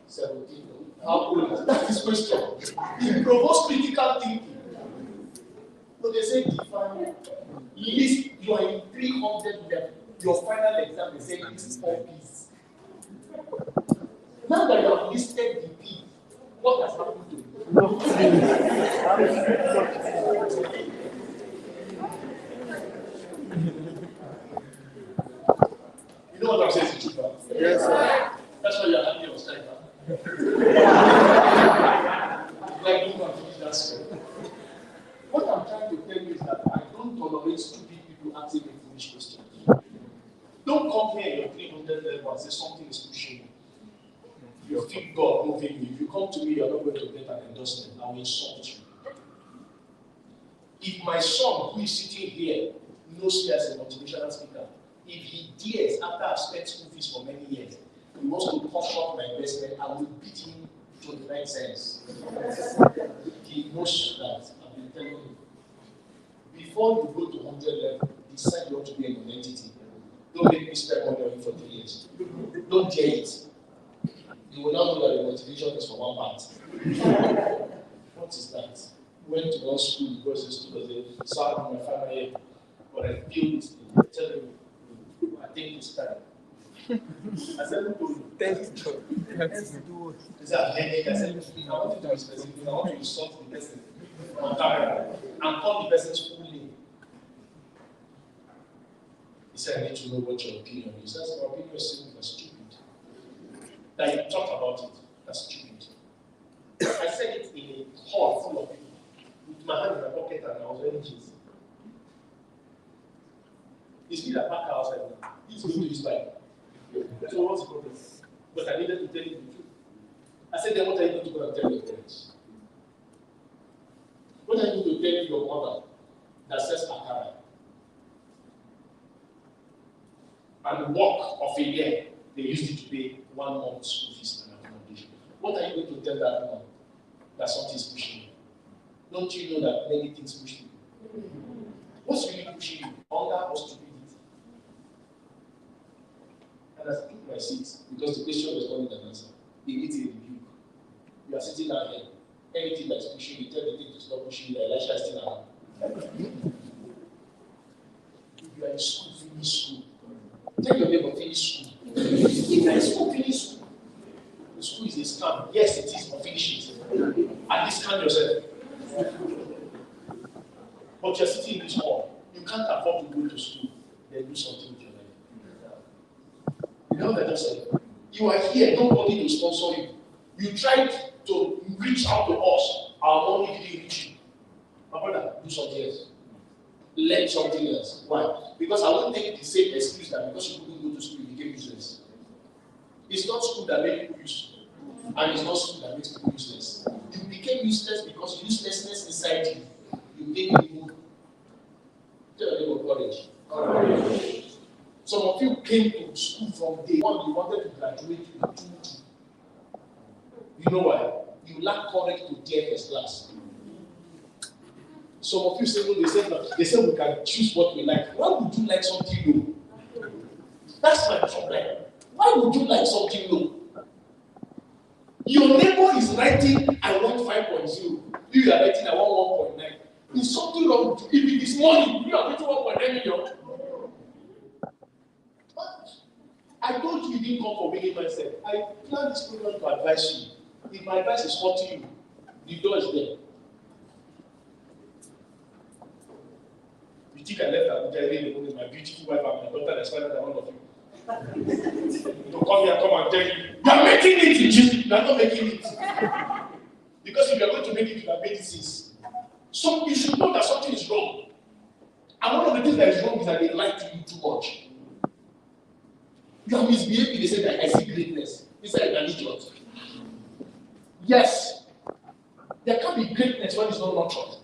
17. How old is that? Is question. It provokes critical thinking. So they say define. List, you are in 300 level. Your final exam, they say list 4 P's. Now that you have listed the P, what has happened to you? You know what I'm saying to you? Yes, sir. That's why you're happy on Skype. Like, you can finish that story. What I'm trying to tell you is that I don't tolerate stupid people asking me foolish questions. Don't come here in your 300 level and say something is pushing you. You think God moving you. If you come to me, you're not going to get an endorsement. I will insult you. If my son, who is sitting here, knows me as a motivational speaker, if he dares, after I've spent school fees for many years, he wants to push up my investment, I will beat him to the right sense. He knows that. I've been telling him. Before you go to 100 level, decide you want to be an entity. Don't make me spend money on you for 3 years. Don't dare it. You will not know that the motivation is for one part. What is that? Went to one school because the students they saw in my final year, but I feel this thing. They tell me, I think it's time. I said, who told you? Thanks, John. He said, I'm headache. I said, I want you to be specific. I want you to insult the person on camera and call the person's full name. He said, I need to know what your opinion is. He says, my opinion is simple and stupid. That you talk about it, that's stupid. I said it in a hall full of people, with my hand in my pocket and I was wearing jeans. It's me that parked outside now. He's going to his bike. So what's the problem? But I needed to tell you the truth. I said, then what are you going to go and tell your parents? What are you going to tell your mother that says Akara? And work of a year, they used it to pay 1 month's school fees and accommodation. What are you going to tell that woman that something is pushing you? Don't you know that many things push you? What's really pushing you? Hunger or stupidity? And I took my seat because the question was not with an answer. Immediately rebuke. You are sitting down here. Anything that is pushing you, tell the thing to stop pushing you. Elisha is still around. If you are in school, finish school. Tell your neighbor, finish school. If you are in school, finish school. The school is a scam. Yes, it is, but finish it. At least scam yourself. But you're sitting in this hall. You can't afford to go to school. Then do something with your life. You know what I just said? You are here, nobody will sponsor you. You tried to reach out to us. Our money didn't reach you. My brother, do something else. Learn something else. Why? Because I won't take the same excuse that because you couldn't go to school, you became useless. It's not school that makes people useful. And it's not school that makes people useless. You became useless because uselessness inside you. You made it move. Tell your neighbor courage. Some of you came to school from day one, you wanted to graduate with 2. You know why? You lack courage to dare first class. Some of you say no, they say we can choose what we like. Why would you like something low? That's my problem. Why would you like something low? Your neighbor is writing, I want 5.0. You are writing, I want 1.9. There's something wrong with you. If it is money, you are getting 1.9 million. But I told you didn't come for making myself. I planned this program to advise you. If my advice is hurting you, the door is there. You think I left Abuja in the morning, my beautiful wife and my daughter that's smarter than all of you. To come here, come and tell you, you are making it in Jesus. You are not making it. Because if you are going to make it, you have made it since. So you should know that something is wrong. And one of the things that is wrong is that they lie to you too much. You are misbehaving, they say that I see greatness. Is that an idiot? Yes. There can be greatness when it's not nurtured.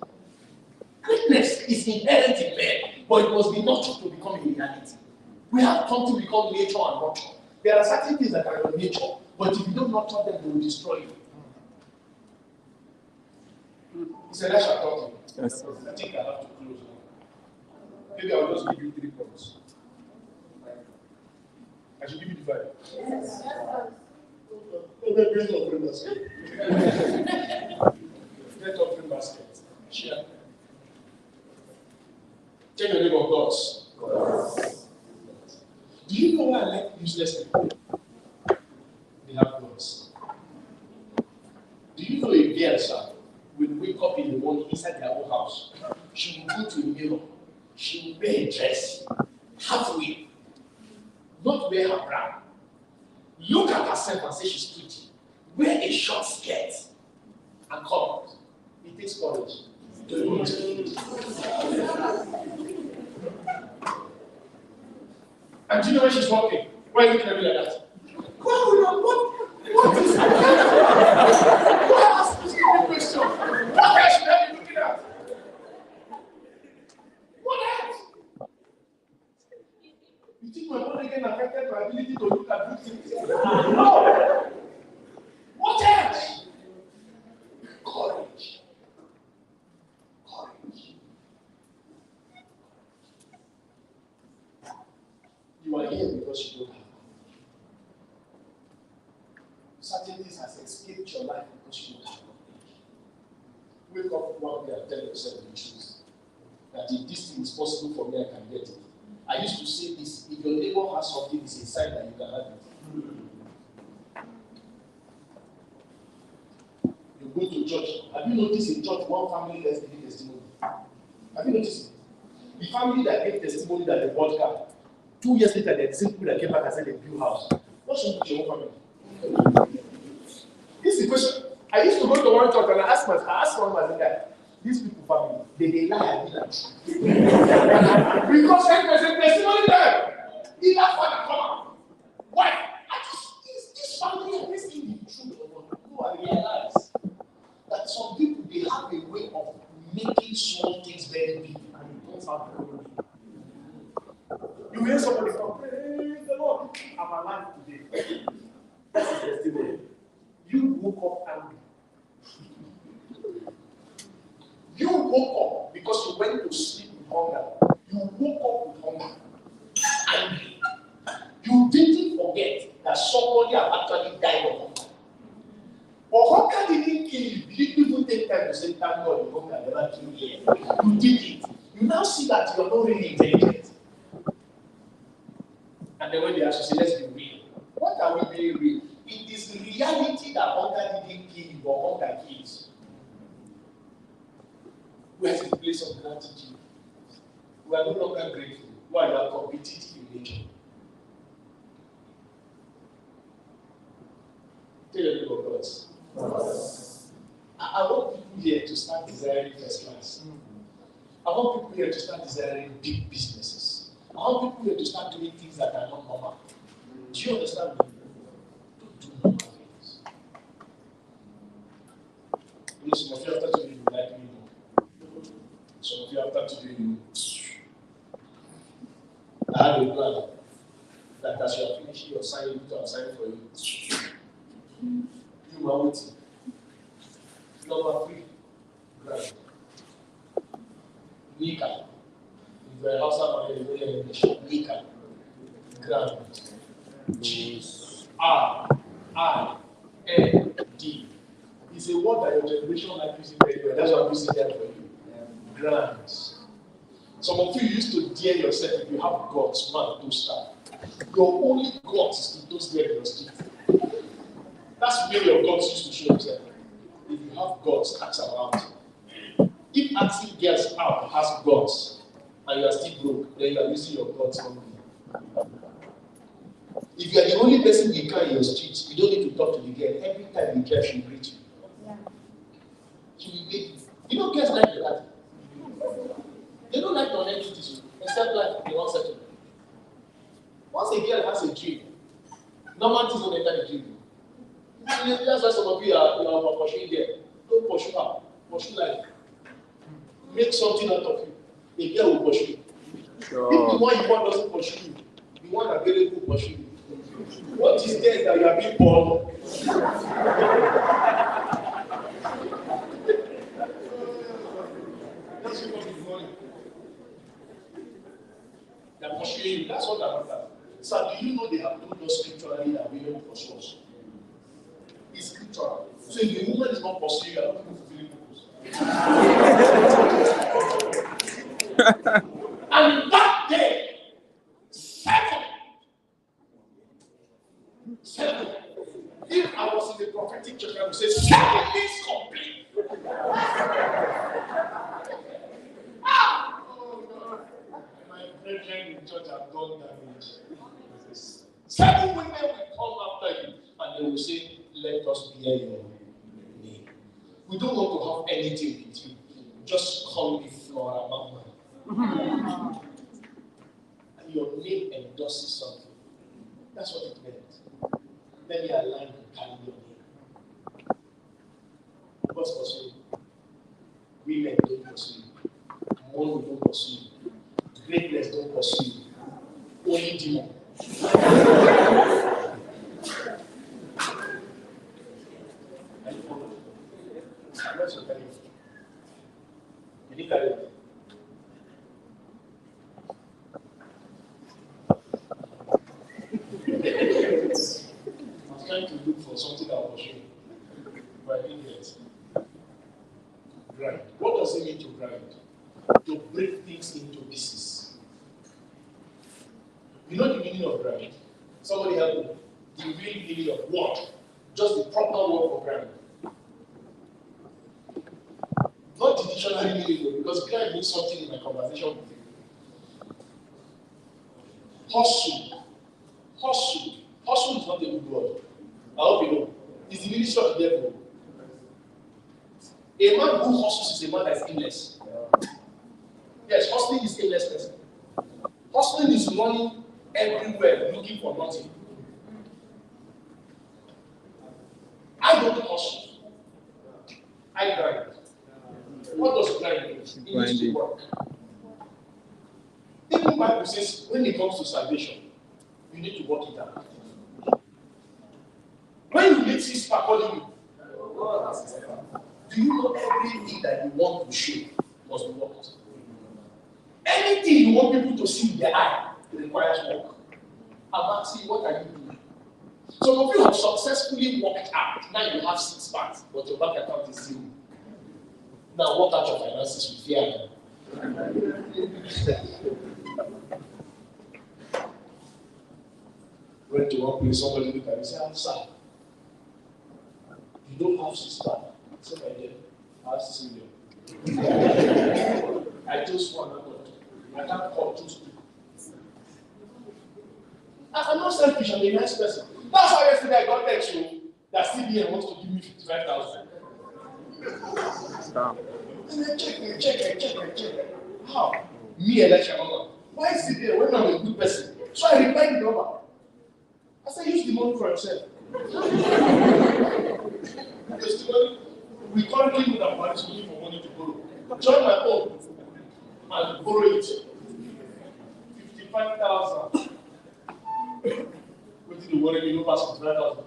Greatness is inherent in man, but it must be nurtured to become a reality. We have something we call nature and nurture. There are certain things that are your nature, but if you don't nurture them, they will destroy you. He said, I shall talk to you. Yes. I think I have to close now. Maybe I'll just give you 3 points. I should give you the 5. Yes. Great offering basket. Great offering basket. Share. Tell your neighbor God's. Do you know why I like useless people? They have gods. Do you know a girl, sir, will wake up in the morning inside their own house? She will go to a mirror. She will wear a dress, halfway, not wear her bra. Look at herself and say she's pretty. Wear a short skirt and come out. It takes courage. And do you know when she's walking? Why are you looking at me like that? What is that? Why ask this question? What else should I be looking at? What else? You think my body again affected my ability to look at good things? No! What else? Courage. Courage. You are here because you don't have courage. Certain things has escaped your life because you don't have courage. Wake up one day and tell yourself the truth. That if this thing is possible for me, I can get it. I used to say this, if your neighbor has something, it's a sign that you can have it. You go to church. Have you noticed in church one family that's giving testimony? Have you noticed it? The family that gave testimony that they bought car, 2 years later, the same people that came back and said they built house. What's wrong with your own family? This is the question. I used to go to one church and I asked one man, these people family, they lie and be like because there's a testimony there. Either father come out. Why? Is this family and this thing the truth or not? No, I realize that some people they have a way of making small things very big and it don't have to be. You hear somebody come, praise the Lord, I'm alive today. That's the testimony. You woke up angry. You woke up because you went to sleep with hunger. You woke up with hunger. Angry. You didn't forget that somebody had actually died of hunger. But hunger didn't kill you. You didn't even take time to say, thank God, the hunger never killed you. You did it. You now see that you are not really intelligent. And then when they ask you, say, let's be real. What are we being real? It is the reality that hunger didn't kill you, but hunger kills. We are in a place of gratitude. We are no longer grateful. Why? You are competitive in nature. Tell your neighbor, brothers. I want people here to start desiring first class. I want people here to start desiring big businesses. I want people here to start doing things that are not normal. Do you understand me? Don't do normal things. You know, some of you after today, you like me more. Some of you after today, I have a plan that as you are finishing your signing, I'm signing for you. You are waiting. Number 3, grant. Nika. If you're a house of a very English, Nika. Grant. G-R-I-N-D. It's a word that your generation like using very well. That's why I'm using that for you. Grant. Some of you used to dare yourself if you have guts, man, to start. Your only guts is to toast there in your street. That's where your guts used to show yourself. If you have guts, ask around. If asking girls out has guts and you are still broke, then you are using your guts only. If you are the only person you can in your street, you don't need to talk to the girl. Every time you drive, she will greet you. She will make you. You know, girls like that. They don't like non-entities, except like they want settle. Once a girl has a dream, normal things don't enter the dream. That's why some of you are pursuing there. Don't pursue her. Pursue life. Make something out of you. A girl will pursue you. Sure. If the one you want doesn't pursue you, the one available will pursue you. What is there that you are being born? That's what is money. They are pursuing you. That's what they are. So do you know they have told us scripturally that women will pursue us? It's scriptural. So if the woman is not pursuing you, I don't think fulfilling purpose. And that day, seven. If I was in the prophetic church, I would say 7 is complete. Oh God. My brethren in church have done damage. 7 women will come after you and they will say, let us bear your name. We don't want to have anything with you. Just call me Flora Mama. And your name endorses something. That's what it meant. Let me align and carry your name. What's pursue? Women don't pursue. Money don't pursue. Greatness don't pursue. Only demon. What's your value? You need value. I was trying to look for something that was show, but I didn't get. Grind. What does it mean to grind? To break things into pieces. You know the meaning of grind? Somebody help me. The real meaning of what? Just the proper word for grind. Not the dictionary meaning, because grind means something in my conversation with you. Hustle. Hustle. Hustle is not a good word. I hope you know. It's the ministry of the devil. A man who hustles is a man that is aimless. Yes, hustling is aimless person. Hustling is running everywhere looking for nothing. I don't hustle. I grind. What does grind mean? It means to work. Even Bible says when it comes to salvation, you need to work it out. When you meet his accordingly, do you know everything that you want to show must be worked? Anything you want people to see in their eye requires work. I'm asking, what are you doing? Some of you have successfully worked out. Now you have 6 parts, but your bank account is 0. Now work out your finances with fear. Went to one place, somebody looked at me and said, sir, you don't have 6 parts. I said, my dear, I have 6 million. I chose one, I can't call 2 people. I'm not selfish, I'm a nice person. That's why yesterday I got text you that CBN wants to give me 55,000. Stop. And I check. How? Me, Elisha Mama. Why is CBN when I'm a good person? So I replied the number. I said, use the money for yourself. Because we currently would have managed to for money to borrow. Join my own and borrow it. 55,000. What did you worry? You know, pass 55,000.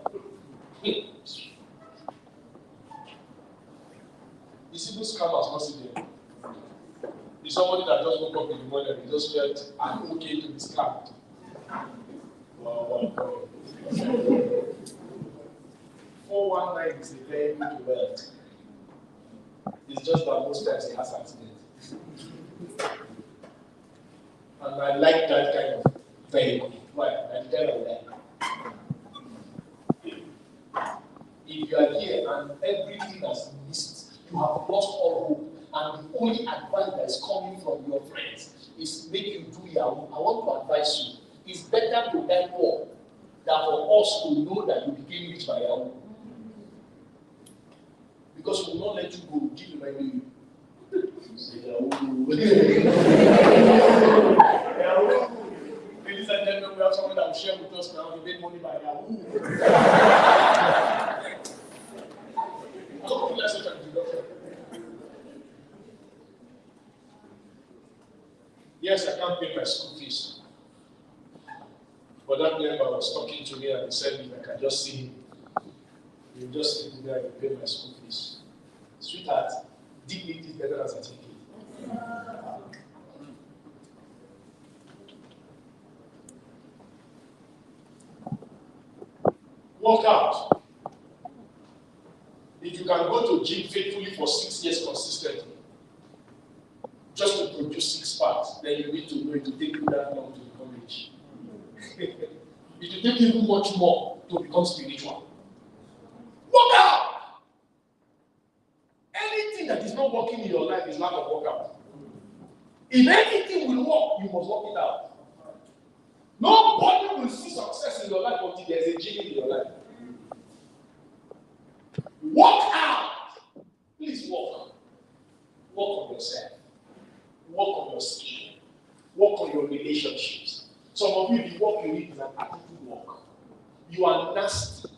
You see, those scammers must be there. It's somebody that just woke up in the morning and he just felt I'm okay to be scammed. Wow. 419 is a very good word. It's just that most times it has accident. And I like that kind of vehicle. Why? I tell you that. If you are here and everything has missed, you have lost all hope, and the only advice that is coming from your friends is make you do Yahoo. I want to advise you. It's better to die poor than for us to know that you became rich by Yahoo. Because we will not let you go, keep reminding you. Say Yahoo. Ladies and gentlemen, we have someone that will share with us now. He made money by Yahoo. my school fees. But that member was talking to me and he said, if I can just see him, you just sit there and pay my school fees. Sweetheart, dignity is better than certificate. Work out. If you can go to gym faithfully for 6 years consistently, just to produce 6 parts, then you need to know it will take you that long to become rich. It will take you much more to become spiritual. Work out! Anything that is not working in your life is lack of workout. If anything will work, you must work it out. Nobody will see success in your life until there is a genie in your life. Work out! Please work. Work on yourself. Work on your skill. Work on your relationships. Some of you, the work you need is an attitude work. You are nasty.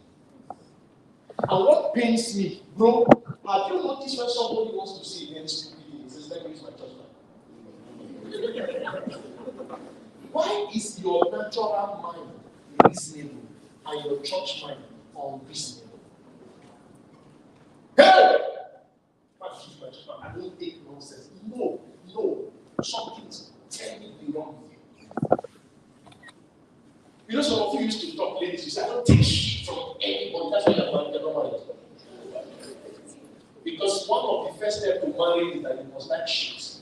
And what pains me, bro, have you noticed when somebody wants to say against stupidity, he says, let me use my judgment. Why is your natural mind reasonable and your church mind unreasonable? Hey! I don't take nonsense. No. Something's terribly wrong with you. You know, some of you used to talk, ladies, you say, I don't take shit from anybody. That's why you're not married. Because one of the first steps to marriage is that you must like shit.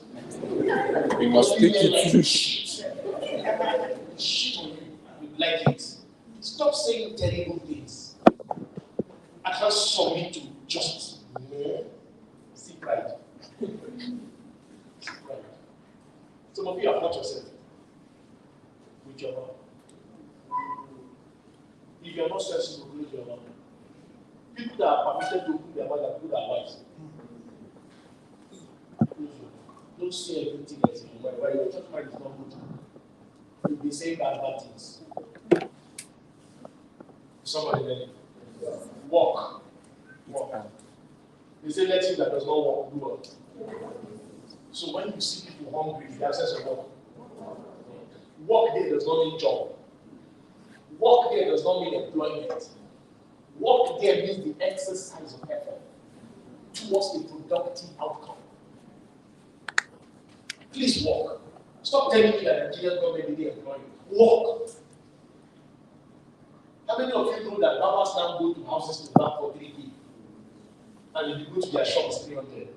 You must take it. Like shit. Shit on you. You like it. Stop saying terrible things. I can't submit to justice. See pride. See pride. Some of you have hurt yourself with your mouth. If you are not sensible, close your mouth. People that are permitted to open their mouth are people that are wise. Don't say everything that's in your mind. Why your church mind is not good. You'll be saying bad things. Somebody there. Walk. They say, let him that does not walk, do what? So when you see people hungry, the answer is walk. Work there does not mean job. Work there does not mean employment. Work there means the exercise of effort towards a productive outcome. Please work. Stop telling me that the Nigerian government didn't employ you. Work. How many of you know that barbers now go to houses to work for 3K? And if you go to their shop, it's 300.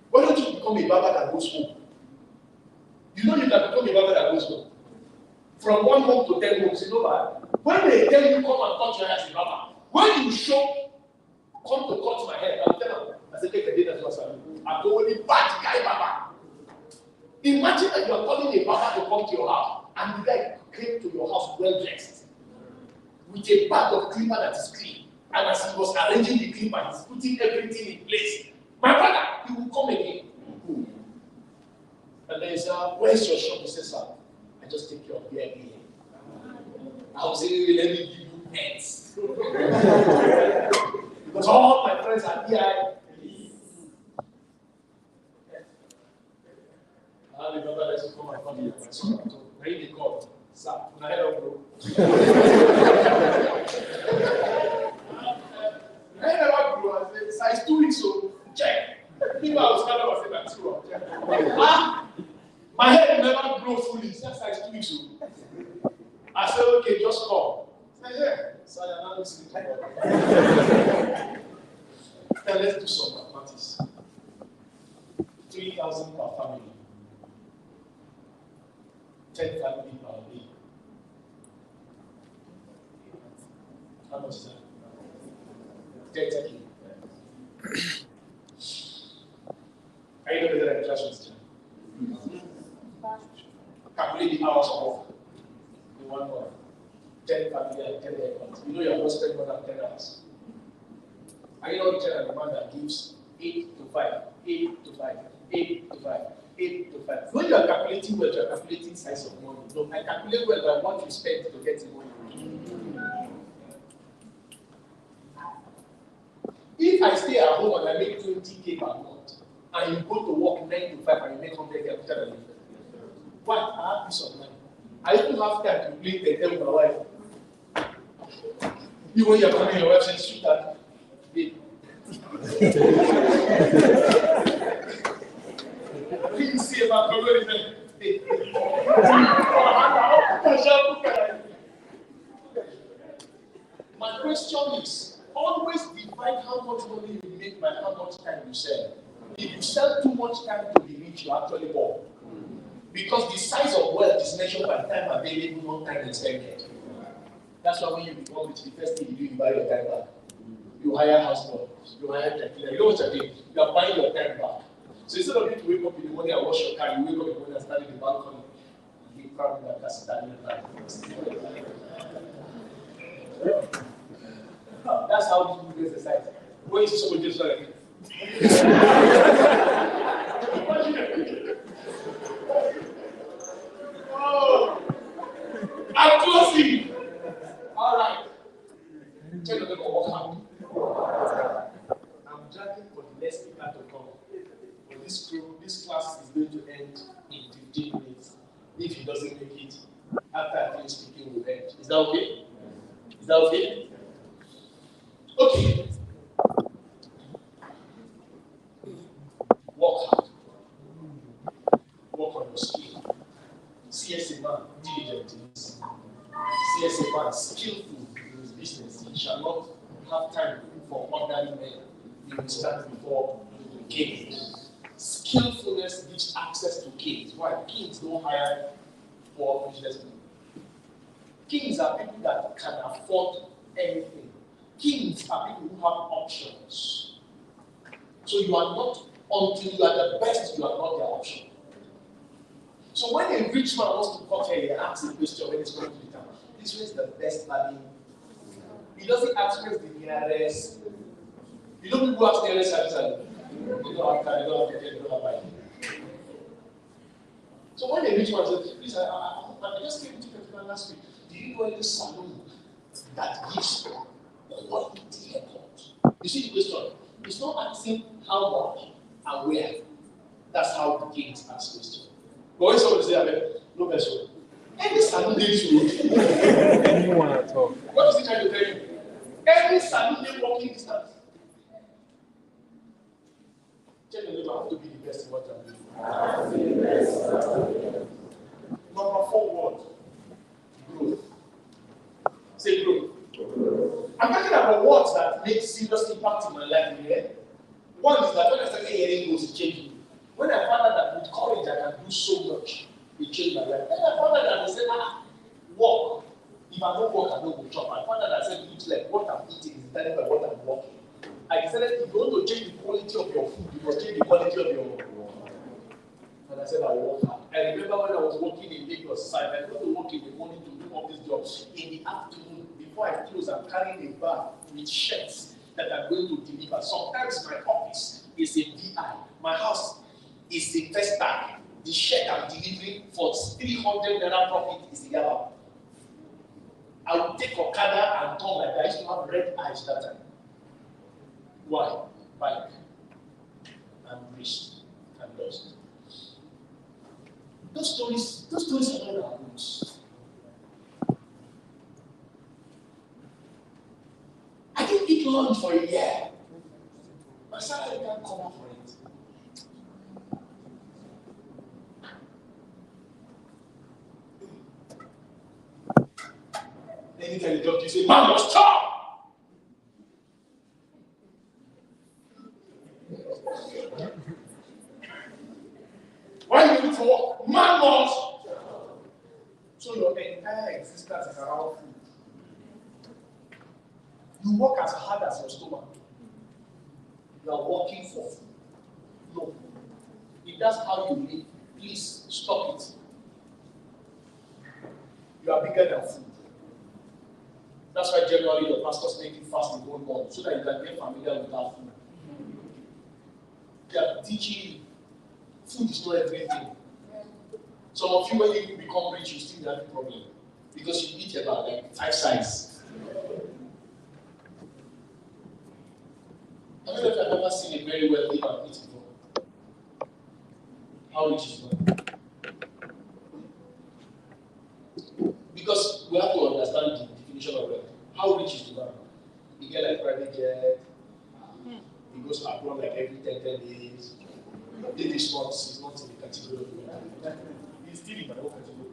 Why don't you become a barber that goes home? You know you can become a barber that goes home. From 1 home to 10 homes, you know that? When they tell you come and cut your hair as a barber, when you show, come to cut my hair, I'll tell them, I say, take a date as well. I'm the only bad guy barber. Imagine that you are calling a barber to come to your house, and the guy came to your house well dressed, with a bag of clipper that is clean. And as he was arranging the clipper, he's putting everything in place. My brother, he will come again. And then he said, where's your shop? He says, sir, I just take care of the idea. I was saying, let me give you pets. Because all my friends are here. I have a brother that's come my family and my son. When they call, sir, I help bro. I never grew. I said, size 2 weeks old. Check. People I was kind of saying that 2. My head never grew fully. It's just size 2 weeks old. I said, okay, just come. I said, yeah. So I am now listening to God. Now let's do some mathematics. 3,000 per family. 10 family per day. How much is that? 30K. Are you looking at the classrooms? Calculate the hours of work in 1 hour. 10 family and 10 aircraft. You know you are not spending more than 10 hours. Are you not the kind of the man that gives 8 to 5, 8 to 5, 8 to 5, 8 to 5? When you are calculating well, you are calculating size of money. No, I calculate well by what you spend to get the money. If I stay at home and I make 20K per month, and you go to work 9 to 5 and you make 100K, Why? I have peace of mind. I even have time to play the with my wife. You when you're coming, your wife says, shoot that. Babe. Please see about the My question is, always divide how much money you make by how much time you sell. If you sell too much time to be rich, you're actually poor. Because the size of wealth is measured by time available, not time expended. That's why when you become rich, the first thing you do, you buy your time back. You hire houseboy, you hire tequila. You know what you're doing? You are buying your time back. So instead of you to wake up in the morning and wash your car, you wake up in the morning and stand in the balcony. You cry with that car standing back. That's how these people get exercise. When you see someone just like it. Oh, I'm closing. All right. Tell them to walk out. I'm dragging for the next speaker to come. But this class is going to end in 15 minutes. If he doesn't make it, after I finish speaking, we'll end. Is that okay? Is that okay? Okay. Work hard. Work on your skill. CSA man, diligent in his. CSA man, skillful in his business. He shall not have time for ordinary men. He will stand before the king. Skillfulness gives access to kings. Why? Kings don't hire poor businessmen. Kings are people that can afford anything. Kings are people who have options. So you are not, until you are the best, you are not their option. So when a rich man wants to come here and ask a question when he's going to the town, this is the best value. He doesn't ask where the nearest. You know people ask nearest service. They don't have car, they don't have ticket, they don't have bike. So when a rich man says, please, I just came to the last week. Do you know any salon that gives quality haircut? You see the question? It's not asking how much and where. That's how the kings ask questions. But when somebody says, no person. Any salon they do. Anyone at all. What is he trying to tell you? Every salon they walking distance. Tell your neighbor, I have to be the best in what I'm doing. Number 4 word. Growth. Say growth. I'm talking about words that make serious impact in my life. Yeah? One is that when I started hearing those, it changed me. When I found out that with courage I can do so much, it changed my life. Then I found out that I said, walk. If I don't walk, I don't go chop. I found out that I said, eat like what I'm eating is determined by what I'm walking. I decided if you want to change the quality of your food, you must change the quality of your work. And I said, I will work hard. I remember when I was working in Lagos side, I go to work in the morning to do all these jobs. In the afternoon, before I close, I'm carrying a bag with shirts that I'm going to deliver. Sometimes my office is a VI. My house is a first bag. The shirt I'm delivering for 300 naira profit is a yellow. I would take Okada and turn like that. I used to have red eyes that time. Why? Bike. I'm rich. I'm lost. Those stories are not our roots. I didn't eat lunch for a year. My salary can't cover for it. Then you tell the doctor, you say, man must stop! Why you look for work? Man must! So your entire existence is around food. You work as hard as your stomach. You are working for food. No. If that's how you live, please stop it. You are bigger than food. That's why generally the pastors make you fast the whole month so that you can get familiar with that food. They are teaching you food is not everything. Some of you, when you become rich, you still have a problem because you eat about like 5 sides. I don't know if I've ever seen a very wealthy man eat before. How rich is one? is not in the category of men. He's still in my own category.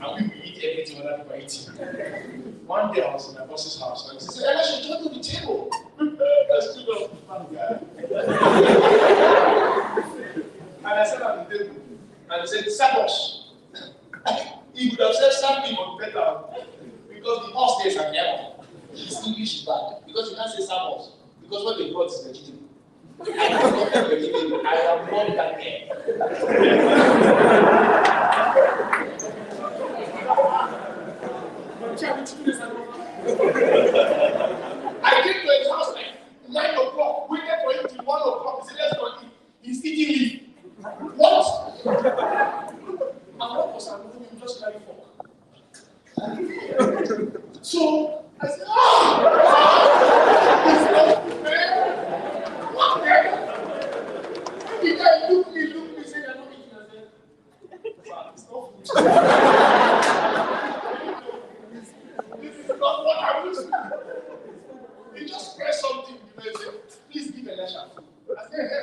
And we will eat everything other people are eating. One day I was in my boss's house and he said, I should come to the table. I stood up, and I sat at the table and he said, serve us. He would have said something but better because the horse there is an error. His English is bad because you can't say serve us because what they brought is vegetable. I am not that vegetable. I am not that air. I came to his house like 9 o'clock, waited for him till 1 o'clock. He said, let's go eat. He's eating leaf. What? And what was happening? He just carry fork. So I said, what the hell? The guy looked me, said, I'm not eating. I said, it's not food. This is not what I was doing. He just pressed something and said, please give Elisha food. I said, hey,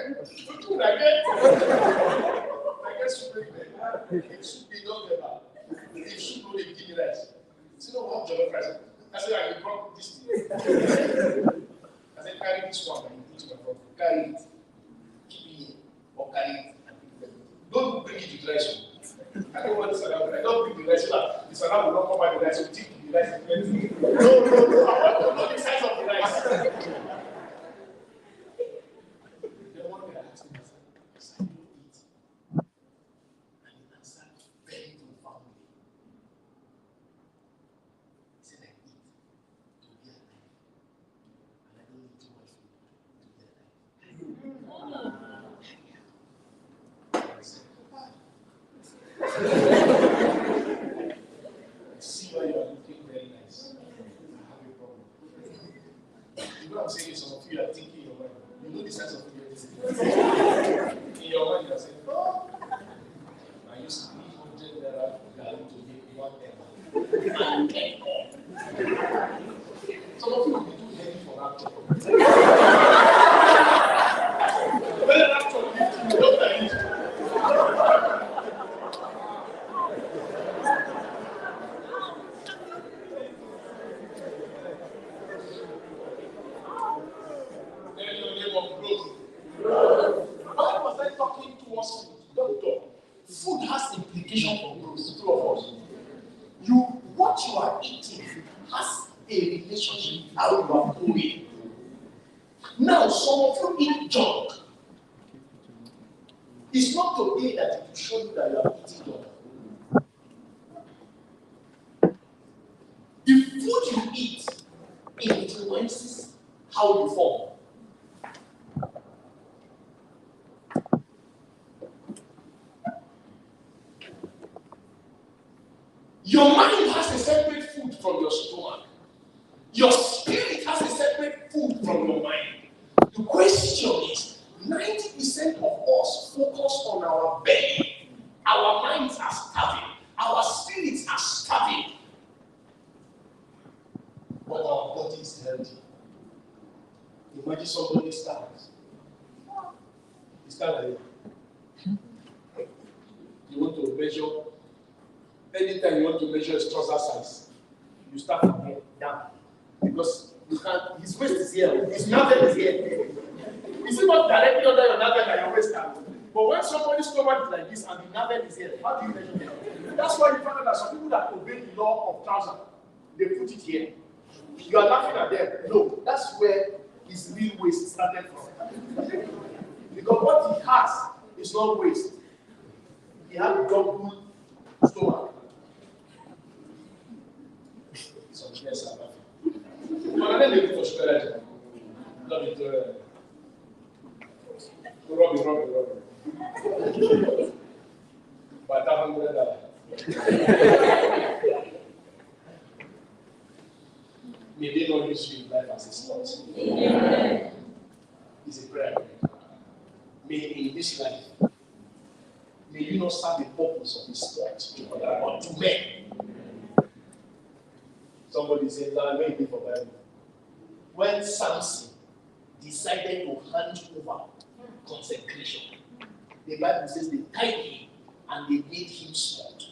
food again? I guess you bring them. It should be not about. It should only give me rice. He said, no, what jollof rice? I said, I will brought this thing. I said, carry this one and you put my phone. Carry it. Keep it here. Or carry it and keep it. Don't bring it with rice. I don't want this around. I don't bring the rice. This around will not come by the rice. So take the rice. No. I want to know the size of the rice. Then one day I asked him, I said, you eat? And he answered very profoundly. He said, I eat to be alive. And I don't need too much food to be alive. I said, I see why you are looking very nice. I have a problem. You know what I'm saying? Some of you are thinking in your mind. You know the sense of your thinking. In your mind, you are saying, oh, I used 300 naira gallon to make 1 M. And you can't come. Some of you will be too heavy for laptop. When a laptop lifts you, don't like it. Why was I talking towards food? Doctor, food has implication for growth, two of us. What you are eating has a relationship with how you are growing. Now, some of you eat junk. It's not today that it will show you that you are eating junk. The food you eat influences how you form. Your mind has a separate food from your stomach. Your spirit has a separate food from your mind. The question is, 90% of us focus on our belly. Our minds are starving. Our spirits are starving. But our body is healthy. Imagine somebody starves. He starts like you want to measure. Anytime you want to measure his trouser size, you start from here down. Because you can't, his waist is here, his navel is here. You see what directly under your navel and your waist down. But when somebody's stomach is like this and the navel is here, how do you measure it? That's why you find out that some people that obey the law of trouser, they put it here. You are laughing at them. No, that's where his real waist started from. Because what he has is not waist. He has a double stomach. Some guys are laughing. But then they look for sugar. Love it. Robin. But I haven't read that. May they not use you in life as a sport. It's a prayer. May in this life, may you not serve the purpose of the sport but to men. Somebody said, "No, I'm waiting for Bible." When Samson decided to hand over consecration, the Bible says they tied him and they made him smart.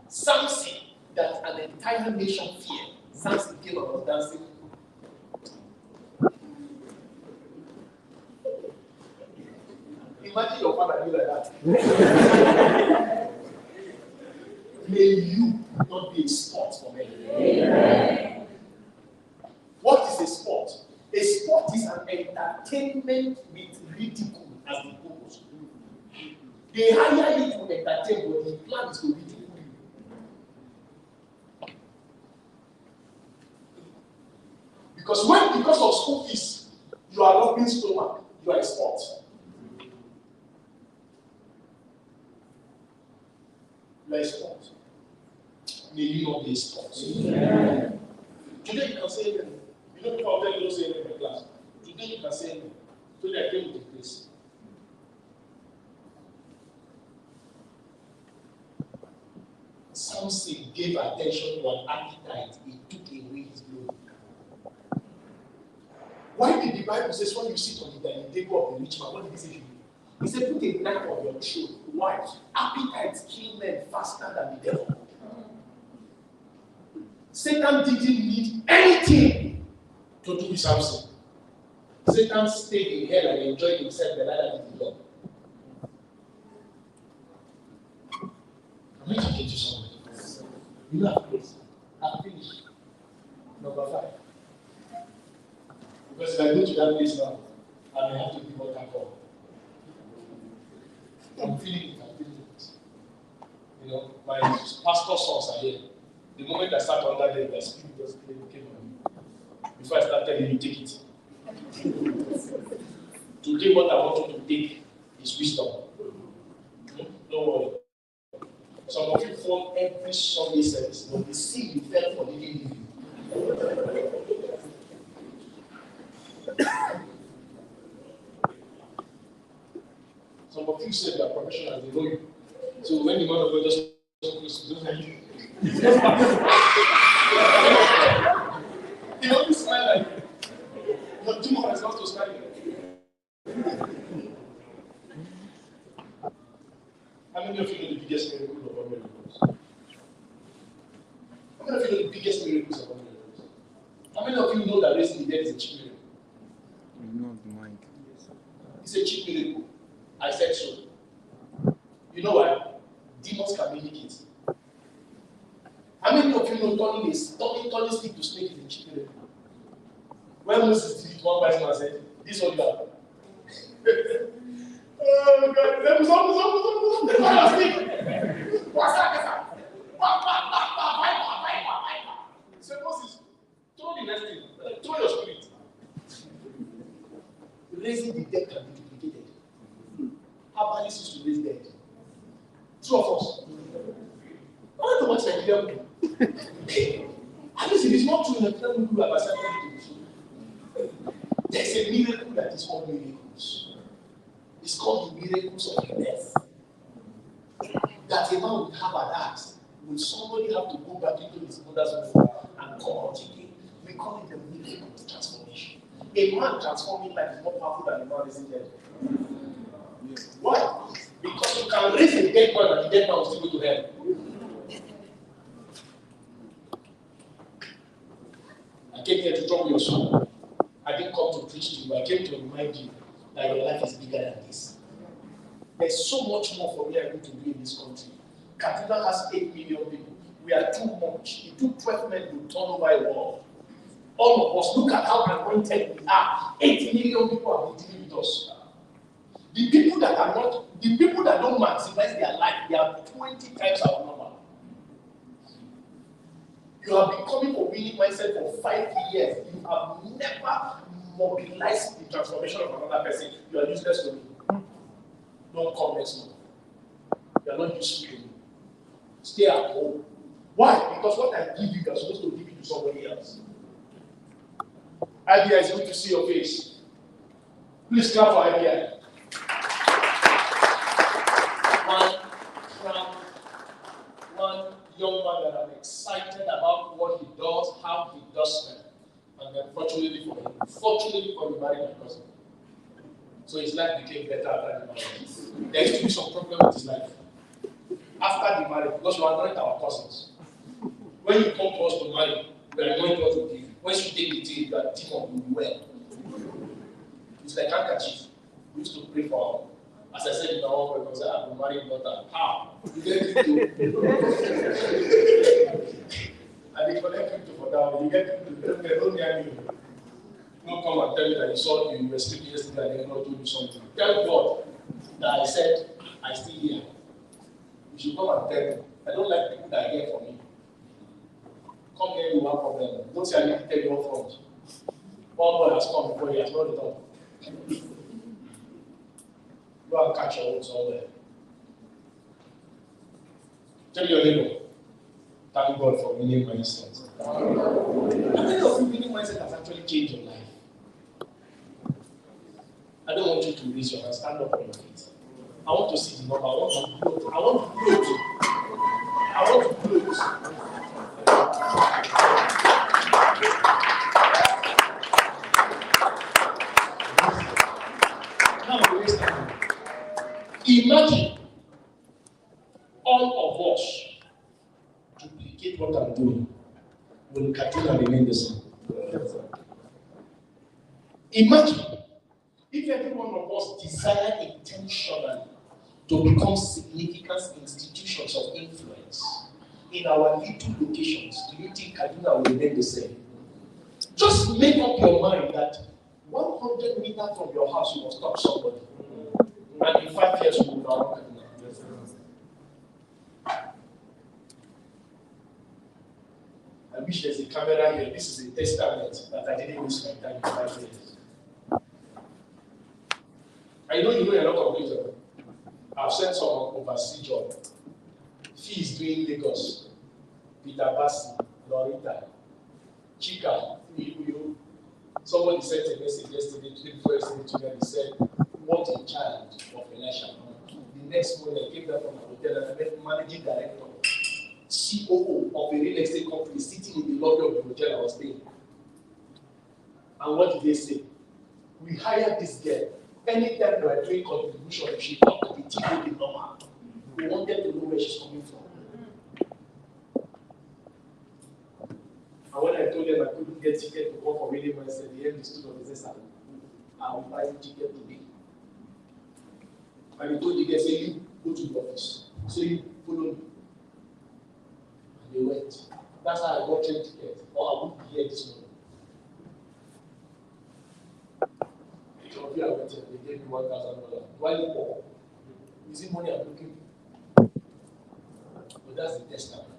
Something that an entire nation feared. Samson came and was dancing. Imagine your father do like that. May you not be a sport for me. Amen. What is a sport? A sport is an entertainment with ridicule as the purpose. They hire you to entertain, but the plan is to ridicule you. Because because of school fees, you are not being stomach, you are a sport. You are a sport. May you not be a sport. Yeah. Today you can say anything. You know, people tell you don't say anything in the class. Today you can say anything. Today I came to the place. Samson gave attention to an appetite, he took away his glory. Why did the Bible say when you sit on the dining table of the rich man, what did he say to you? He said, put a knife on your throat. Why? Appetites kill men faster than the devil. Satan didn't need anything to do with Samson. Satan stayed in hell and enjoyed himself the night that he died. I'm going to get you somebody. You have place. I've finished. Number 5. Because if I go to that place now, I may have to give what I call. I'm feeling it. You know, my pastor sons are here. The moment I start under them, the spirit just came on me. Before I start telling you, take it. Today, what I want you to take is wisdom. Don't worry. Some of you fall every Sunday service, but the seed you fell for didn't leave you. Some of you said you are professional, they know you. So when the man of God just close to like you, he only smile like you. But too much is not to smile. How many of you know the biggest miracle of all miracles? How many of you know the biggest miracles of all miracles? How many of you know that raising the dead is a cheap miracle? It's a cheap miracle. I said so. You know why? Demons can mimic it. How many of you know turning stick to snake is a cheap miracle? When Moses did it, one person said, this one you have. Oh God, so Moses, throw the next thing, throw your spirit. Raising the dead can be duplicated. Herbalists used to raise dead. 2 of us. I don't know what Nigeria will do. At least if it's not true, Nigeria will do about something. There's a miracle that is called miracles. It's called the miracles of death. That a man would have an axe. Will somebody have to go back into his mother's womb and come out again? We call it the miracle of transformation. A man transforming life is more powerful than a man raising dead. Why? Because you can raise a dead man and the dead man will still go to hell. I came here to trouble your soul. I didn't come to preach to you. I came to remind you that your life is bigger than this. There's so much more for me and you to do in this country. Kaduna has 8 million people. We are too much. It took 12 men to turn over a wall. All of us, look at how anointed we are. 8 million people are dealing with us. The people that don't maximize their life, they are 20 times our number. You have been coming for winning mindset for 5 years. You have never mobilized the transformation of another person. You are useless to me. Don't come next month. You are not useful to me. Stay at home. Why? Because what I give you, you are supposed to give it to somebody else. IBI is good to see your face. Please clap for IBI. One young man that I'm excited about what he does, how he does them. And then fortunately for him, he married my cousin. So his life became better after the marriage. There used to be some problem with his life. After the marriage, because we are not our cousins. When you come to us to marry, we are going to us to give. Once you take the tea, you are demon, you will be well. It's like handkerchief. We used to pray for her. As I said in our own way, I said, I will marry your daughter. How? You get crypto. And they collect crypto for that. You get crypto. They don't near me. Don't come and tell me that you saw you were sleeping yesterday and they not told you something. Tell God that I said, I still here. You should come and tell me. I don't like people that are here for me. Come here, you have problem. Don't say I need to tell you up front. One boy has come before he has not returned. Go and catch your own somewhere. Tell your neighbor, thank God for winning mindset. How many of you winning mindset has actually changed your life? I don't want you to raise your hand, stand up on your feet. I want to see the number. I want to float. I want to float. I want to float. Now, imagine all of us duplicate what I'm doing. Will Katrina remain the same? Imagine if every one of us desire intentionally to become significant institutions of influence in our little locations, do you think Kaduna will remain the same? Just make up your mind that 100 meters from your house you must touch somebody. And in 5 years we will not Kaduna. I wish there's a camera here. This is a testament that I didn't waste my time in 5 years. I know you know a lot of people. I've sent someone overseas job. She is doing Lagos. Peter Bassi, Lorita, Chika, Uyu. Somebody sent a message yesterday, to me, they said, what a child of Elisha. The next morning I came back from my hotel and I met managing director, COO of a real estate company sitting in the lobby of the hotel I was staying. And what did they say? We hired this girl. Anytime we are doing contribution, she talk to the team will be normal. We wanted to know where she's coming from. And when I told them I couldn't get ticket to come for William, I said, the end is stood on the I will buy you ticket today. And he told the girl, say, you go to the office. So you follow me. And they went. That's how I got train ticket. Or I won't be here this morning. I went and they gave me $1,000. Why you poor? Is it money I'm looking for? But that's the testament.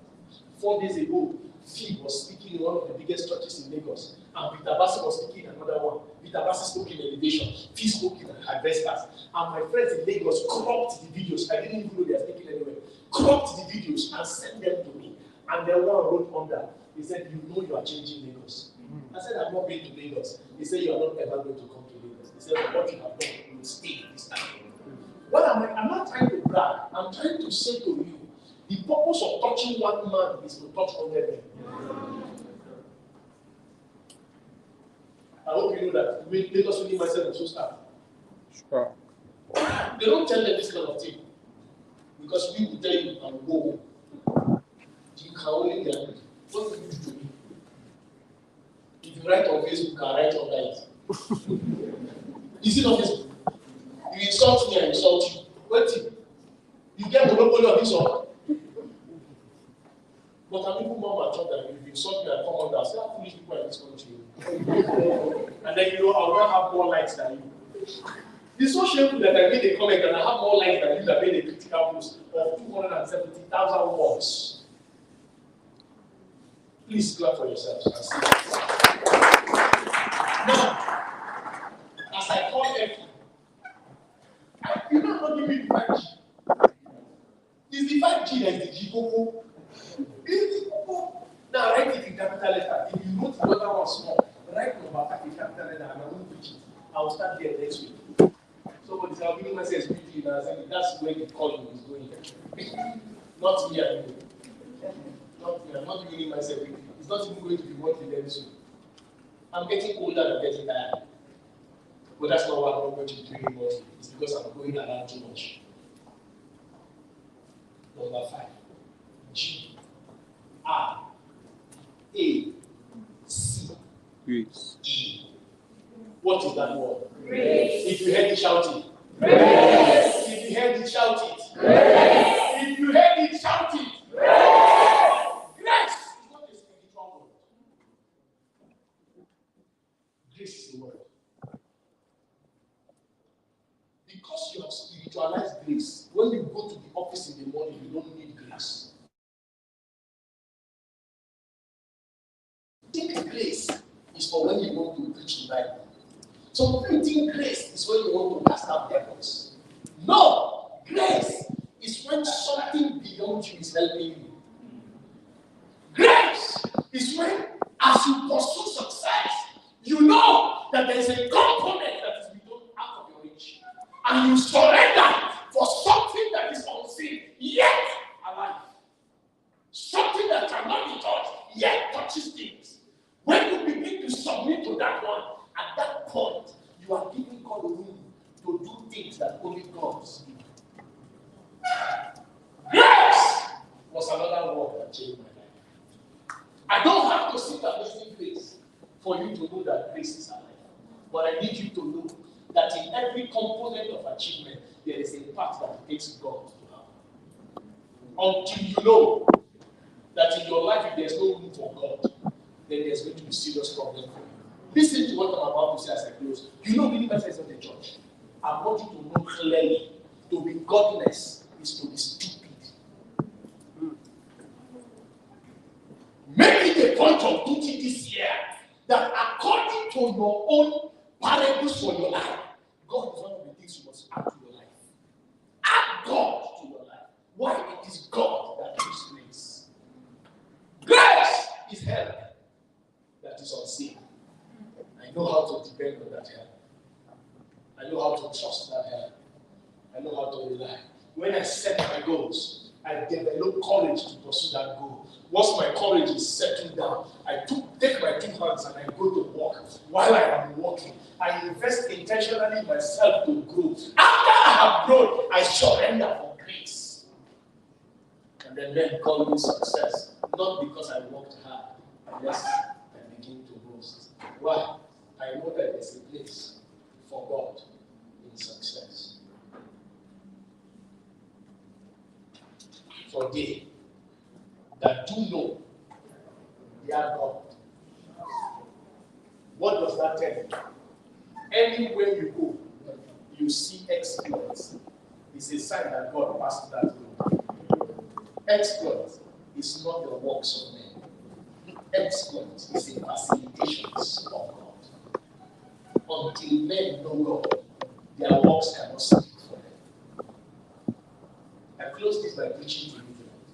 4 days ago, Fee was speaking in one of the biggest churches in Lagos, and Peter Bassi was speaking in another one. Peter Bassi spoke in elevation, Fee spoke in Harvesters, and my friends in Lagos cropped the videos. I didn't even know they are speaking anywhere. Cropped the videos and sent them to me. And then one wrote under. He said, "You know you are changing Lagos." I said, "I'm not going to Lagos." He said, "You are not ever going to come to Lagos." He said, "What you have done, you will stay this time." What am I? I'm not trying to brag. I'm trying to say to you, the purpose of touching one man is to touch 100 men. I hope you know that Lagos Winning Mindset and so start. Sure. They don't tell them this kind of thing. Because we will tell you and go. You can only get it. What will you do to me? If you write on Facebook, I write on that. Is it not Facebook? You insult me, I insult you. Wait till you get monopoly on this one. But I'm even more mature than you. If you insult me, I come on and say, how foolish people are in this country? And then you know, I will not have more likes than you. It's so shameful that I made a comment and I have more likes than you that made a critical post of 270,000 words. Please clap for yourselves and see. Now, as I call Effie, you know not give me the 5G. It's the 5G that is the G-Coco. It's the Coco. Now write it in capital letter. If you wrote the other one small, write number 5 in capital letter and I won't preach it. I will start there next week. Somebody said, I'm giving myself speaking and I said, that's where the calling is going. Not me and you. Not me. I'm not giving myself speaking. It's not even going to be working very soon. I'm getting older and getting tired. But that's not why I'm not going to be doing anymore. It's because I'm going around too much. Number 5. G R A C E. What is that word? Grace. If you heard it, shout it. Grace. If you heard it, shout it. Grace. If you heard it, shout it. Grace. Grace is not a spiritual word. Grace is a word. Because you have spiritualized grace, when you go to the office in the morning, you don't need grace. Think grace is for when you want to preach the Bible. So think grace is when you want to cast out devils. No! Grace is when something beyond you is helping you. Grace is when, as you pursue success, you know that there is a component that is out of your reach. And you surrender for something that is unseen, yet alive. Something that cannot be touched, yet touches things. When you begin to submit to that one, at that point, you are giving God room to do things that only God can do. Grace was another word that changed my life. I don't have to sit and listen to grace for you to know that grace is alive. But I need you to know that in every component of achievement, there is a part that it takes God to have. Until you know that in your life, if there's no room for God, then there's going to be serious problem for you. Listen to what I'm about to say as I close. You know, Universal is not a judge. I want you to know clearly, to be godless is to be stupid. Make it a point of duty this year that according to your own parables for your life, God is one of the things you must add to your life. Add God to your life. Why? It is God that gives grace. Grace is help that is unseen. I know how to depend on that help. I know how to trust that help. I know how to rely. When I set my goals, I develop courage to pursue that goal. Once my courage is settled down, I take my 2 hands and I go to work. While I am working, I invest intentionally in myself to grow. After I have grown, I surrender for grace. And then men call me success. Not because I worked hard, unless I begin to boast. Why? I know that there's a place for God in success. For they that do know their God. What does that tell you? Anywhere you go, you see exploits. It's a sign that God passed that road. Exploit is not the works of men. Exploit is a facilitation of God. Until men know God, their works cannot speak for them. I close this by preaching to you tonight.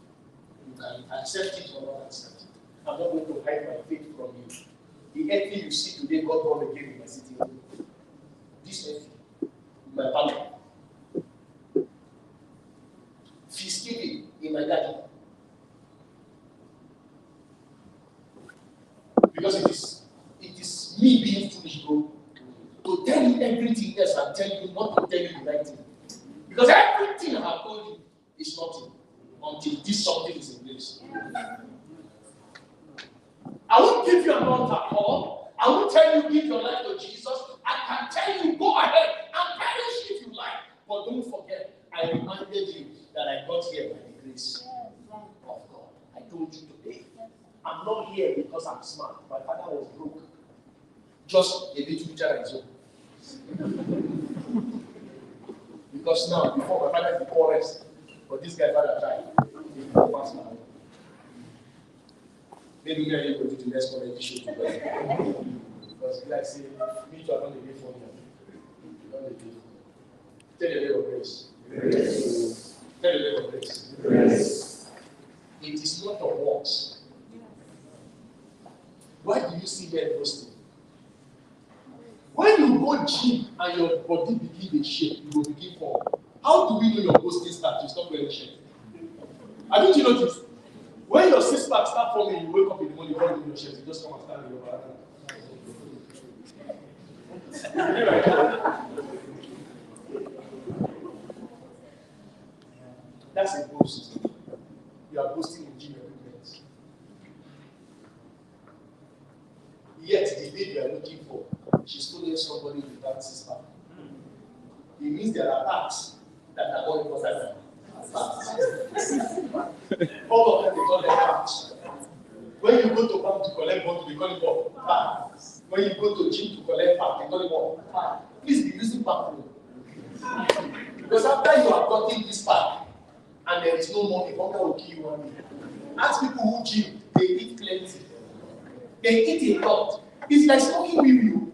You can accept it or not accept it. I'm not going to hide my faith from you. The entity you see today, God born again in my city. This entity, in my family. Feasting in my garden. Because it is me being foolish, bro. To tell you everything else and tell you not to tell you the right thing. Because everything I have told you is nothing until this something is in place. I won't give you an altar call. I won't tell you give your life to Jesus. I can tell you go ahead and perish if you like. But don't forget, I reminded you that I got here by the grace of God. I told you today. I'm not here because I'm smart. My father was broke. Just a little child and so. Because now, before my father is the poorest, but this guy father tried. Maybe we are able to do the next comedy show together. Because like say, me too, I don't pay for you. Tell the name of grace. Grace. Tell the name of grace. Grace. It is not of works. Why do you see men boasting? When you go gym and your body begin to shape, you will begin fall. How do we know your boasting starts? You stop wearing shape. Haven't you noticed? When your six pack start forming, you wake up in the morning, you don't your shape, you just come and stand in your veranda. That's a boast. You are boasting in gym equipment. Yet the babe you are looking for, she's stolen somebody without sister. It means there are parts that are more important than parts. All of them, they call them parts. When you go to bank to collect bond, they call it what? Parts. When you go to gym to collect part, they call it what? Parts. Please be using part. Because after you have gotten this part, and there is no money, hunger will kill you one day. Ask people who gym, they eat plenty. They eat a lot. It's like smoking with you.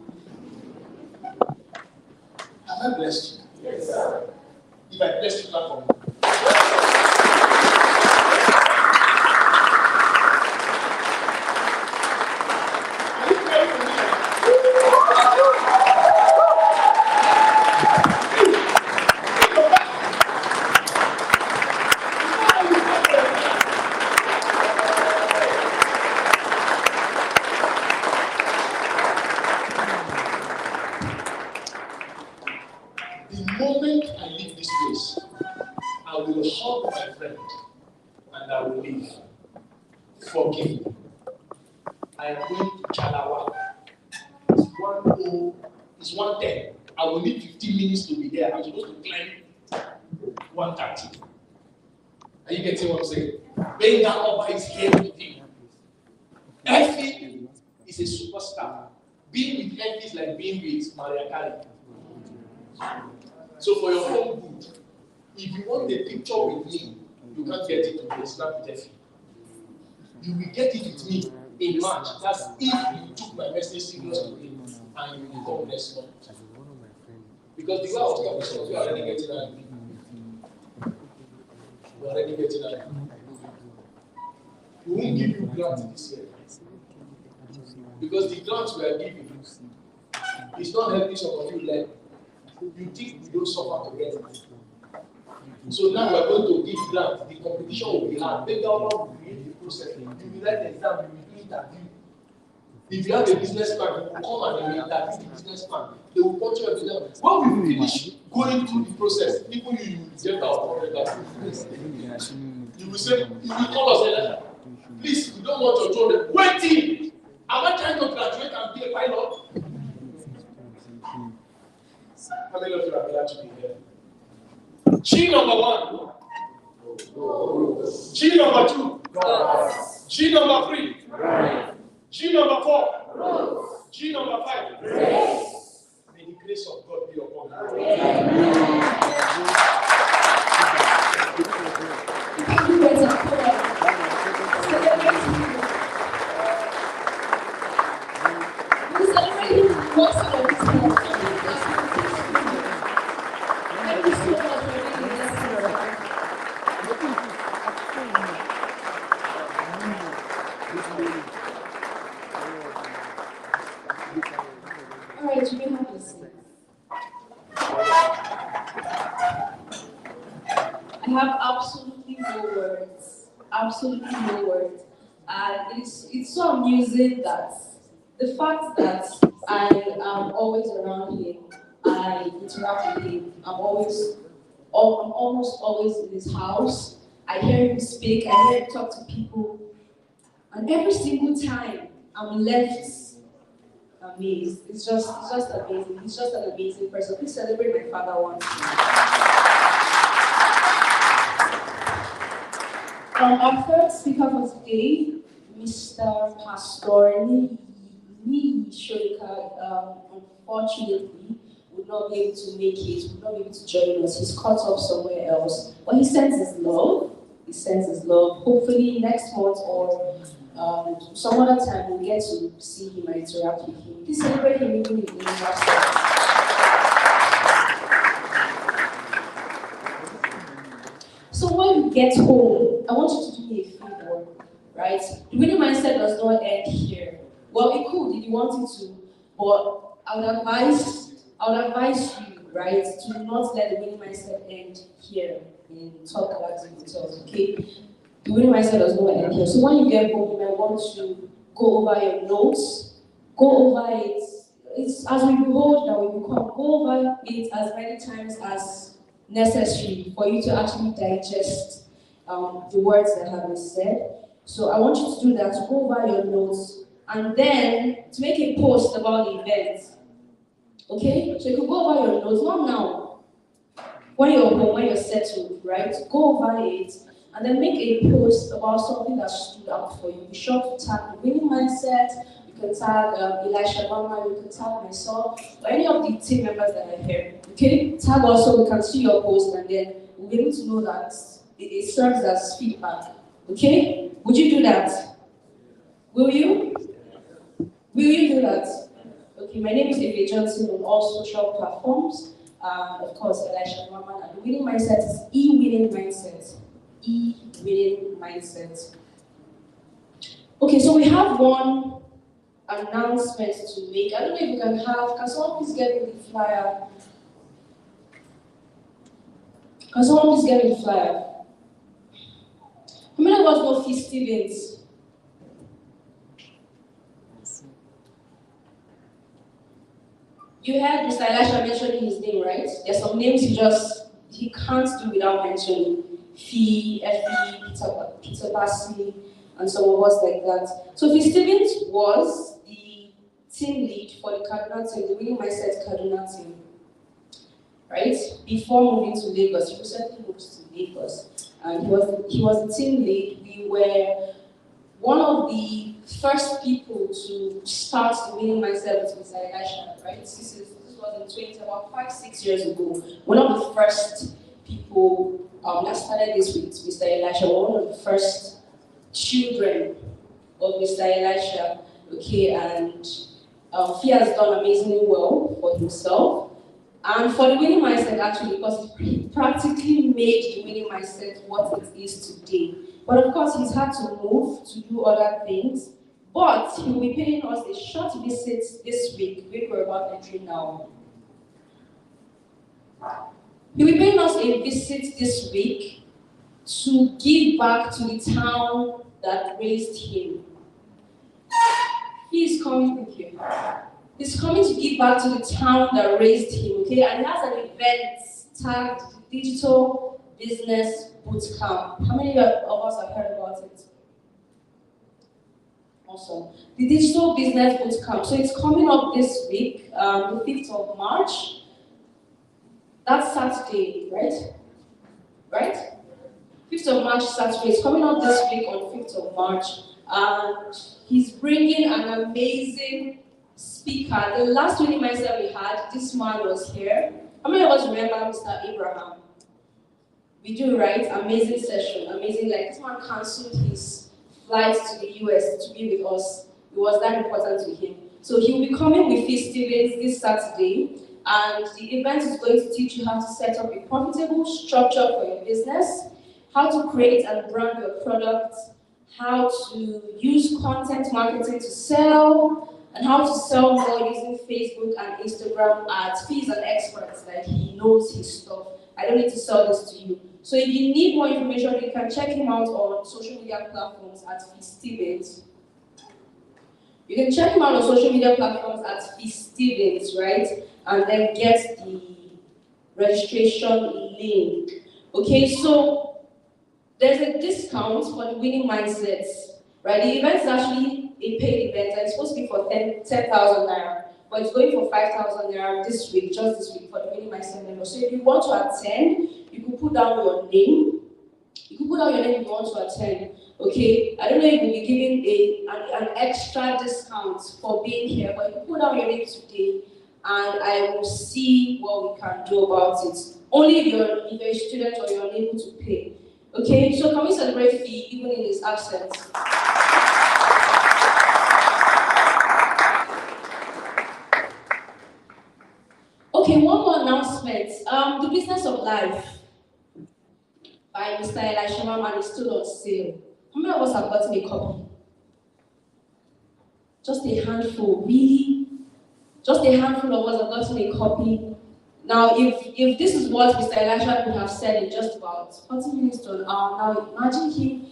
Have I blessed you? Yes, sir. If I bless you, clap for me. Are you praying for me? The moment I leave this place, I will hug my friend and I will leave. Forgive me. I am going to Chalawa. It's 1:10. I will need 15 minutes to be there. I'm supposed to climb 1:30. Are you getting what I'm saying? Benga Oba is here with him. Effie is a superstar. Being with Effie is like being with Mariah Carey. So for your own good, if you want a picture with me, you can't get it today. Snap with Effie. You will get it with me in March. That's if you took my message serious today and you will come next month. Because the way I was talking, we are already getting angry. We are already getting angry. We won't give you grant this year. Because the grants we are giving is not helping some of you learn. You think we don't suffer to get it. So now we are going to give grant. The competition will be hard. Maybe our will create the process. You will write the exam, you will do interview. If you have a business plan, you will come and you will interview the business plan. They will punch you every day. When we finish going through the process, people you will get our $400. You will say, you will call us and say, please, we don't want your children. Waiting! Am I trying to graduate and be a pilot? How many of you are glad to be here? G number 1. G number 2. G number 3. G number 4. G number 5. May the grace of God be upon you. Alright, you may have a seat. I have absolutely no words. Absolutely no words. And it's so amusing that the fact that I am always around him, I interact with him, I'm almost always in his house. I hear him speak, I hear him talk to people, and every single time I'm left amazed. It's just amazing. He's just an amazing person. Please celebrate my father once. Our third speaker for today, Mr. Pastor Lee Shoika, unfortunately, would not be able to make it, would not be able to join us. He's caught up somewhere else. But he sends his love. He sends his love. Hopefully next month or some other time we'll get to see him and interact with him. Please celebrate him even in the absence. So when you get home, I want you to do me a favor, right? The winning mindset does not end here. Well, it could if you wanted to, but I would advise you, right, to not let the winning mindset end here in Talk Galactic Hotels, okay? The winning mindset does not end here. So when you get home, you might want to go over your notes, go over it it's as we behold that we become. Go over it as many times as necessary for you to actually digest the words that have been said. So I want you to do that, to go over your notes, and then to make a post about the event. Okay? So you can go over your notes, not now. When you're home, when you're settled, right? Go over it, and then make a post about something that stood out for you. Be sure to tag the winning mindset. You can tag Elisha Mama, you can tag myself, or any of the team members that are here. Okay? Tag also, we can see your post, and then we'll be able to know that it serves as feedback. Okay? Would you do that? Will you? Will you do that? Okay, my name is Eve Johnson on all social platforms. Of course, Elisha Mama, and the winning mindset is E-winning mindset. E-winning mindset. Okay, so we have one announcement to make. I don't know if you can someone please get me the flyer? Can someone please get me the flyer? How many of us know Fee Stevens? You heard Mr. Elisha mentioning his name, right? There's some names he can't do without mentioning. Fee, Effie, Peter Bassi, and some of us like that. So Fee Stevens was the team lead for the Kaduna team, the Winning Mindset Kaduna team, right? Before moving to Lagos, he recently moved to Lagos, and he was the team lead. We were one of the first people to start the Winning Mindset with Mr. Elisha, right? This was in about 5-6 years ago. One of the first people that started this with Mr. Elisha, one of the first children of Mr. Elisha, okay, and he has done amazingly well for himself. And for the Winning Mindset, actually, because he practically made the Winning Mindset what it is today. But of course, he's had to move to do other things. But he will be paying us a short visit this week, which we're about entering now. He will be paying us a visit this week to give back to the town that raised him. He is coming with you. He's coming to give back to the town that raised him, okay? And he has an event tagged Digital Business Bootcamp. How many of us have heard about it? Awesome. The Digital Business Bootcamp. So it's coming up this week, the 5th of March. That's Saturday, right? Right? 5th of March, Saturday. It's coming up this week on 5th of March. And he's bringing an amazing speaker. The last Winning Mindset we had, this man was here. How many of us remember Mr. Abraham? We do, right? Amazing session, amazing. Like, this man cancelled his flight to the US to be with us. It was that important to him. So he will be coming with Fee Stevens this Saturday, and the event is going to teach you how to set up a profitable structure for your business, how to create and brand your product, how to use content marketing to sell, and how to sell more using Facebook and Instagram ads. He's an expert, like he knows his stuff. I don't need to sell this to you. So if you need more information, you can check him out on social media platforms at Fee Stevens. You can check him out on social media platforms at Fee Stevens, right? And then get the registration link. Okay, so there's a discount for the Winning Mindsets, right? The event is actually a paid event, and it's supposed to be for 10,000 naira, but it's going for 5,000 naira this week, just this week, for the Winning Mindset members. So if you want to attend, you can put down your name. You can put down your name if you want to attend. Okay, I don't know if we'll be giving an extra discount for being here, but you can put down your name today, and I will see what we can do about it. Only if you're a student or you're unable to pay. Okay, so can we celebrate Fee even in his absence? Okay, one more announcement. The Business of Life by Mr. Elisha Mama is still on sale. How many of us have gotten a copy? Just a handful, really? Just a handful of us have gotten a copy. Now, if this is what Mr. Elisha could have said in just about 40 minutes to an hour, now imagine him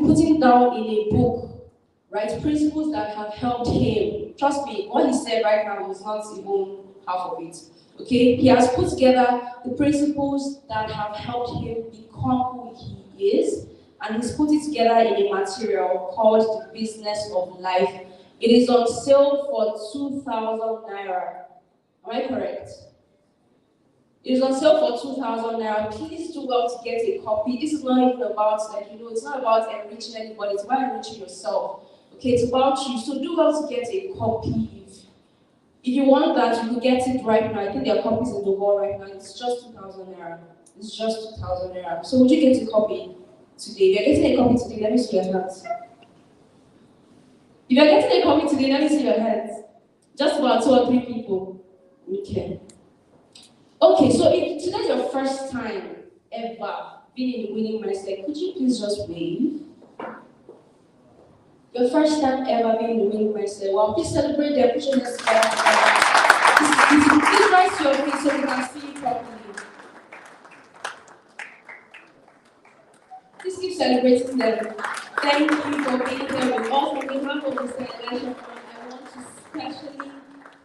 putting down in a book, right? Principles that have helped him. Trust me, what he said right now is not even half of it. Okay, he has put together the principles that have helped him become who he is, and he's put it together in a material called The Business of Life. It is on sale for 2,000 naira. Am I correct? It is on sale for 2,000 naira. Please do well to get a copy. This is not even about, it's not about enriching anybody, it's about enriching yourself. Okay, it's about you. So do well to get a copy. If you want that, you can get it right now. I think there are copies in the wall right now. It's just 2,000 naira. It's just 2,000 naira. So would you get a copy today? If you're getting a copy today, let me see your hands. If you're getting a copy today, let me see your hands. Just about 2 or 3 people. Okay. Okay, so if today's your first time ever being in the winning mindset, could you please just wave? Your first time ever being in the winning mindset. Well, please celebrate them. Put your hands together. Please rise to your feet so we can see you properly. Please keep celebrating them. Thank you for being here with us. On behalf of the celebration, I want to especially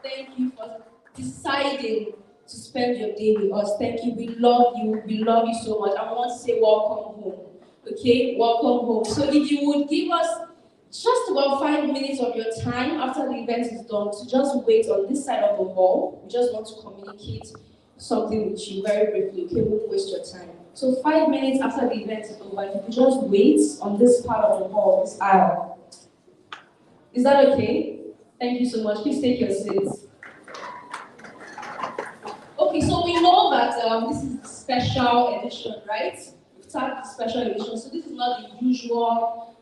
thank you for deciding to spend your day with us. Thank you. We love you. We love you so much. I want to say welcome home. Okay? Welcome home. So if you would give us just about 5 minutes of your time after the event is done to just wait on this side of the hall. We just want to communicate something with you very briefly. Okay? We won't waste your time. So 5 minutes after the event is over, if you could just wait on this part of the hall, this aisle. Is that okay? Thank you so much. Please take your seats. Okay, so we know that this is a special edition, right? We've tagged the special edition, so this is not the usual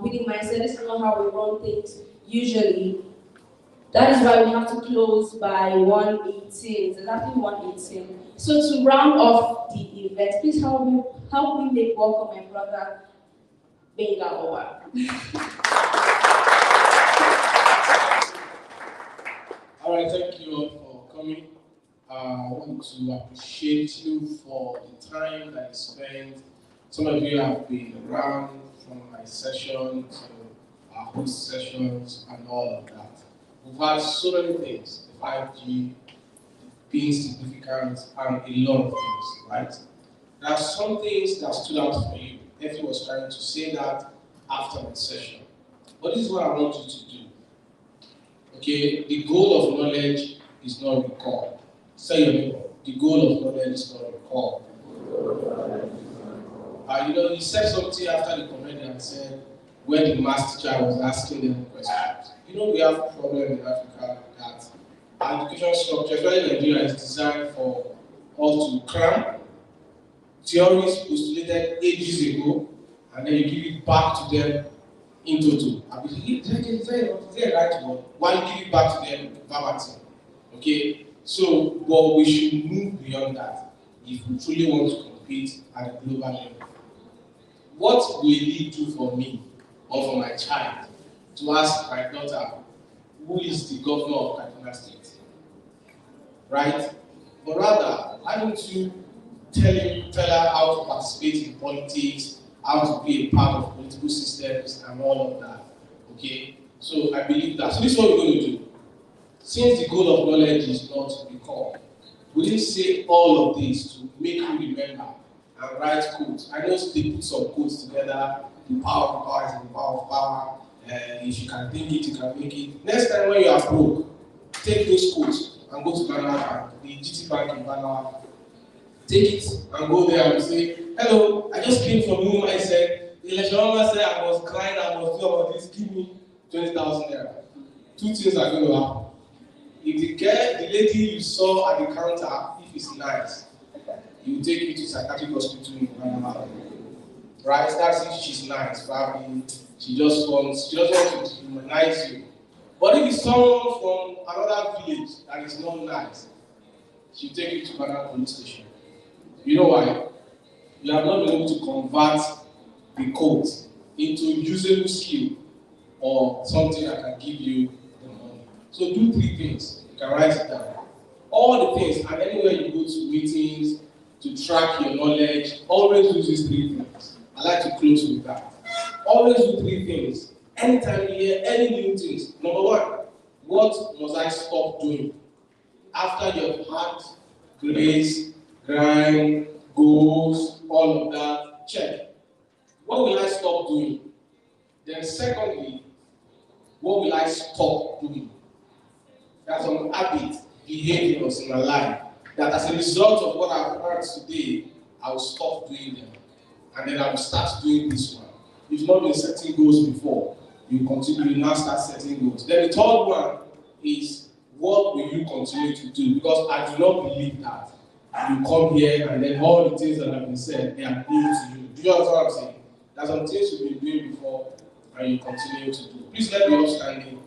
winning mindset. This is not how we run things usually. That is why we have to close by 1:18. It's exactly 1:18. So to round off the event, please help me make welcome my brother Benga Owa. All right, thank you all for coming. I want to appreciate you for the time that you spent. Some of you have been around from my session to our host sessions and all of that. We've had so many things, the 5G, being significant, and a lot of things, right? There are some things that stood out for you. Effie was trying to say that after the session. But this is what I want you to do. Okay, the goal of knowledge is not recall. Say your neighbor, the goal of knowledge is not recall. He said something after the comedian and said, when the math teacher was asking them questions. We have a problem in Africa that our education structure, especially Nigeria, is designed for us to cram theories postulated ages ago, and then you give it back to them in total. Is that right word? Why you give it back to them verbatim? Okay? So, but we should move beyond that if we truly want to compete at a global level. What will it do for me or for my child to ask my daughter, who is the governor of Kaduna State? Right? But rather, why don't you tell her how to participate in politics, how to be a part of political systems and all of that? Okay? So I believe that. So this is what we're going to do. Since the goal of knowledge is not to recall, we didn't say all of this to make you remember and write quotes. I know they put some quotes together. The power of power is in the power of power. If you can think it, you can make it. Next time when you are broke, take those quotes and go to Banawa Bank, the GT Bank in Banawa. Take it and go there and say, hello, I just came from whom I said, the election said I was crying, I was doing about this, give me 20,000 naira. 2 things are going to happen. If the lady you saw at the counter, if it's nice, he will take you to psychiatric hospital in Banawa. Right? That's if she's nice, probably. She just wants to humanize you. But if it's someone from another village that is not nice, she'll take you to Banawa police station. You know why? You have not been able to convert the code into usable skill or something that can give you the money. So do 3 things. You can write it down. All the things, and anywhere you go to meetings, to track your knowledge, always do these 3 things. I like to close with that. Always do 3 things. anytime you hear any new things, number one, what must I stop doing? After you've had grace, grind, goals, all of that, check. What will I stop doing? Then secondly, what will I stop doing? There are some habits, behaviors in my life that as a result of what I've heard today, I will stop doing them. And then I will start doing this one. If you've not been setting goals before, you continue, you now start setting goals. Then the third one is, what will you continue to do? Because I do not believe that you come here and then all the things that have been said, they are new to you. Do you understand what I'm saying? There are some things you've been doing before and you continue to do. Please let me up standing.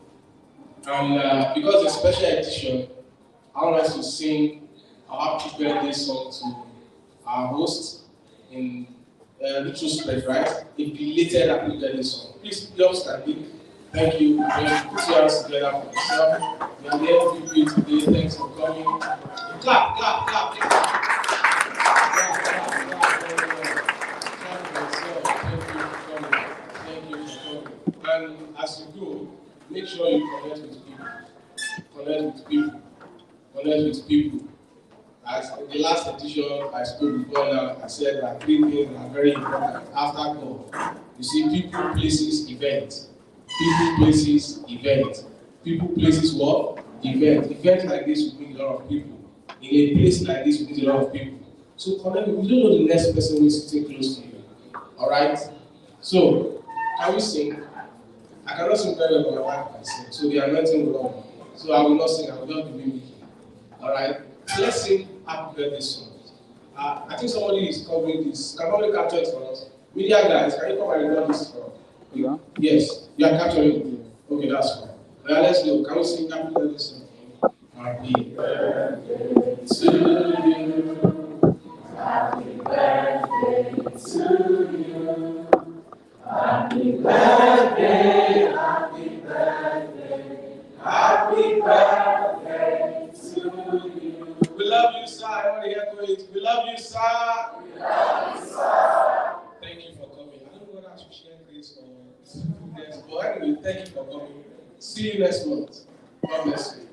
And because it's a special edition, I want us to sing our happy birthday song to our host in retrospect, right? A belated happy birthday song. Please be up standing. Thank you. Put your hands together for yourself. We are here with you today. Thanks for coming. Clap, clap, clap, clap. Thank you for coming. And as you go, make sure you connect with people. Connect with people. Connect with people. As in the last edition I spoke before now, I said that 3 things are very important after God. You see, people, places, events. People, places, event. People, places, what? Event. Event like this will bring a lot of people. In a place like this will bring a lot of people. So connect. We don't know the next person who is sitting close to you. Alright? So, can we sing? I cannot sing very well, but my wife can sing. So the anointing will come. So I will not sing, I will just be mimicking. Alright? So let's sing happy birthday song. I think somebody is covering this. Can somebody capture it for us? Media guys, can you come and record this for us? Yeah. Yes, you are capturing it. Okay, that's fine. Well, let's go. Can we sing happy birthday song? Happy birthday to you. Happy birthday to you. Happy birthday, happy birthday, happy birthday to you. We love you, sir. I want to hear it. We love you, sir. We love you, sir. Thank you for coming. I don't know whether I should share grace or students, but anyway, thank you for coming. See you next month. God bless you.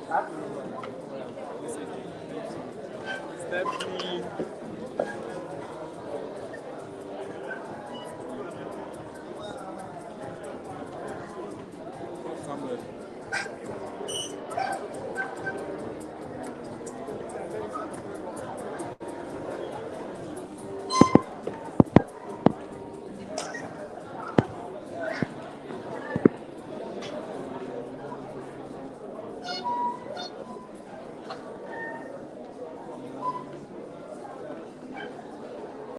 Happy